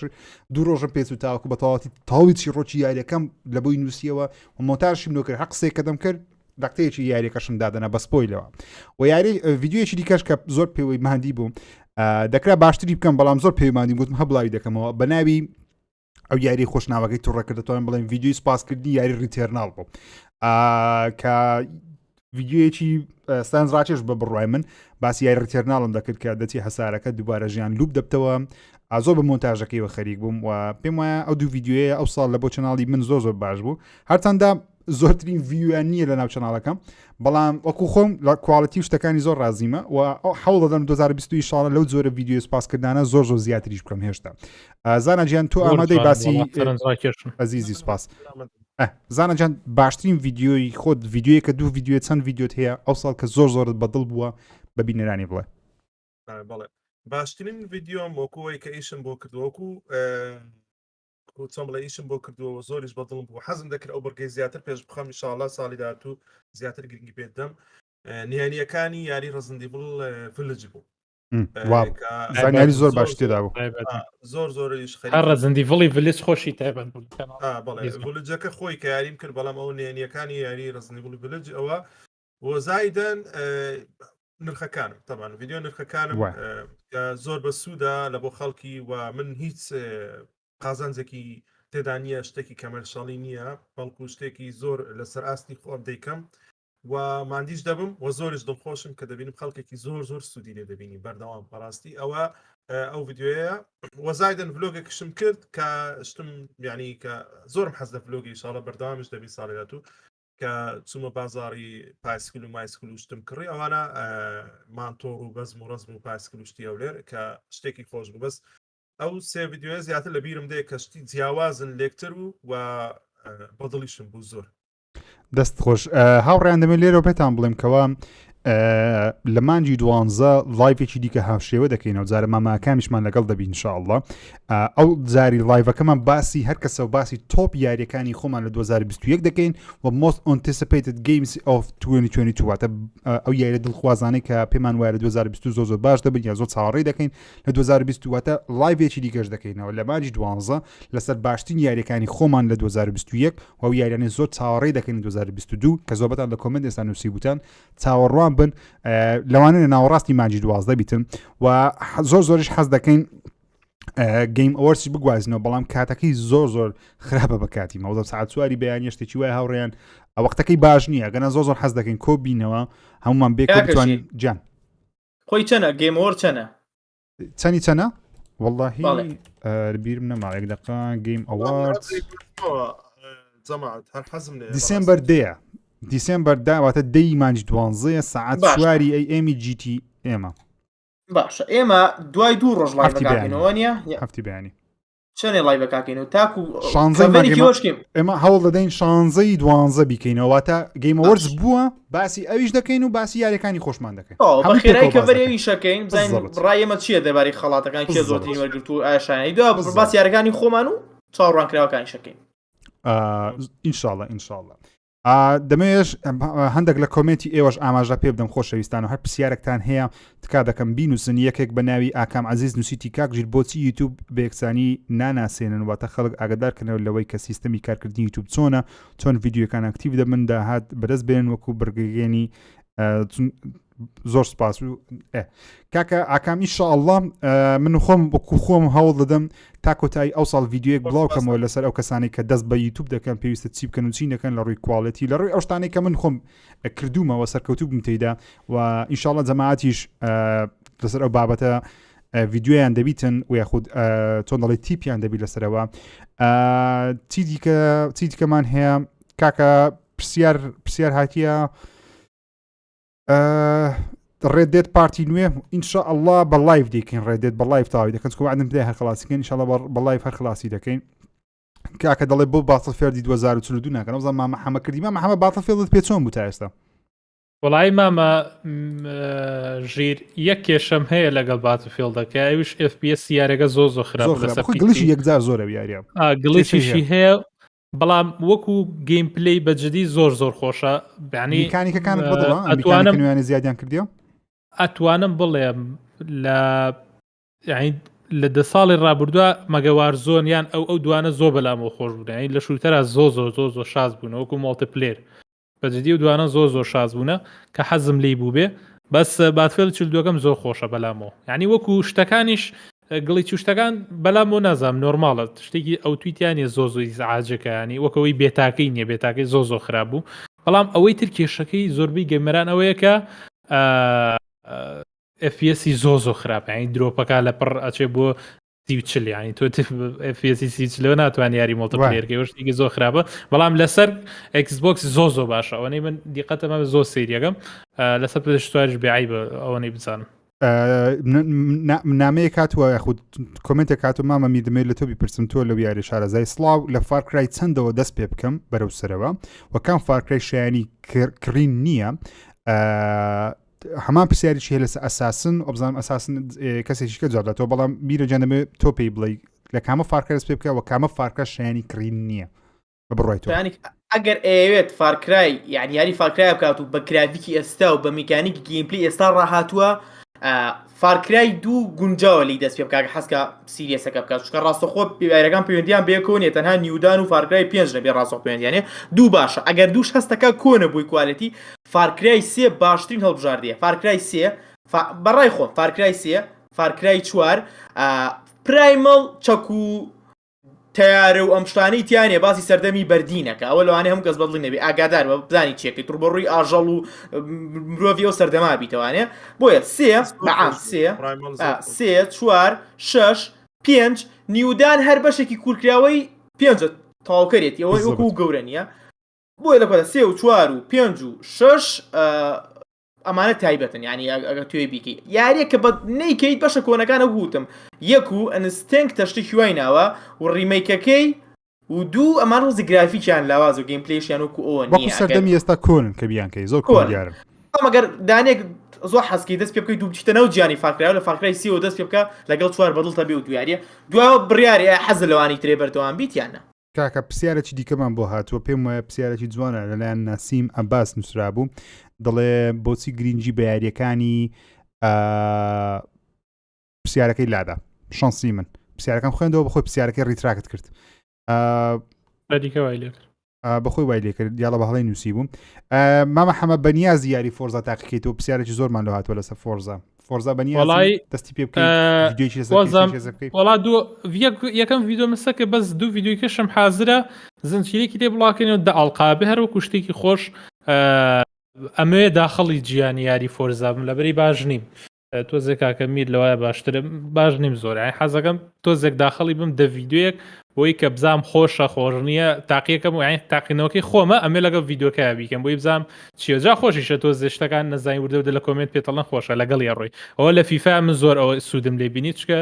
دوو ڕۆژم پێچ و تاوەکو بە تەواوەتی تاویی ڕۆکی یاریەکەم لە بۆی نووسیەوە و مۆنتاژشیم نۆ کرد حەق قسەیە کە دەم کرد دەقتەیەکی یاریەکەشم دادەنا بە سپۆیلەوە و یاری ڤیددیویەکی دیکەش کە زۆر پێوەی ماندی بوو دەکرا باشتری بکەم بەڵام زۆر پێماندی گوتم هەبڵاوی دەکەمەوە بە ناوی ئەو یاری خۆشناوەکەی تووڕەکە دەتوانین بڵێن ڤیددیوی سپاسکردنی یاری ریتێرناڵ بوو کە ڤیددیویەکی ستانزڕاکێش بە بڕای من باسی یاری ریتێرناڵم دەکرد کە دەچی هەسارەکە دووبارە ژیان لوب دەبتەوە زۆر بە مۆنتاژەکەیەوە خەریک بووم و پێم وایە ئەو دوو ڤیددیوەیە ئەو ساڵ لە بۆ چناڵی من زۆر باش بوو هەرچەندە زۆرترین ڤیویان نییە لە ناو چناڵەکەم بەڵام وەکو خۆم لە کواڵەتی شتەکانی زۆر رازیمە و حەوڵ دەدەم 2020 شاڵە لەو جۆرە ڤیددیۆ سپاسکردانە زۆر زیاتریش بکەم هێشتا زانە گیان تۆ ئامادەی باسی ئەزیزی سپاس زانەجان باشترین ڤیددیۆی خۆت ڤیددیوەیە کە دوو ڤیددیوە چەند ڤیددیۆت هەیە ئەو ساڵ کە زۆرت بەدڵ بووە بە بینەرانی بڵێ بەڵێ باشترین ڤیددیۆم وەکوەوەی کە ئیشم بۆ کردووەکو چۆن بڵێ ئیشم بۆ کردووە زۆریش بەدڵم بوو حەزم دەکرد ئەو بەرگەی زیاتر پێش بخەم ئینشاڵڵا ساڵی داهاتوو زیاتر گرنگی پێ بدەم نهێنیەکانی یاری ڕزندیبڵ فلج بوو زانیاری زۆر باش تێدا بوو زۆریش هەر ڕزندیڤڵی ڤلج خۆشی تایبەت بوو ڤلجەکە خۆی کە یاریم کرد بەڵام ئەو نهێنیەکانی یاری ڕزندیبڵی ڤلج ئەوە وەزایدەن نرخەکانم تەمان ڤیددیۆ نرخەکانم زۆر بە سوودا لە بۆ خەڵکی و من هیچ قازانجێکی تێدا نییە شتێکی کەمەرشەڵی نییە بەڵکو شتێکی زۆر لەسەر ئاستی خۆم دەیکەم و مادیش دەبم و زۆرش دڵخۆشم کە دەبینم خەڵکێکی زۆر سوودی لێ دەبینی بەردەوام بەڕاستی ئەوە ئەو ڤیددیۆیە وەزایدەن ڤلۆگێکشم کرد کە شتم یعنی کە زۆرم حەز لە ڤلۆگی ئینشاڵڵا بەردەوامش دەبی ساڵی داهاتوو کە چوومە بازاڕی پایسکل و مایسکل و شتم کڕی ئەوانە مانتۆڕ و بەزم و ڕزم و پایسکل و شتی ئەولێر کە شتێکی خۆش بوو بەس ئەو سێ ڤیددیۆ زیاتر لە بیرم دەیە کە شتی جیاوازن لێکتر و بەدڵیشم بوو زۆر دەست خۆش هاوڕیان دەمێت لێرەوە پێتان بڵێم کەوە لە مانجی 12 لایڤێکی دیکە هاوشێوە دەکەینەوە جارە ماماکانیشمان لەگەڵ دەبین ئینشاءڵڵا ئەو جاری لایڤەکەمان باسی هەر کەسە و باسی تۆپ یاریەکانی خۆمان لە 2021 دەکەین و most anticipated games of 2022 واتە ئەو یاریە دڵخوازانەی کە پێمان وایە لە 2022 زۆر باش دەبن یا زۆر چاوەڕێی دەکەین لە 2020 واتە لایڤێکی دیکەش دەکەینەوە لە مانجی 12 لەسەر باشترین یاریەکانی خۆمان لە 2021 و ئەو یاریانە زۆر چاوەڕێی دەکەین 2022 کە زۆربەتان لە کۆمنت ئێستا نووسی بوتان چاوەڕوان بن لەوانە ناوەڕاستی مانجی 12 بیتن و زۆریش حەز دەکەین گەیم ئەوەرسی بگوازنەوە بەڵام کاتەکەی زۆر خراپە بە کاتی مەوەدە ساعت چواری بەیان شتێکی وای هاوڕێیان وەختەکەی باش نییە گەنە زۆر حەز دەکەین کۆ بینەوە هەمومان بێکۆ بتوانین جان خۆی چەنە گەیمەوەر چەنە چەنە واللهی بیرم نەماڵێک دقا گەیم ئەوارد دیسمبر دەیە دیسمبر داواتە دەی مانجی 12 ساعت چواری ئەی ئێمی جیتی ئێمە باشە ئێمە دوای دوو ڕۆژ لایڤەکەینەوە نیە هەفتی بەیانی چەندێ لایڤەکەین و تاکو ئێمە هەوڵ دەدەین 16 12 بیکەینەوەواتە گەیمەوەرز بووە باسی ئەویش دەکەین و باسی یاریەکانی خۆشمان دەکەین بەخێرایی کە بەرێوی شەکەین بزانین ڕای ئێمە چییە دەباری خەڵاتەکان کێ زۆرترین وەرگرت و ئاشانەی دو باسی یاریەکانی خۆمان و چاوەڕوانکراوەکانی شەکەین ئینشاءڵڵا دەمێش هەندێک لە کۆمنتی ئێوەش ئاماژە پێ بدەم خۆشەویستان و هەر پرسیارێکتان هەیە تکا دەکەم بینوسن یەکێک بە ناوی ئاکام عەزیز نووسیتی کاکژیر بۆچی یوتیوب بە یەکسانی ناناسێنن واتە خەڵک ئاگادارکردنەوە لەوەی کە سیستەمی کارکردنی یوتیوب چۆن ڤیدیۆکان ئەکتیڤ دەبن داهات بەدەست بێنن وەکو بەرگەگەێنی زۆر سپاس و کاکە ئاکام ئینشاءڵڵا من خۆم وەکو خۆم هەوڵ دەدەم تا کۆتایی ئەو ساڵ ڤیدیۆیەک بڵاوکەمەوە لەسەر ئەو کەسانی کە دەست بە یوتیوب دەکەن پێویستە چی بکەن و چی نەکەن لە ڕووی کواڵەتی لە ڕووی ئەو شتانەی کە من خۆم کردومەوە سەرکەوتوو بم تێیدا و ئینشاءڵڵا جەماعەتیش لەسەر ئەو بابەتە ڤیدیۆیان دەبیتن و یاخود چۆن دەڵێ تیپیان دەبی لەسەرەوە چی دیکەمان هەیە کاکە پرسیار هاتیە ڕێدێت پارتی نوێ ئینشاءڵڵا بە لایڤ دیکەین ڕێدێت بە لایڤ تاوی دەکەن کوعدم بدای هەر خلاصیکەین ئینشاءڵڵا بە لایڤ هەر خلاصی دەکەین کاکە دەڵێ بۆ باتڵفێردی 2022 ناکەن ئەوزان مامە کردی مامە باتڵفێڵت پێ چۆن بوو تا ئێستا وڵای مامە ژیر یەک کێشەم هەیە لەگەڵ باتڵفێڵدەکە ئەوش FPS یارەکە زۆر خراپ گڵیشی یەکجار زۆرە یاریە گڵیشی هەیە بەڵام وەکو گیم پلی بەجددی زۆر خۆشە بینی میکانیکەکانت بەدڵە ئەتوانم میکانیکە زیادیان کردیەوە ئەتوانم بڵێم لە یعنی لە 10 ساڵی ڕابردووە مەگەوار زۆنیان ئەو دوانە زۆر بەلامەوە خۆش بوون یعنی لە شوتەرە زۆر شاز بوون وەکو مۆڵتیپلێر بەجددی و دوانە زۆر شاز بوونە کە حەزم لی بوو بێ بەس باتفێل چلدوەکەم زۆر خۆشە بەلامەوە یعنی وەکو شتەکانیش گڵی چوشتەکان بەلامەوە نازام نۆرماڵە شتێکی ئەو تویتیانی زۆری زعاجەکە ینی وەکەوەی بێتاکەی نییە بێتاکەی زۆر خراپ بوو بەڵام ئەوەی تر کێشەکەی زۆربەی گەمەران ئەوەیە کە FPS زۆر خراپ ینی درۆپەکە لە پڕ ئەچێ بۆ 30 ینی تۆ FPS 30 ناتوانانی یاری مۆڵتیپلێرکەوە شتێکی زۆر خراپە بەڵام لەسەر Xbox زۆر باشە ئەوەی من دیقەتەمە زۆر سریەکەم لەسەر پێشتوارش بێعیبە ئەوەی بزانم نامەیە کاتوە یاخود کۆمنتە کاتو مامە میدمێت لە تۆ بیپرسم تۆ لەو یاری شارەزای سڵاو لە فارکرای چەندەوە دەست پێ بکەم بەرەو سەرەوە وەکان فارکرای شایانی کڕین نییە هەمان پرسیاریی هەیە لەسەر ئەساسن ئۆبزانم ئەساسن کەسێکی کە جاداتەوە بەڵام بیرەجانەمێ تۆ پێی بڵێ لە کامە فارکە دەست پێ بکە و کامە فارکە شایانی کڕین نییە بە بڕایتەوە ئەگەر ئەوێت فارکرای یعنی یاری فارکرای بکات و بە گرافیکی ئێستا و بە میکانیکی گیمپلی ئێستا ڕاهاتووە فارکرای دوو گونجاوە لی دەست پێ بکات حەسکە سیریەسەکە بکات چکە ڕاستەخۆ بیارەکان پەیوەندیان بێکۆنێت تەنها نیودان و فارکرای 5 نەبێ ڕاستە پەیوەندیانێ دوو باشە ئەگەر دووش هەستەکە کۆنە بووی کوالەتی فارکرای 3 باشترین هەڵبژاردیە فارکرای 3 بەڕای خۆم فارکرای 3 فارکرای 4 پرایمەڵ چەکو تیارە و ئەم شتانەی تیانێ باسی سەردەمی بەردینەکە ئەوە لەوانێ هەموو کەس بەدڵی نەبێ ئاگادار بە بزانی چیەکەی تڕ بە ڕووی ئاژەڵ و مرۆڤی ئەو سەردەما بیتەوانێ بۆیە 3 بەعام 3 4 6 5 نیودان هەر بەشێکی کوورکراوەی 5 تاواوکەرێتی ئەوەی وەکو گەورە نییە بۆیە لە 3 و 4 و 5 و 6 ئەمانە تایبەتن ینی ئەگە توێ بیکەی یاریە کە بە نەیکەیت بەشە کۆنەکانە گوتم یەک و ئەنستنگ تەشتی شوای ناوە و ڕیمەیکەکەی و دوو ئەمان ڕۆزی گرافیکیان لاواز و گیمپلیشیان وەکو ئەوە نییە سەردەمی ئێستا کۆنن کە بیانکەی زۆر کۆنیارن ئەمەگەر دانێک زۆر حەسکی دەست پێ بکەیت دوو بچتەنەوە گیانی فاکرا لە فاکرای 3 و دەست پێ بکە لەگەڵ 4 بەدڵتە بێ و دویاریە دوایەوە بڕیاری حەز لەوانی ترێ بەردەوام بیتیانە کاکە پرسیارێکی دیکەمان بۆ هاتووە پێم وایە پرسیارێکی جوانە لەلایەن ناسیم ئەباس نووسرا بوو دەڵێ بۆچی گرنگی بە یاریەکانی پرسیارەکەی لادا شانسی من پرسیارەکەم خوێندەوە بەخۆی پرسیارەکەی ڕیتراکت کرد بەخۆی وای لێ کرد دیاڵە بە هەڵی نووسی بووم مامە حەمە بەنیازی یاری فۆرزا تاقیکەیتەوە پرسیارێکی زۆرمان لە هاتووە لەسەر فۆرزا بەنیازی دەستی پێ بکەیت وڵا یەکەم ڤیدۆ مسەکە بەس دوو ڤیدۆیکەشم حازرە زنجیرێکی لێ بڵاکەنەوە دە ئەڵقابێ هەروەکو شتێکی خۆش ئەمەوێ داخەڵی گیانی یاری فۆرزا بم لەبەری باش نیم تۆزێک کاکە میر لەوایە باشترە باش نیم زۆر حەزەکەم تۆزێک داخەڵی بم دە ڤیدۆیەک بۆی کە بزام خۆشە خۆش نییە تاقیەکەم و تاقینەوەکەی خۆمە ئەمێ لەگەڵ ڤیدۆکە بیکەم بۆی بزام چیەجا خۆشیشە تۆ زێشتەکان نەزانانی وردە لە کۆمنت پێتەڵەن خۆشە لەگەڵ یا ڕۆی ئەوە لە فیفا من زۆر ئەوە سوودم لێ بینیت چکە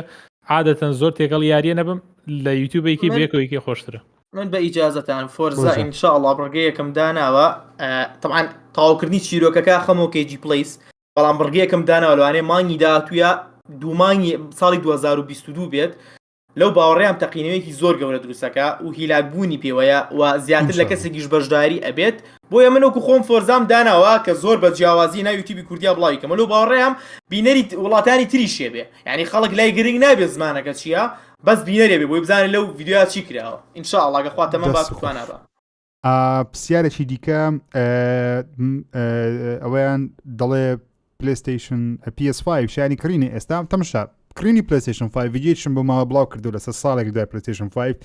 عادەتەن زۆر تێگەڵ یاریە نەبم لە یوتیوبێکی بێکەوەیکی خۆشترە من بە ئیجازەتان فۆرزا ئینشاءڵڵا بڕگەیەکم داناوە طبعاً تاواوکردنی چیرۆکەکە خەمەوە کێجی پلیس بەڵام بڕگەیەکم داناوە لەوانێ مانگی داهاتوویە دوومانگی ساڵی 2022 بێت لەو باوەڕێیان تەقینەوەیەکی زۆر گەورە دروستەکە و هیلاکبوونی پێوەیە و زیاتر لە کەسێکیش بەشداری ئەبێت بۆیە منوەکو خۆم فۆرزام داناوە کە زۆر بە جیاوازی ناو یوتیوبی کوردیا بڵاویکەمە لەو باوەڕێیان بینەری وڵاتانی تریشێ بێ یعنی خەڵک لای گرنگ نابێت زمانەکە چییە بەس بینەرێ بێ بۆی بزانێت لەو ڤیدیۆیا چی کراوە ئینشاءڵڵا کە خواتەمە باس بتوانابە پرسیارێکی دیکە ئەوەیان دەڵێ پلیستیشن PS5 شانی کڕینی ئێستا تەمشا کڕینی پلیستیشن 5 ڤیدیۆیشم بۆ ماوە بڵاو کردو لەسەر ساڵێک دوای پلیستیشن 5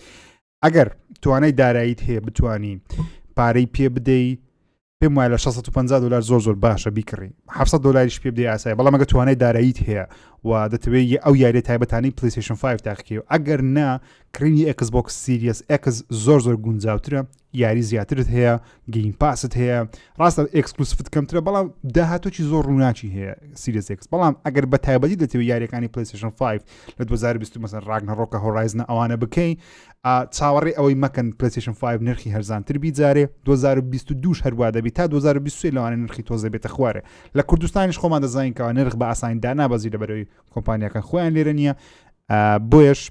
ئەگەر توانای داراییت هەیە بتوانی پارەی پێ بدەی پێم وایە لە $650 زۆر باشە بیکڕی $700 پێ بدەی ئاسایی بەڵام ئەگە توانای داراییت هەیە و دەتەوێت ئەو یاریە تایبەتانی پلیستیشن 5 تاقیکەوە ئەگەر نا کڕینی Xbox Series X زۆر گونجاوترە یاری زیاترت هەیە گەیم پاست هەیە ڕاستە ئەکسکلوسیڤت کەمترە بەڵام داهاتۆکی زۆر ڕووناچی هەیە Series X بەڵام ئەگەر بە تایبەتی دەتەوێت یاریەکانی پلیستیشن 5 لە 2020 مەسەن ڕاگنەڕۆکە هۆرایزنە ئەوانە بکەین چاوەڕێ ئەوەی مەکەن پلیستیشن 5 نرخی هەرزانتر بیجارێ 2022 هەروە دەبی تا 2023 لەوانە نرخی تۆزە بێتە خوارێ لە کوردستانیش خۆمان دەزانین کەەوە نرخ بە ئاسانی دانابەزی لەبەرەوەی کۆمپانیاکان خۆیان لێرە نییە بۆیش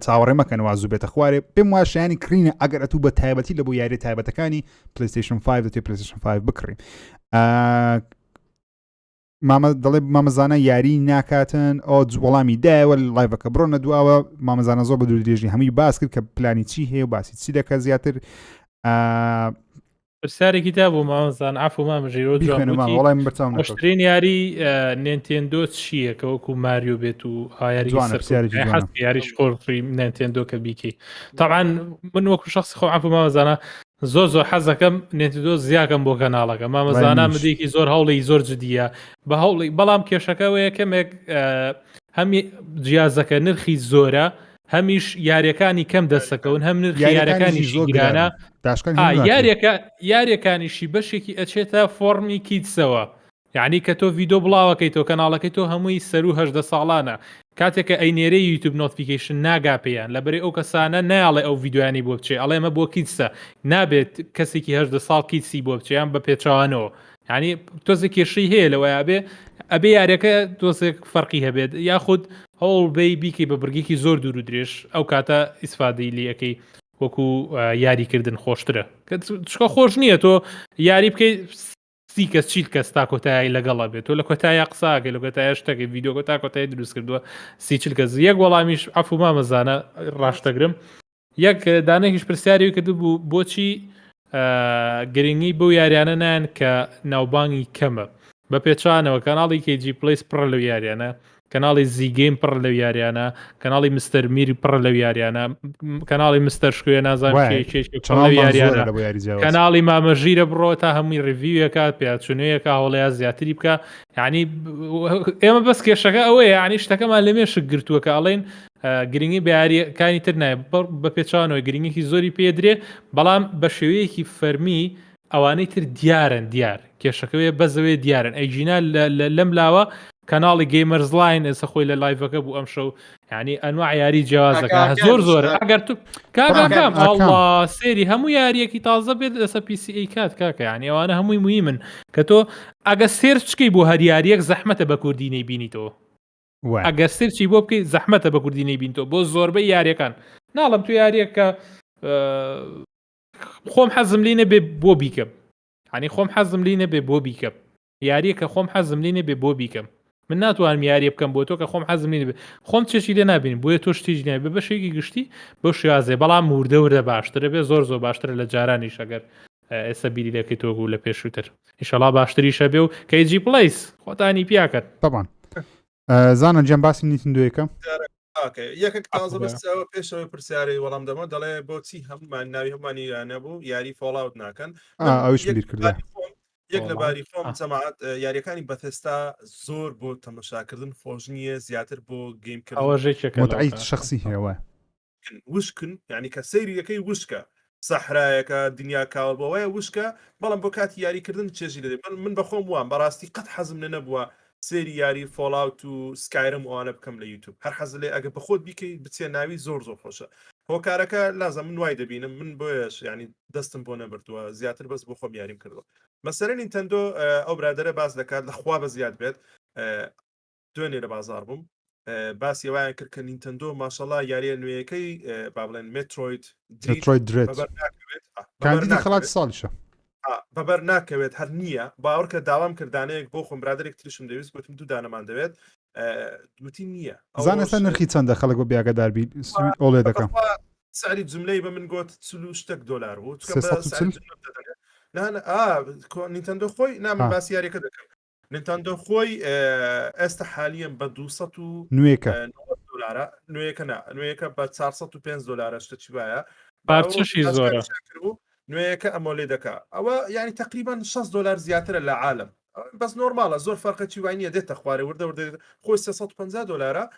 چاوەڕێ مەکەنەوە زوو بێتە خوارێ پێم وایە شایانی کڕینە ئەگەر ئەتوو بە تایبەتی لە بۆ یاری تایبەتەکانی پلیستیشن 5 دەتێ پلیستیشن 5 بکڕین دەڵێ مامەزانە یاری ناکاتن ئەو وەڵامی دایوە لایڤەکە بڕۆنە دواوە مامەزانە زۆر بە دوور درێژی هەمووی باس کرد کە پلانی چی هەیە و باسی چی دەکە زیاتر پرسیارێکی تا بۆ مامەزان عفو مامەژیرۆ وڵای من بەرچاو باشترین یاری نینتێندۆ چییە کە وەکو ماریۆ بێت و یاریش خۆڕی نینتێندۆ کە بیکەی طبعا من وەکو شخصی خۆ عفو مامەزانە زۆر حەزەکەم نێنتێندۆ زیاکەم بۆ کەناڵەکە مامەزانە مدێکی زۆر هەوڵی زۆر جدیە بە هەوڵی بەڵام کێشەکەوەیە کەمێک هەمی جیازەکە نرخی زۆرە هەمیش یاریەکانی کەم دەستەکەون هەم نرخی یاریەکانی گرانە یاریەکانیشی بەشێکی ئەچێتە فۆرمی کیتسەوە یعنی کە تۆ ڤیدۆ بڵاوەکەیتەوە کەناڵەکەی تۆ هەمووی سەر و هەژدە ساڵانە کاتێککە ئەینێرە یوتیوب نۆتیفیکیشن ناگا پێیان لەبەرێ ئەو کەسانە نایڵێ ئەو ڤیددیوانی بۆ بچێ ئەڵێ ئەمە بۆ کیتسە نابێت کەسێکی هەژدە ساڵ کیتسی بۆ بچیان بە پێچوانەوە ینی تۆزێک کێشەی هەیە لەوەیە ئەبێ یاریەکە تۆزێک فەرقی هەبێت یاخود هەوڵ بەی بیکەی بە بڕگێکی زۆر دوور و درێژ ئەو کاتە ئیسفادەی لەکەی وەکو یاریکردن خۆشترە چکە خۆش نییە تۆ یاری بکەیت سی کەس چیت کەس تا کۆتایی لەگەڵا بێت تۆ لە کۆتای قساکە لە کۆتای شتەکە ڤیدۆ تا کۆتایی دروست کردووە سی چل کەس یەک وەڵامیش عفو مامەزانە ڕاشتەگرم یەک دانێکیش پرسیاری کردو بوو بۆچی گرنگی بەو یاریانە نان کە ناوبانگی کەمە بە پێچانەوە کەناڵی کێجی پلیس پڕ لەو یاریانە کەناڵی زیگەیم پڕ لەو یاریانە کەناڵی مستەر میری پڕ لەو یاریانە کەناڵی مستەر شکوێ نازانام یاریانە کەناڵی مامەژیرە بڕۆ تا هەمووی ڕڤیوەکە پێچونەیەکە هەوڵەیە زیاتری بکە یعنی ئێمە بەس کێشەکە ئەوەیە ینی شتەکەمان لەمێشک گرتووە کە ئەڵێن گرنگی بەیاریەکانی تر نایە بە پێچانەوەی گرنگێکی زۆری پێدرێ بەڵام بە شێوەیەکی فەرمی ئەوانەی تر دیارن دیار کێشەکەوێ بەزەوێ دیارن ئەیجینا لەم لاوە کەناڵی گەیمەرز لاین ئێستا خۆی لە لایڤەکە بوو ئەم شەو ینی ئەنواع یاری جیازەکە زۆر ئەگەر تو کاکەم ئەڵڵا سێری هەموو یاریەکی تازە بێت ئەسە پیسی کات کاکە ینی ئەوانە هەمووی موهیمن کە تۆ ئەگە سێر چکەی بۆ هەر یاریەک زەحمەتە بە کوردینەی بینیتەوە ئەگەر سێرچی بۆ بکەیت زەحمەتە بە کوردینەی بینیتەوە بۆ زۆربەی یاریەکان ناڵم تو یاریەکە خۆم حەزم لینە بێ بۆ بیکەم ینی خۆم حەزم لینە بێ بۆ بیکەم یاریەکە خۆم حەزم لینە بێ بۆ بیکەم من ناتوانم یاری بکەم بۆ تۆ کە خۆم حەزم لینە بێ خۆم چێکی لێ نابین بۆیە تۆ شتیش نابێ بە بەشێکی گشتی بۆ شێوازێ بەڵام وردە باشترە بێ زۆر باشترە لە جارانیش ئەگەر ئێستا بیری دەکەیت تۆ بوو لە پێشووتر ئینشەڵا باشتریشە بێ و کەیجی پلیس خۆتانی پیاکەت طبعا زانە جەم باسی نیتندۆیەکە یەکێک تازە بەسەوە پێشەوەی پرسیاری وەڵام دەمە دەڵێ بۆچی هەمومان ناوی هەمانی یانەبوو یاری فۆڵاوت ناکەن ئەوش بیر کردە یەک لە باری خۆم جەماعەت یاریەکانی بەتێستا زۆر بۆ تەمەشاکردن خۆش نییە زیاتر بۆ گەیمکردن متعیت شخصی هەیەوە وشکن یعنی کە سەیری یەکەی وشکە سەحرایەکە دنیا کاوە بۆەوەیە وشکە بەڵام بۆ کاتی یاریکردن چێژی دەدێت من بەخۆم وام بەڕاستی قەت حەزم لە نەبووە سێری یاری فۆڵاوت و سکایرم ئەوانە بکەم لە یوتیوب هەر حەز لێ ئەگە بەخۆت بیکەی بچێ ناوی زۆر خۆشە هۆکارەکە لازم من وای دەبینم من بۆیش ینی دەستم بۆ نەبردووە زیاتر بەس بۆ خۆم یاریم کردەوە مەسەرە نینتەندۆ ئەو برادەرە باس دەکات لەخوا بە زیاد بێت دوێنێ لە بازار بووم باسی وایان کرد کە نینتەندۆ ماشەڵڵا یاریە نوێیەکەی با بڵێن مترۆید کاندیدی خەڵاتی ساڵیشە بەبەر ناکەوێت هەر نییە باوەڕکە داوام کردانەیەک بۆ خۆم برادێک تریشم دەویست گوتم دوو دانەمان دەوێت دوتی نییە زانستا نرخی چەندە خەڵک بۆ بیاگەداربی ئۆڵێ دەکەم سعری جملەی بە من گوت $40 بوو نینتەندۆ خۆی نامن باسی یاریەکە دەکەم نینتەندۆ خۆی ئێستا حالیان بە نوێیەکە بە $405 شتەی وایە پارچەشی زۆرە نوێیەکە ئەمۆلێ دەکا ئەوە ینی تقریبان $6 زیاترە لە عالم بەس نۆرمالە زۆر فەرقەتی وانە دێتە خوارێ وردە خۆی $350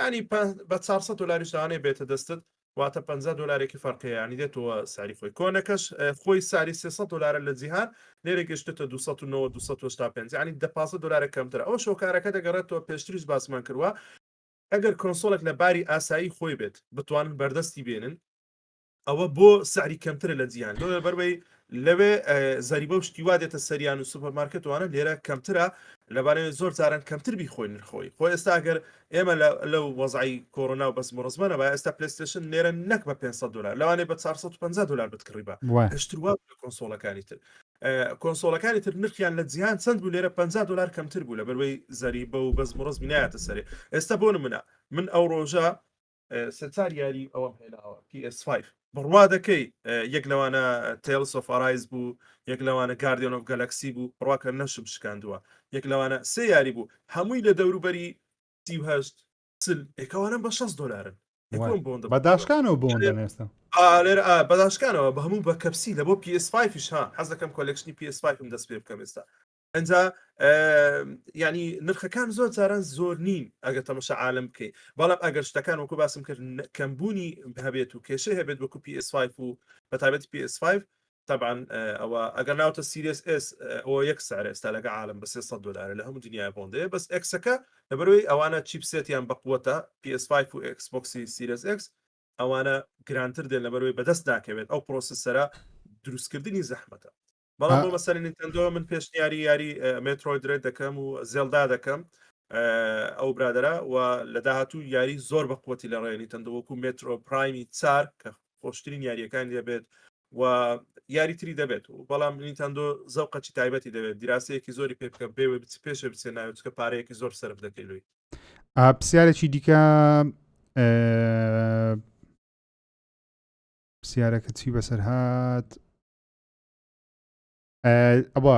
ینی بە $400 شانەی بێتە دەستت واتە $50 فەرقەیە ینی دێتەوە ساری خۆی کۆنەکەش خۆی ساری $300 لە جیهان لێرە گەشتێتە $295 ینی $15 کەمتر ئەو شۆکارەکە دەگەڕێتەوە پێشتریش باسمان کردووە ئەگەر کۆنسۆلێک لە باری ئاسایی خۆی بێت بتوانن بەردەستی بێنن ئەوە بۆ سعری کەمترە لە جیهان لۆ بەرەوەی لەوێ زەریبە و شتیوا دێتە سەریان و سوپەرمارکێتوانە لێرە کەمترە لەبارەی زۆر جاران کەمتر بیخۆی نرخۆی خۆی ئێستا ئەگەر ئێمە لەو وەزعی کۆڕۆنا و بەس مڕزمەنە بە ئێستا پلیستشن لێرە نەک بە $500 لەوانێ بە $450 بتکڕی بە گەشتروا کۆنسۆڵەکانی تر کۆنسۆڵەکانی تر نرخیان لە جیهان چەند بوو لێرە $50 کەمتر بوو لە بەروەی زەریبە و بەس مڕز بینایەتە سەرێ ئێستا بۆ نمونە من ئەو ڕۆژە سەرچار یاری ئەوەم هێناوە PS5 بڕوا دەکەی یەک لەوانە تێلس ئۆف ئارایز بوو یەک لەوانە گاردیۆن ئۆف گەلەکسی بوو بڕواکە نەشم شکاندووە یەک لەوانە سێ یاری بوو هەمووی لە دەوروبەری 38 ئێکەوانم بە $6 بەداشکانەوە بۆن ئێستا لێرە بەداشکانەوە بە هەموو بە کەپسی لە بۆ PS5ش ها حەز دەکەم کۆلێکشنی PS5م دەست پێ بکەم ئێستا ئەنجا ینی نرخەکان زۆر جاران زۆر نین ئەگەر تەمەشا عالم بکەیت بەڵام ئەگەر شتەکان وەکو باسم کرد کەمبوونی هەبێت و کێشە هەبێت وەکو PS5 و بەتابەتی PS5 طبعا ئەوە ئەگەر ناوتە سیریس S ئەوە یەک سعر ئێستا لەگە عالم بە $300 لە هەموو دنیای بۆندەیە بەس ئەکسەکە لەبەرەوەی ئەوانە چیپسێتیان بەقووەتە PS5 و Xboxی Series X ئەوانە گرانتر دێن لەبەرەوەی بەدەست ناکەوێت ئەو پرۆسسەرە دروستکردنی زەحمەتە بەڵام بۆ مەسەری نینتەندۆ من پێشنیاری یاری مێترۆید درێت دەکەم و زێلدا دەکەم ئەو برادرە و لە داهاتوو یاری زۆر بەقوەتی لە ڕێ نینتەندۆ وەکو مێترۆ پرایمی 4 کە خۆشترین یاریەکان دەبێت و یاری تری دەبێت و بەڵام نینتەندۆ زەوقەتی تایبەتی دەبێت دیراسەیەکی زۆری پێ بکە بێ پێشە بچێ ناوێت کە پارەیەکی زۆر سەرف دەکەی لۆی پرسیارێکی دیکە پرسیارەکە چی بەسەر هات ئەوە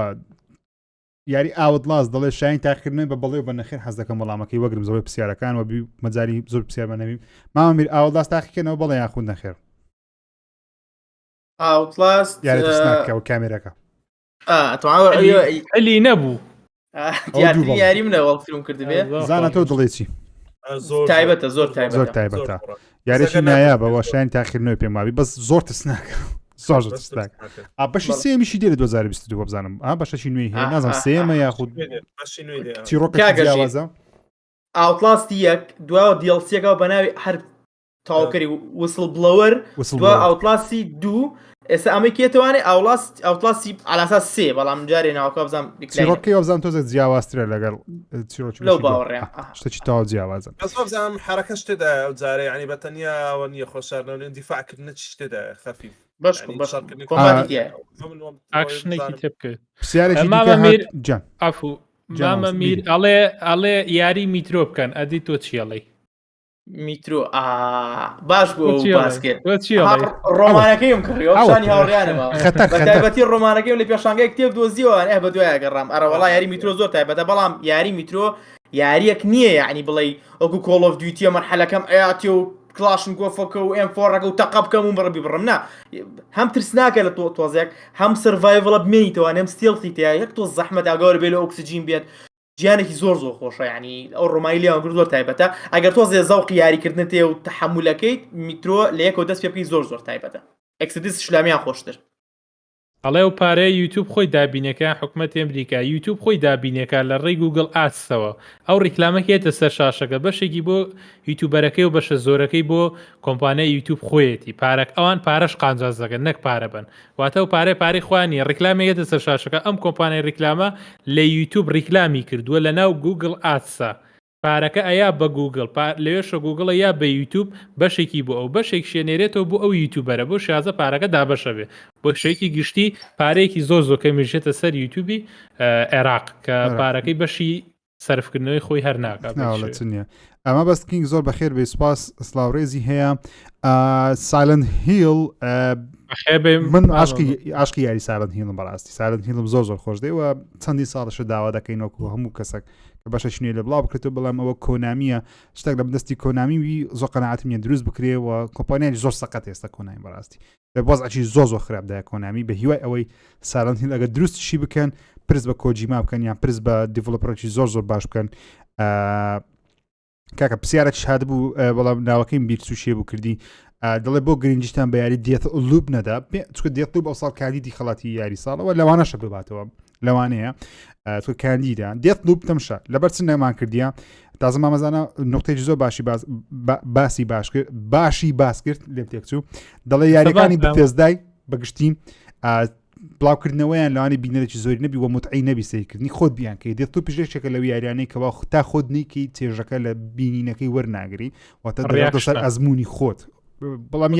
یاری ئاوت لاس دەڵێ شاین تاقیکردنەوەی بە بەڵێ و بە نەخێر حەز دەکەم وەڵامەکەی وەگرم زەوەی پرسیارەکان و مەجاری زۆر پرسیار بەنەویم مامەمیر ئاوت لاس تاقیکردنەوە بەڵێ یاخود نەخێر ئاوتلاست یاریتەکە و کامێرەکە ئەلی نەبوو یاری منەوەڵ فیلم کردبێ زانە تۆ دڵێ چی تایبەتە زۆر زۆر تایبەتە یاریشی نایە بەوە شاین تاقیکردنەوەی پێماوی بەس زۆر تسناکە زۆر تسناک بەشی سێمیشی دێت 2022 بزانم بەشەشی نوێی هەیە نازم سێمە یاخود چیرۆکە جیاوازە ئاوتلاستی یەک دواوە دیڵسیەکە بە ناوی هەر تاواکەری وسڵ بڵەوەر دوا ئاوتلاسی دوو ئێستا ئەمەی کێتوانێ ئاوتلاسی ئالاسا سێ بەڵام جارێ ناوکە بزانم چیرۆکەی وەبزان تۆزە جیاوازترە لەگەڵ لەو باوەڕێ شتێکی تاوا جیاوازە بەزانم حرەکە شتێدا ئەو جارێ ینی بەتەنیا ئەوە نییە خۆشاردنەوە دیفاعکردنە چ شتێدا خەفیف ئاکشنێکی تێ بکەیت پرسیارێکی جان ئافو مامە میر ئەڵێ یاری میترۆ بکەن ئەدی تۆ چیەڵێ میترۆ باش بوو باسکێت ڕۆمانەکەیم کڕیۆشانی هاوڕیانەوە بەتایبەتی ڕۆمانەکەیم لە پێشانگای کتێب دۆزیەوە بە دوای گەڕام ئەرەوەڵا یاری میترۆ زۆر تایبەتە بەڵام یاری میترۆ یاریەک نییە یعنی بڵێ ئەوکو کۆڵ ئۆف دیوتیە مەرحەلەکەم ئەیاتی و کلاشن گۆفەکە و ئێم4ەکە و تەقە بکەم و بڕبی بڕم نا هەم ترسناکە لە تۆزێک هەم سرڤایڤڵە بمێنیتەوە نەم ستێڵتی تیا یەک تۆ زەحمەت ئاگەوەر بێ لە ئۆکسجین بێت گیانێکی زۆر خۆشە ینی ئەو ڕۆمایی لێوان کرد زۆر تایبەتە ئەگەر تۆ زێزەوقی یاریکردن تێ و تەحمولەکەیت میترۆ لە یەکەوە دەست پێ بکەی زۆر تایبەتە ئەکسدیس شلامیان خۆشتر ئەڵێ و پارەی یوتیوب خۆی دابینەکە حکومەتی ئەمریکا یوتیوب خۆی دابینەکە لە ڕێی گوگل ئاتسەوە ئەو ڕیکلامەکێتە سەر شاشەکە بەشێکی بۆ یوتیوبەرەکەی و بەشە زۆرەکەی بۆ کۆمپانیای یوتیوب خۆیەتی پارەک ئەوان پارەش قانجاز دەکەن نەک پارە بن واتە و پارەی خوانی ڕیکلامێتە سەر شاشەکە ئەم کۆمپانیای ڕیکلامە لە یوتیوب ڕیکلامی کردووە لە ناو گوگل ئاتسە پارەکە ئەیا بە گوگل لەوێشە گوگڵە یا بە یوتیوب بەشێکی بۆ ئەو بەشێک شوێنێرێتەوە بۆ ئەو یوتیوبەرە بۆ شازە پارەکە دابەشە بێ بۆ شێکی گشتی پارەیەکی زۆر کەمیژێتە سەر یوتیوبی عێراق کە پارەکەی بەشی سەرفکردنەوەی خۆی هەر ناکات نیە ئەمە بەستکینگ زۆر بەخێر بێ سپاس سلااوڕێزی هەیە سایلنت هیل من عاشقی یاری سایلنت هیلم بەڕاستی سایلنت هیلم زۆر خۆش دێەوە چەندی ساڵەشە داوا دەکەینەوە هەموو کەسێک کە بەشە شنوێ لە بڵاو بکرێتەوە بەڵام ئەوە کۆنامیە شتێک لە بەدەستی کۆنامیوی زۆر قەناعەتم نیە دروست بکرێەوە کۆمپانیانی زۆر سەقەت ئێستا کۆنامی بەڕاستی لە بازعی زۆر خراپدای کۆنامی بە هیوای ئەوەی سایلنت هیل ئەگەر دروستشی بکەن پرس بە کۆجیما بکەن یان پرس بە دیڤلۆپەرێکی زۆر باش بکەن کاکە پرسیارێکی هات بوو بەڵام ناوەکەیم بیرچوشیە بوو کردی دەڵێ بۆ گرنگجیتان بە یاری دێت لوب نەدا چکە دێت لوب ئەو ساڵ کاندیدی خەڵاتی یاری ساڵەوە لەوانەشە بباتەوە لەوانەیە تۆ کاندیدا دێت لوب تەمشە لەبەر چ نەمان کردیە تازە مامەزانە نقطەیەکی زۆر باشی باس کرد لێ تێکچوو دەڵێ یاریەکانی بەتێزدای بەگشتین بڵاوکردنەوەیان لەوانی بینەرێکی زۆری نەبی وە متعی نەبی سیرکردنی خۆت بیانکەی دێت تو پێشێکێکە لەو یاریانەی کەوا تا خۆت نیکی چێژەکە لە بینینەکەی وەرناگری واتە دەڕێتە سەر ئەزمموی خۆت بەڵام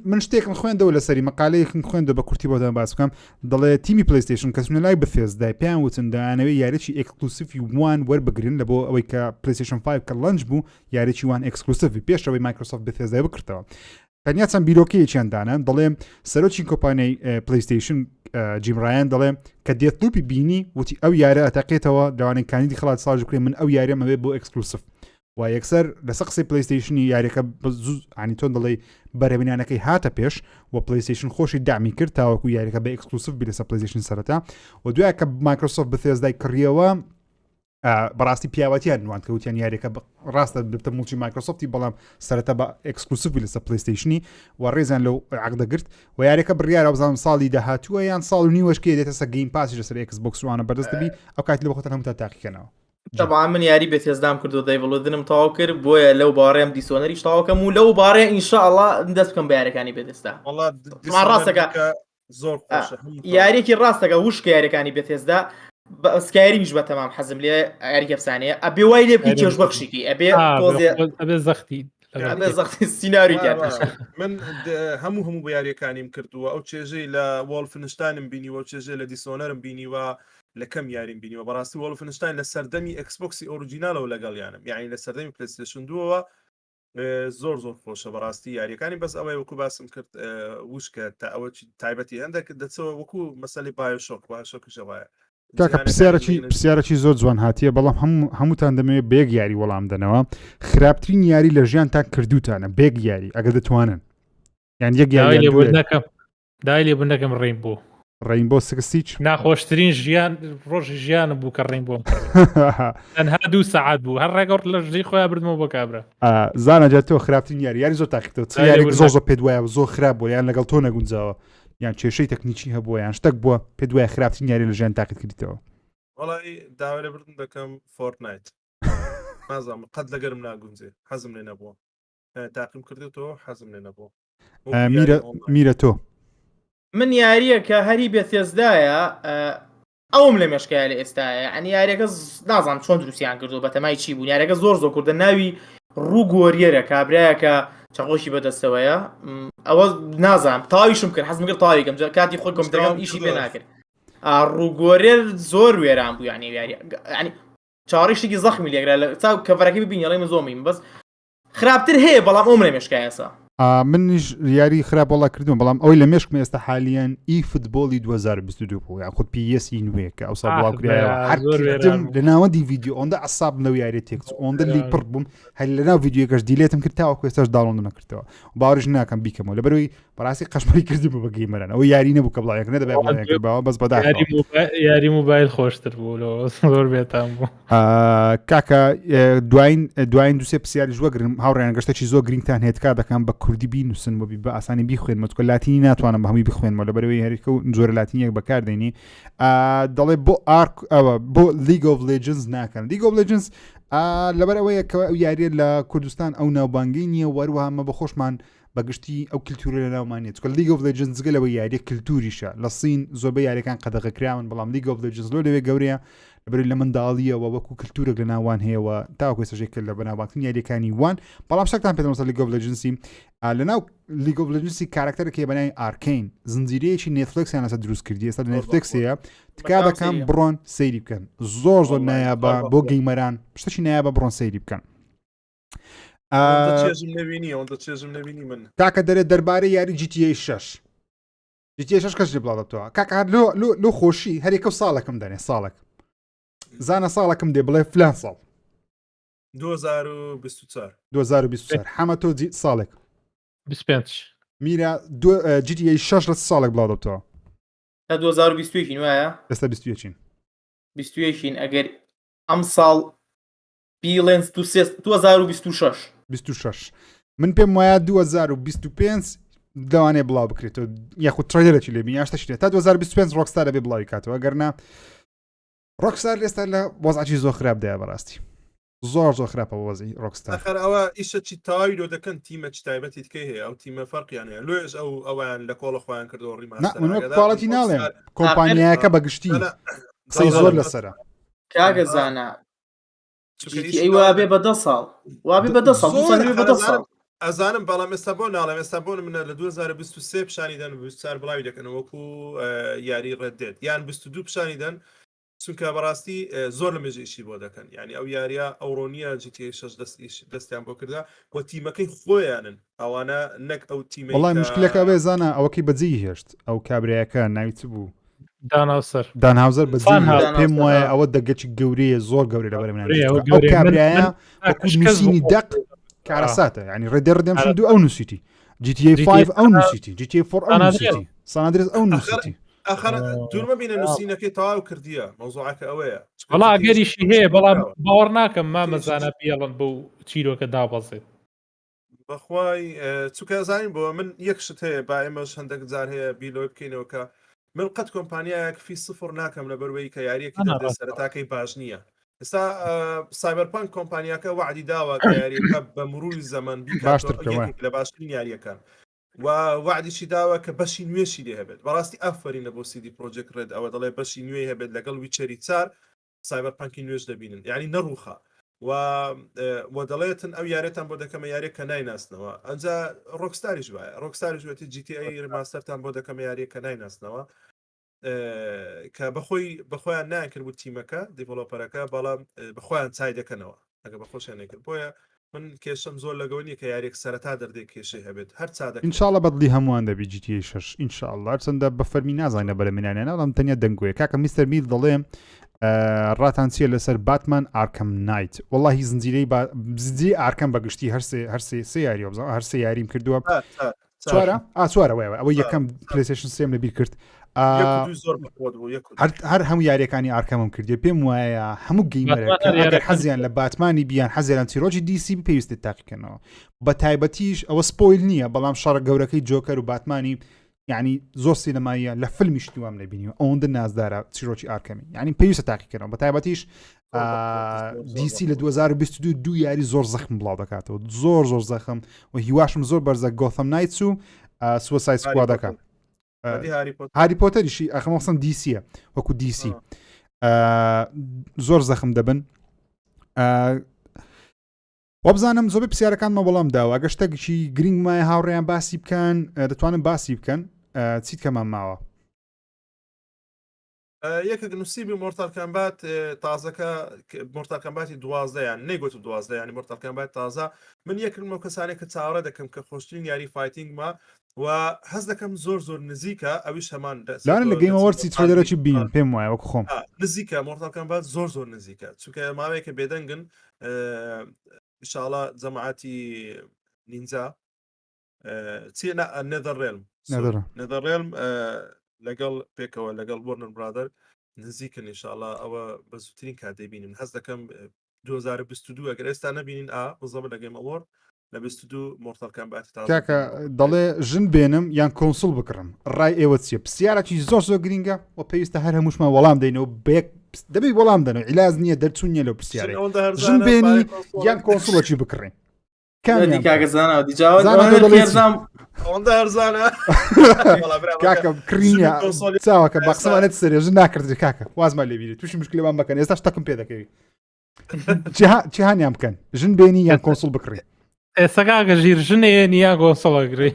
من شتێکم خوێندەوە لە سەری مەقالەیەکم خوێندە بە کورتی بۆدان باس بکەم دەڵێ تیمی پلیستیشن کەسونە لای بەفێزدای پێیان وتن دایانەوەی یاریی ئەکسکلوسیفی وان وەربگرن لە بۆ ئەوەی کە پلیستیشن 5 کە لەنج بوو یاریی وان ئەکسکلوسیفی پێشەوەی مایکرۆسۆفت بەفێزدای بکردەوە تەنیا چەند بیرۆکەیەکیاندانە دەڵێ سەرۆکی کۆمپانیای پلیستیشن جیمڕایان دەڵێ کە دێتلوپی بینی وتی ئەو یارە ئەتاقێتەوە داوانەکانی خڵات ساژ بکرێن من ئەو یاریەمەوێ بۆ ئەکسکلوسیف و یەکسەر لەسەر قسەی پلیستیشنی یاریەکە زوو عنی تۆن دەڵێ بەرەبینانەکەی هاتە پێش و پلیستیشن خۆشی دامی کرد تاوەکو یاریەکە بە ئەکسکلوسیف بی لەسەر پلیستیشن سەرەتا و دوای کە مایکرۆسۆفت بەفێزدای کڕیەوە بەڕاستی پیاوەتیان نوان کە وتیان یاریەکە ڕاستە بتە موچی مایکرۆسۆفتی بەڵام سەرەتا بە ئەکسکلوسیفی لەسەر پلیستیشنی و ڕێزان لەو عقدەگرت و یاریەکە بڕیارە بزانم ساڵی داهاتووە یان ساڵ و نیوەشکێ دێتە سە گەیم پاسی لەسەر ئێکس بۆکس وانە بەدەست دەبی ئەو کاتی لە بەخۆتە هەموو تا تاقیکەنەوە طبعا من یاری بەتێزدام کرد و دەیڤڵودنم تاوا کرد بۆیە لەو باڕێم دیسۆنەریش تاواکەم و لەو باڕێ ئینشاءڵڵا دەست بکەم بە یاریەکانی بێدەستا ڕاستەکە زۆر یاریەکی ڕاستەکە وشکە یاریەکانی بێتێزدا سکایری میش بە تەمام حەزم لێ یاریکە افسانەیە ئەبێ وای لێ بکەی چێژ بەخشێکی ئەبێ زەختی سیناریۆی من هەموو بە یاریەکانیم کردووە ئەو چێژەی لە وۆڵفنشتانم بینیوە چێژەی لە دیسۆنەرم بینیوە لە کەم یاریم بینیوە بەڕاستی وۆڵفنشتاین لە سەردەمی ئەکسبۆکسی ئۆریجینالەوە لەگەڵیانم یعنی لە سەردەمی پلیستیشن دووەوە زۆر خۆشە بەڕاستی یاریەکانی بەس ئەوەی وەکو باسم کرد وشکە تا ئەوە تایبەتی هەندێک دەچەوە وەکو مەسەلی بایۆشۆکشەوەیە کاکە پرسیارەکی زۆر جوان هاتیە بەڵام هەمووتان دەمەوێت بێگ یاری وەڵام دەنەوە خراپترین یاری لە ژیان تا کردوتانە بێگ یاری ئەگەر دەتوانن یان یەک یاری دای لێ بنەکەم ڕێین بۆ ڕینبۆ سکسیچ ناخۆشترین ژیان ڕۆژی ژیانم بوو کە ڕێین بۆ تەنها 2 سەعات بوو هەر ڕێگەڕ لە ژی خۆیان بردمەوە بۆ کابرا زانەجات تۆ خراپترین یاری زۆر تاقیتەوە یاری زۆر پێ دوایە زۆر خراپ بۆ یان لەگەڵ تۆ نەگونجاوە یان کێشەی تەکنیکی هەبووە یان شتێک بووە پێ دوای خراپترین یاری لە ژیان تاقیت کردیتەوە وەڵی داوای بردن دەکەم فۆرتنایت نازانم قەت لەگەرم ناگونجێ حەزم لێ نەبووە تاقیم کردێتەوە حەزم لێ نەبووە میرە تۆ من یاریە کە هەری بێتێزدایە ئەوم لە مێشکای لە ئێستاە ئەنی یاریەکە نازانم چۆن دروستیان کردو بە تەمای چی بوو یاریەکە زۆر کردە ناوی ڕوو گۆریەرە کابراایەکە چەقۆشی بەدەستەوەیە ئەوە نازانم تاویشم کرد حەزم کرد تاویکەم کاتی خۆی کۆمپیوتەرەکەم ئیشی پێ ناکرد ڕووگۆرێر زۆر وێران بوو یانی یاری ینی چاڕیشتێکی زەخمی لێگرا لە چاو کەڤەرەکەی ببینی ئەڵێ زۆمیم بەس خراپتر هەیە بەڵام ئەوم لە مێشکای ئێستا منیش یاری خراپ وڵا کردوم بەڵام ئەوی لە مێشکم ئێستا حالیان ئی فوتبۆلی 2022 بوو یان خودت پیسی نوێ کە ئەو سا بڵاوکرایەوە هەر لە ناوەندی ڤیددیو ئەوەندە عساب لەو یاری تێکس ئەوەندە لی پڕ بووم هەر لە ناو ڤیددیوەکەش دیلێتم کرد تاوەکو ئێستاش داڵۆن نەکردەوە باوەڕش ناکەم بیکەمەوە لەبەرەوەی بەڕاستی قەشمەری کردی بوو بە گەیمەران ئەوە یاری نەبوو کە بڵایەک نەدەبێت بڵایەکردەوە بەس بەدا یاری موبایل خۆشتر بوو لەوە زۆر بێتان بوو کاکە دوایین دووسێ پرسیاری ژوەگرم هاوڕێیان گەشتێکی زۆر گرنگتان هێتکا دەکەم بە کوردی بینوسن بە ئاسانی بیخوێن مەتکە لاتینی ناتوانم بە هەمووی بخوێنمەوە لەبەرەوەی هەریکە و جۆرە لاتینیەک بەکاردێنی دەڵێ بۆ ئارک ئەوە بۆ لیگ ئۆف لیجنز ناکەن لیگ ئۆف لیجنز لەبەر ئەوەیە کە ئەو یاریە لە کوردستان ئەو ناوبانگەی نییە وەروەها بە خۆشمان بەگشتی ئەو کللتورە لە ناومانێت چکە لیگ ئۆف لیجنز گەلەوە یاریە کللتوریشە لە سین زۆربەی یاریەکان قەدەغەکراون بەڵام لیگ ئۆف لیجنز لەوێ گەورەیە لەبەر لە منداڵیەوە وەکو کللتورێک لە ناوان هەیەەوە تاکو سەژێک کرد لە بەناوبانگتنی یاریەکانی وان بەڵام شتان پێ لیگ ئۆف لیجنسی لەناو لیگ ئۆف لیجنسی کاراکتەرێکی بەناوی ئارکین زنجیرەیەکی نێتفلیکسیان لەسەر دروست کردی ئێستا لە نێتفلیکسەیە تکا دەکەم بڕۆن سەیری بکەن زۆر نایابە بۆ گەیمەران شتێکی نایابە بڕۆن سەیری بکەن کاکە دەرێت دەربارەی یاری GTA 6 GTA 6 کەس بڵاو دەبتەوە کاکە لۆ خۆشی هەرێکە ساڵێکم دەنێ ساڵێک زانە ساڵەکەم دێ بڵێ فلان ساڵ 2024 حەمە تۆ ساڵێک 25 میرە GTA 6 لە ساڵێک بڵاو دەبتەوە تا 2021 وایە ئێستا 21 ئەگەر ئەم ساڵ بیڵێنس 2026 من پێم وایە 2025 دەوانێ بڵاو بکرێتەوە یاخود ترەیلەکی لێبی یاشتەشتێت تا 2025 ڕۆکستار دەبێ بڵاوی کاتەوە گەرنا ڕۆکستار ئێستا لە وەزعی زۆر خراپدایە بەڕاستی زۆر خراپە وەزی ڕۆکستار ئەخر ئەوە ئیشەکی تاوی لۆ دەکەن تیمەکی تایبەتی تکەی هەیە ئەو تیمە فەرقیانەیە لۆێژ ئەویان لە کۆڵە خۆیان کردەوە منوە کوڵەتی ناڵێن کۆمپانیایەکە بەگشتی قسەی زۆر لەسرە کاگە زانە ئەی وابێ بە 10 ساڵ وابێ بە 10 ساڵ بە 10 ساڵ ئەزانم بەڵام ئێستا بۆ ناڵێم ئێستا بۆ منە لە 2023 پیشانیدەن چار بڵاوی دەکەن وەکو یاری ڕێدێت یان 22 پیشانیدەن چونکە بەڕاستی زۆر لە مێژەیشی بۆ دەکەن یعنی ئەو یاریە ئەوڕۆنیە GTA 6 دەستیان بۆ کردا بۆ تیمەکەی خۆیانن ئەوانە نەک ئەو تیمە وڵای مشکلەکە بێ زانە ئەوەکەی بەجێی هێشت ئەو کابرایەکە ناوی چ بوو دانهاوزەر بەجێ پێم وایە ئەوە دەگەچی گەورەیە زۆر گەورەی لەبەر منە ئەو کابرایە نووسینی دەق کارەساتە ینی ڕێدەڕدەمشن دوو ئەو نووسیتی GTA 5 ئەو نووسیتی GTA 4 ئەو نووسیتی سانادرێز ئەو نووسیتی ئەخر دوورمە بینە نووسینەکەی تەواو کردیە مەوزوعەکە ئەوەیە وڵا گەریشی هەیە بەڵام باوەڕ ناکەم مامەزانە پێڵن بەو چیرۆکە دابەزێت بەخوای چووکە زانین بۆ من یەک شت هەیە با ئێمەش هەندێک جار هەیە بیلۆی بکەینەوە کە من قەت کۆمپانیایەک فی سفر ناکەم لە بەروەی کە یاریەکی دەدە سەرەتاکەی باش نییە ئێستا سایبەرپانک کۆمپانیاکە وعدی داوە کە یاریەکە بە مروری زەمان لە باشترین یاریەکان و وعدیشی داوە کە بەشی نوێشی لێ هەبێت بەڕاستی ئەفرینە بۆ CD Projekt Red ئەوە دەڵێ بەشی نوێ هەبێت لەگەڵ ویچەری 4 سایبەرپانکی نوێش دەبینن یعنی نەڕوخە و دەڵێتن ئەو یارێتان بۆ دەکەمە یاریە کە نایناسنەوە ئەنجا ڕۆکستاریش وایە ڕۆکستاریش وێتی GTA ڕماستەرتان بۆ دەکەمە یاریە کە نایناسنەوە کە بەخۆیان نایکرد بوو تیمەکە دیڤلۆپەرەکە بەڵام بەخۆیان چای دەکەنەوە ئەگە بەخۆشیان نەکرد بۆیە من کێشم زۆر لەگەونی کە یاریێک سەرەتا دەردێ کێشەی هەبێت هەر چادە ئینشاءڵڵە بەدڵی هەمووان دەبی GTA 6 ئینشاءڵڵە چەندە بە فەرمی نازانە بەرە منانێنە بەڵام تەنیا دەنگوێ کاکە میستەر میل دەڵێ ڕاتان چیە لەسەر باتمان ئارکەم نایت وەڵاهی زنجیرەی ئارکەم بەگشتی هەرسێ سێ یاری هەر سێ یاریم کردووە چوارە ئەوە یەکەم پلیستیشن سێم لەبیر کرد هەر هەموو یاریەکانی ئارکەمم کردی پێم وایە هەموو گەیمەرە حەزیان لە باتمانی بیان حەزیان چیرۆکی دیسی پێویستی تاقیکردنەوە بە تایبەتیش ئەوە سپۆیل نییە بەڵام شەڕە گەورەکەی جۆکەر و باتمانی یعنی زۆر سینەماییە لە فیلمیش دوام نبینی ئەوەندە نازدارە چیرۆکی ئارکەمی یعنی پێویستە تاقیکردنەوە بە تایبەتیش دیسی لە 2022 دو یاری زۆر زەخم بڵاو دەکاتەوە زۆر زەخم و هیواشم زۆر بەرزە گۆثەم نایتس و سوساید سکوادەکە هاری پۆتەریشی ئەخەمەسن دیسیە وەکو دیسی زۆر زەخم دەبن وەبزانم زۆر پرسیارەکانمە وەڵام داوە گەشتێکی گرنگ مایە هاوڕێیان باسی بکەن دەتوانن باسی بکەن چیت کەمان ماوە یەکێک نووسیبی مۆرتالکەمبات تازەکە مۆرتالکەمباتی 12 یان نەیگوت 12 ینی مۆرتالکەمبات تازە من یەکمە کەسانێک کە چاوەڕێ دەکەم کە خۆشترین یاری فایتینگمە و هەز دەکەم زۆر نزیکە ئەویش هەمان لاەن لە گەیمەوەرچی ترێدەرەی بین پێم وایە وەکو خۆم نزیکە مۆرتالکەمبات زۆر نزیکە چونکە ماوەیەکە بێدەنگن ئینشاءڵڵا جەماعەتی نینجا چی نێدەڕێلم لەگەڵ پێکەوە لەگەڵ وەرنر برادر نزیکن ئینشاءڵڵا ئەوە بە زووترین کات دەبینن هەز دەکەم 2022 ئەگەر ئێستا نبینین بزەبە لە گەیمەوەر لە 22 مۆرتالکەمباتی کاکە دەڵێ ژن بێنم یان کۆنسڵ بکڕم ڕای ئێوە چیە پرسیارێکی زۆر گرینگە و پێویستە هەر هەمووشمان وەڵام دەینەوە دەبی وەڵام دەنەوە عیلاج نییە دەرچوون نیە لەو پرسیارێ ژن بێنی یان کۆنسڵەکی بکڕین کاکە کڕینە چاوەکە باقسەمانێت سەرێژن ناکردی کاکە وازمان لێبیری تووشی مشکلێمان بکەن ئێستا شتەکەم پێ دەکەوی چی هانیان بکەن ژن بێنی یان کۆنسڵ بکڕی ئێسەکە ژیر ژنێ نیا گۆسەڵەگری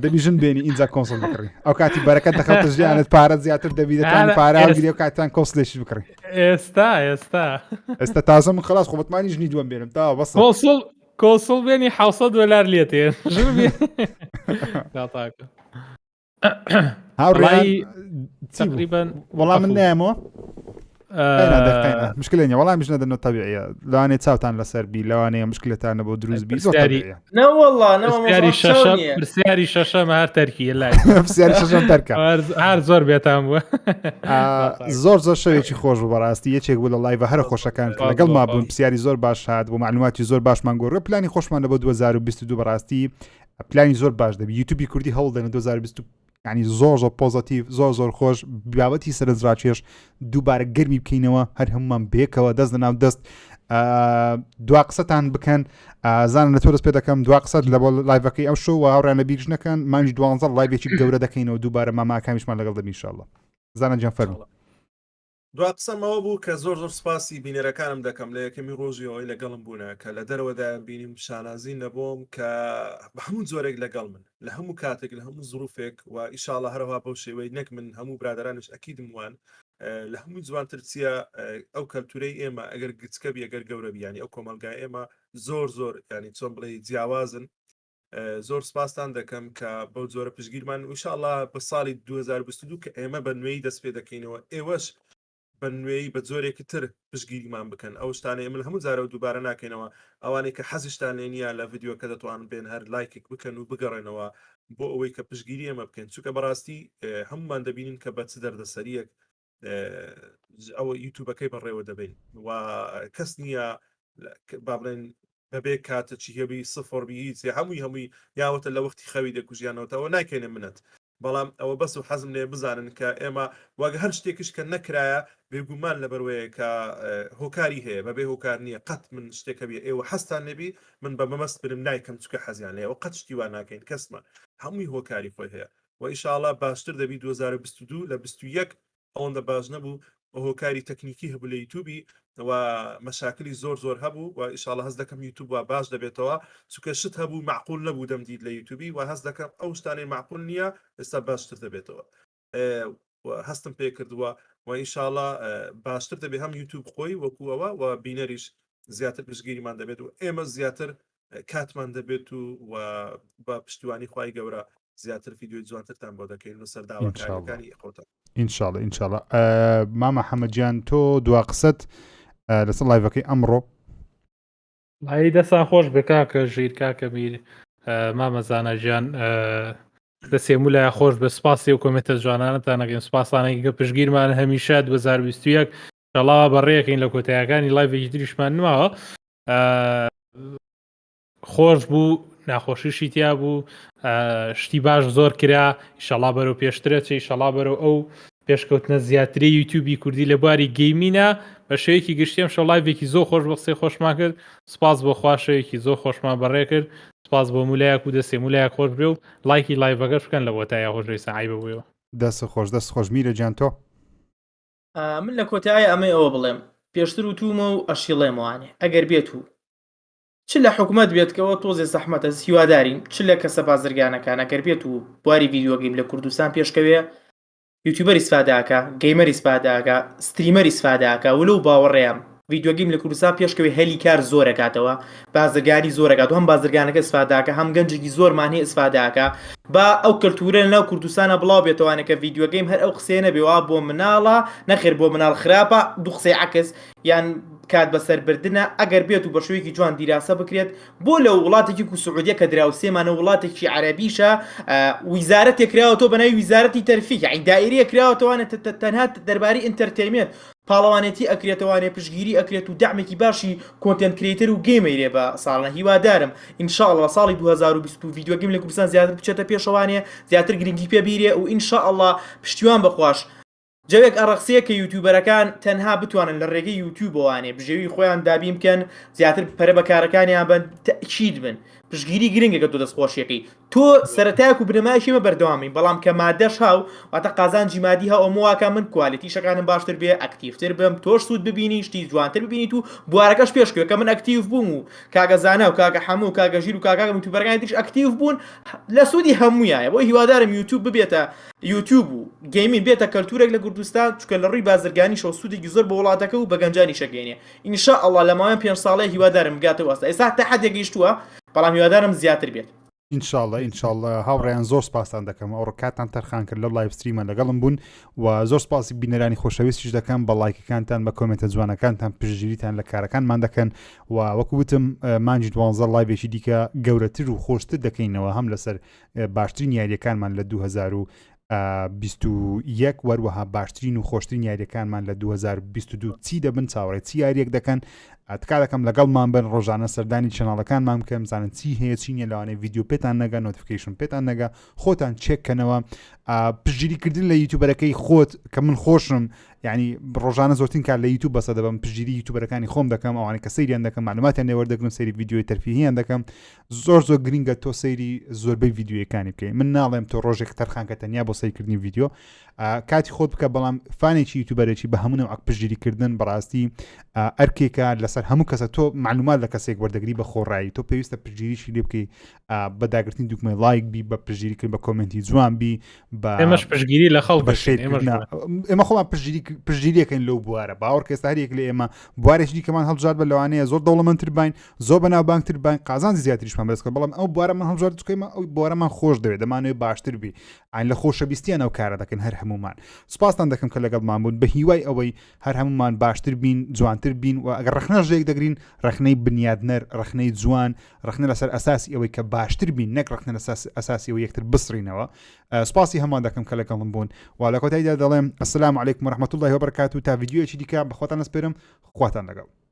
دەبی ژن بێنی اینجا کۆنسڵ بکڕی ئەو کاتی بەرەکەت دەخەوتە ژیانت پارە زیاتر دەبی دەتوانانی پاراگیری و کاتان کۆنسڵێکی بکڕی ئێستا تازە من خلاص خۆبەتمانی ژنی دووەم بێنم تا بەس کۆسڵ بێنی $700 لێتێن هاوڕێی تقریبا وەڵام من نایەمەوە مشکلێنە وەڵامیش نەدەنەوە تەبیعیە لەوانێ چاوتان لەسەر بی لەوانەیە مشکلتانە بۆ دروست بی پرسیاری شەشەمە هەر تەرکیە لای هەر زۆر بێتان بووە زۆر شەوێکی خۆش بوو بەڕاستی یەکێک بوو لە لایڤە هەرە خۆشەکان لەگەڵ ما بوون پرسیاری زۆر باش هات بۆ معلوماتی زۆر باشمان گۆڕە پلانی خۆشمانە بۆ 2022 بەڕاستی پلانی زۆر باش دەبی یوتیوبی کوردی هەوڵدەنە 2022 ینی زۆر پۆزتیڤ زۆر خۆش بابەتی سەرنجڕاکێش دووبارە گەرمی بکەینەوە هەر هەمومان بێکەوە دەست لەناو دەست دوا قسەتان بکەن زانە لە تۆ دەست پێ دەکەم دوا قسەت لە بۆ لایڤەکەی ئەو شو و هاوڕیانە بیرش نەکەن مانج 12 لایڤێکی گەورە دەکەینەوە دووبارە ماماکامیشمان لەگەڵ دەبین ئینشاءالله. زانە جان فەرموو. دوا قسەمەوە بوو کە زۆر سپاسی بینەرەکانم دەکەم لە یەکەمی ڕۆژیەوەی لەگەڵم بوونە کە لە دەرەوەدا بینیم شانازی نەبووم کە بە هەموو جۆرێک لەگەڵ من لە هەموو کاتێک لە هەموو زروفێک و ئیشاڵڵا هەروها بەو شێوەی نەک من هەموو برادرانش ئەکیدم وان لە هەموو جوانتر چیە ئەو کەلتورەی ئێمە ئەگەر گچکە بی ئەگەر گەورە بیانی ئەو کۆمەلگای ئێمە زۆر ینی چۆن بڵێ جیاوازن. زۆر سپاسان دەکەم کە بەو جۆرە پشگیرمان ئینشاءڵڵا بە ساڵی 2022 کە ئێمە بە نوێی دەست پێ دەکەینەوە ئێوەش بە نوێی بە جۆرێکی تر پشگیریمان بکەن ئەو شتانەیە من هەموو جارە و دووبارە ناکەینەوە ئەوانەی کە حەزیشتان لێ نییە لە ڤیددیۆ کە دەتوانن بێن هەر لایکێک بکەن و بگەڕێنەوە بۆ ئەوەی کە پشگیری ئێمە بکەن چونکە بەڕاستی هەمومان دەبینین کە بە چ دەردەسەریەک ئەوە یوتیوبەکەی بەڕێوە دەبین و کەس نییە با بڵێن بەبێ کاتەچی هێبی سفر بیت هەمووی یاوەتە لە وەختی خەوی دەکوژیانەوەەوە ناکەێنێ منەت بەڵام ئەوە بەس و حەزم لێ بزانن کە ئێمە واگە هەر شتێکش کە نەکرایە بێگومان لەبەروەیە کە هۆکاری هەیە بەبێ هۆکار نییە قەت من شتێکە بێ ئێوە حەستان نەبی من بە مەمەست برم نایکەم چکە حەزیان لێەوە قەت شتیوان ناکەین کەسمە هەمووی هۆکاری خۆی هەیە و ئیشاڵڵا باشتر دەبی 2022 لە 21 ئەوەندە باش نەبوو هۆکاری تەکنیکی هەبوو لە یوتیوبی و مەشاکلی زۆر هەبوو و ئیشاڵڵا هەز دەکەم یوتیوب و باش دەبێتەوە چونکە شت هەبوو معقول نەبوو دەمدید لە یوتیوبی و هەز دەکەم ئەو شتانەی معقول نییە ئێستا باشتر دەبێتەوە هەستم پێ کردووە و ئیشاڵڵا باشتر دەبێت هەم یوتیوب خۆی وەکوەوە و بینەریش زیاتر پشگیریمان دەبێت و ئێمە زیاتر کاتمان دەبێت و بە پشتیوانی خوای گەورە زیاتر ڤیدیۆی جوانترتان بۆ دەکەین و سەرداوەکانی خۆتان ئینشاءڵڵا مامە حەمەدیان تۆ دوا قسەت لەسەر لایڤەکەی ئەمڕۆ لای دەسان خۆش بێ کاکە ژیر کاکە میر مامەزانە ژیان دەسێمو لای خۆش بە سپاسی و کۆمێتە جوانانتان نەگەین سپاسانێکی کە پشگیرمان هەمیشە 2021 شەڵاوە بەڕێەکەین لە کۆتاییەکانی لایڤێکی تریشمان نماوە خۆش بوو ناخۆشیشی تیا بوو شتی باش زۆر کرا ئیشەڵا بەرەو پێشترێت ئیشەڵا بەرەو ئەو پێشکەوتنە زیاتری یوتیوبی کوردی لە بواری گەیمینە بە شێوەیەکی گشتیم شەو لایڤێکی زۆر خۆش بە قسەی خۆشمان کرد سپاس بۆ خواشەیەکی زۆر خۆشمان بەڕێ کرد سپاس بۆ مولایەک و دەستێ مولایەک خۆش بێ و لایکی لایڤەکەش بکەن لە بۆتایە خۆشەوی سەعای ببوویەوە دەست خۆش میرە جان تۆ من لە کۆتایی ئەمەی ئەوە بڵێم پێشتر و تومە و ئەشیڵێمەوانێ ئەگەر بێت و چ لە حکوومەت بێتکەوە تۆزێ زەحمەتە هیوادارین چ لە کەسە بازرگانەکان ئەگەر بێت و بواری ڤیدیۆگەیم لە کوردستان پێشکەوێ یوتیوبەری سپاداکە گەیمەری سپاداکە ستریمەری سپاداکە ولو باوەڕێم ڤیدیۆگەیم لە کوردستان پێشکەوێ هەلی کار زۆرەکاتەوە بازرگانی زۆرەکات و هەم بازرگانەکە سپاداکە هەم گەنجێکی زۆرمان هەیە سپاداکە با ئەو کەلتورە لەناو کوردستانە بڵاو بێتەوانێت کە ڤیدیۆگەیم هەر ئەو قسێنە بێوا بۆ مناڵە نەخێر بۆ مناڵ خراپە دوو قسەی عکس یان کات بەسەربردنە ئەگەر بێت و بە شوەیەکی جوان دیراسە بکرێت بۆ لە وڵاتێکی و سعودیە کە دراوسێمانە وڵاتێکی عەرەبیشە ویزارەتێک کراوە تۆ بەناوی ویزارەتی تەرفیع یعنی دائیرەیە کراوەتەوانێت تەنها دەربارەی ئینتەرتەینمێنت پاڵەوانێتی ئەکرێتەوانێ پشگیری ئەکرێت و دعمێکی باشی کۆنتێنت کریتەر و گەیمەیرێ بە ساڵە هیوادارم ئینشاءڵڵا ساڵی 2020 ڤیدیۆگەیم لە کوردستان زیاتر بچێتە پێشەوانێ زیاتر گرنگی پێبیرێ و ئینشاءڵڵا پشتیوان بەخواش جەوێک ئەڕەخسەیە کە یوتیوبەرەکان تەنها بتوانن لە ڕێگەی یوتیوبەوانێ بژێوی خۆیان دابین بکەن زیاتر پەرە بەکارەکانیان بن تەکید بن پشگیری گرنگێکە تۆ دەستخۆشیەکەی تۆ سەرەتایەک و بنەمایشیمە بەردەوامی بەڵام کە مادەش هاو واتە قازانجی مادی هاو ئەمواکە من کوالیتیشەکانم باشتر بێ ئەکتیڤتر بم تۆش سوود ببینی شتی جوانتر ببینیت و بوارەکەش پێشکەوە کە من ئەکتیڤ بووم و کاگە زانە و کاگە حەموو و کاگە ژیر و کاگە یوتیوبەرەکانی تریش ئەکتیڤ بوون لە سوودی هەموویایە بۆ هیوادارم یوتیوب ببێتە یوتیوب و گەیمین بێتە کەلتورێک لە کوردستان چکە لە ڕووی بازرگانی شەو سوودێکی زۆر بە وڵاتەکە و بە گەنجانی شەگەینێ ئینشاءڵڵا لە ماوەیان 5 ساڵەیە هیوادارم گاتە وەستا ئێستا تا حەدێک گەیشتووە بەڵام هیوادارم زیاتر بێت ئینشاءڵڵا هاوڕێیان زۆر سپاسان دەکەم ئەو ڕکاتان تەرخان کرد لە لایڤ ستریمە لەگەڵم بوون و زۆر سپاسی بینەرانی خۆشەویستیش دەکەم بە لایکەکانتان بە کۆمنتە جوانەکانتان پشتگیریتان لە کارەکانمان دەکەن و وەکو وتم مانجی 12 لایڤێکی دیکە گەورەتر و خۆشتر دەکەینەوە هەم لەسەر باشترین یاریەکانمان لە 2021 وەروەها باشترین و خۆشترین یاریەکانمان لە 2022 چی دەبن چاوەڕێ چی یاریەک دەکەن تکا دەکەم لەگەڵمان بن ڕۆژانە سەردانی چناڵەکانمان بکەم زانن چی هەیە چینە لەوانەیە ڤیددیو پێتان نەگە نۆتیفیکیشن پێتان نەگە خۆتان چێککەنەوە پشگیریکردن لە یوتیوبەرەکەی خۆت کە من خۆشم ینی ڕۆژانە زۆرترین کار لە یوتیوب بەسە دەبم پشگیری یوتیوبەرەکانی خۆم دەکەم ئەوانە کە سەیریان دەکەم معلوماتیان نێوەردەگرن سەیری ڤیددیۆی تەرفیهیان دەکەم زۆر گرینگە تۆ سەیری زۆربەی ڤیددیوەکانی بکەین من ناڵێم تۆ ڕۆژێک تەرخانکە تەنیا بۆ سەیرکردنی ڤیددیۆ کاتی خۆت بکە بەڵام فانێکی یوتیوبەرێکی بە هەمونە ئەک پشگیریکردن بەڕاستی ئەرکێکە لەسەر هەموو کەسە تۆ معلومات لە کەسێک وەردەگری بە خۆڕایی تۆ پێویستە پشگیریشی لێ بکەی بەداگرتنی دوکمە لایک بی بە پشگیریکرد بە کۆمنتی جوان بی ئێمەش پشگیری لە خەڵک ئێمە خۆمان پشگیریەکەین لەو بوارە باوەڕ کەستا هەرێک لە ئێمە بوارێکی دیکەمان هەڵبژار بە لەوانەیە زۆر دەوڵەمەندتر باین زۆر بەناوبانگتر باین قازانجی زیاتریشمان بەدەست بەڵام ئەو بوارە من هەڵبژار دەکەیمە ئەو بوارەمان خۆش دەوێت دەمانوێت باشتر بی ئاین لە خۆشەویستیان ئەو کارە دەکەن هەر هەمومان سوپاسان دەکەم کە لەگەڵمان بوون بە هیوای ئەوەی هەر هەمومان باشتر بین جوانتر بین و ئەگەر ڕخنەژێک دەگرین ڕخنەی بنیادنەر ڕخنەی جوان ڕخنە لەسەر ئەساسی ئەوەی کە باشتر بین نەک ڕخنە ئەساسی ئەوە یەکتر بسڕینەوە سوپاسی هەمان دەکەم کە لەگەڵم بوون و لە کۆتاییدا دەڵێم ئەسلام عەلەیکم وەرەحمەتوڵڵاهی وبەرەکاتوو تا ڤیدیۆیەکی دیکە بە خۆتان ئەسپێرم خواتان لەگەڵ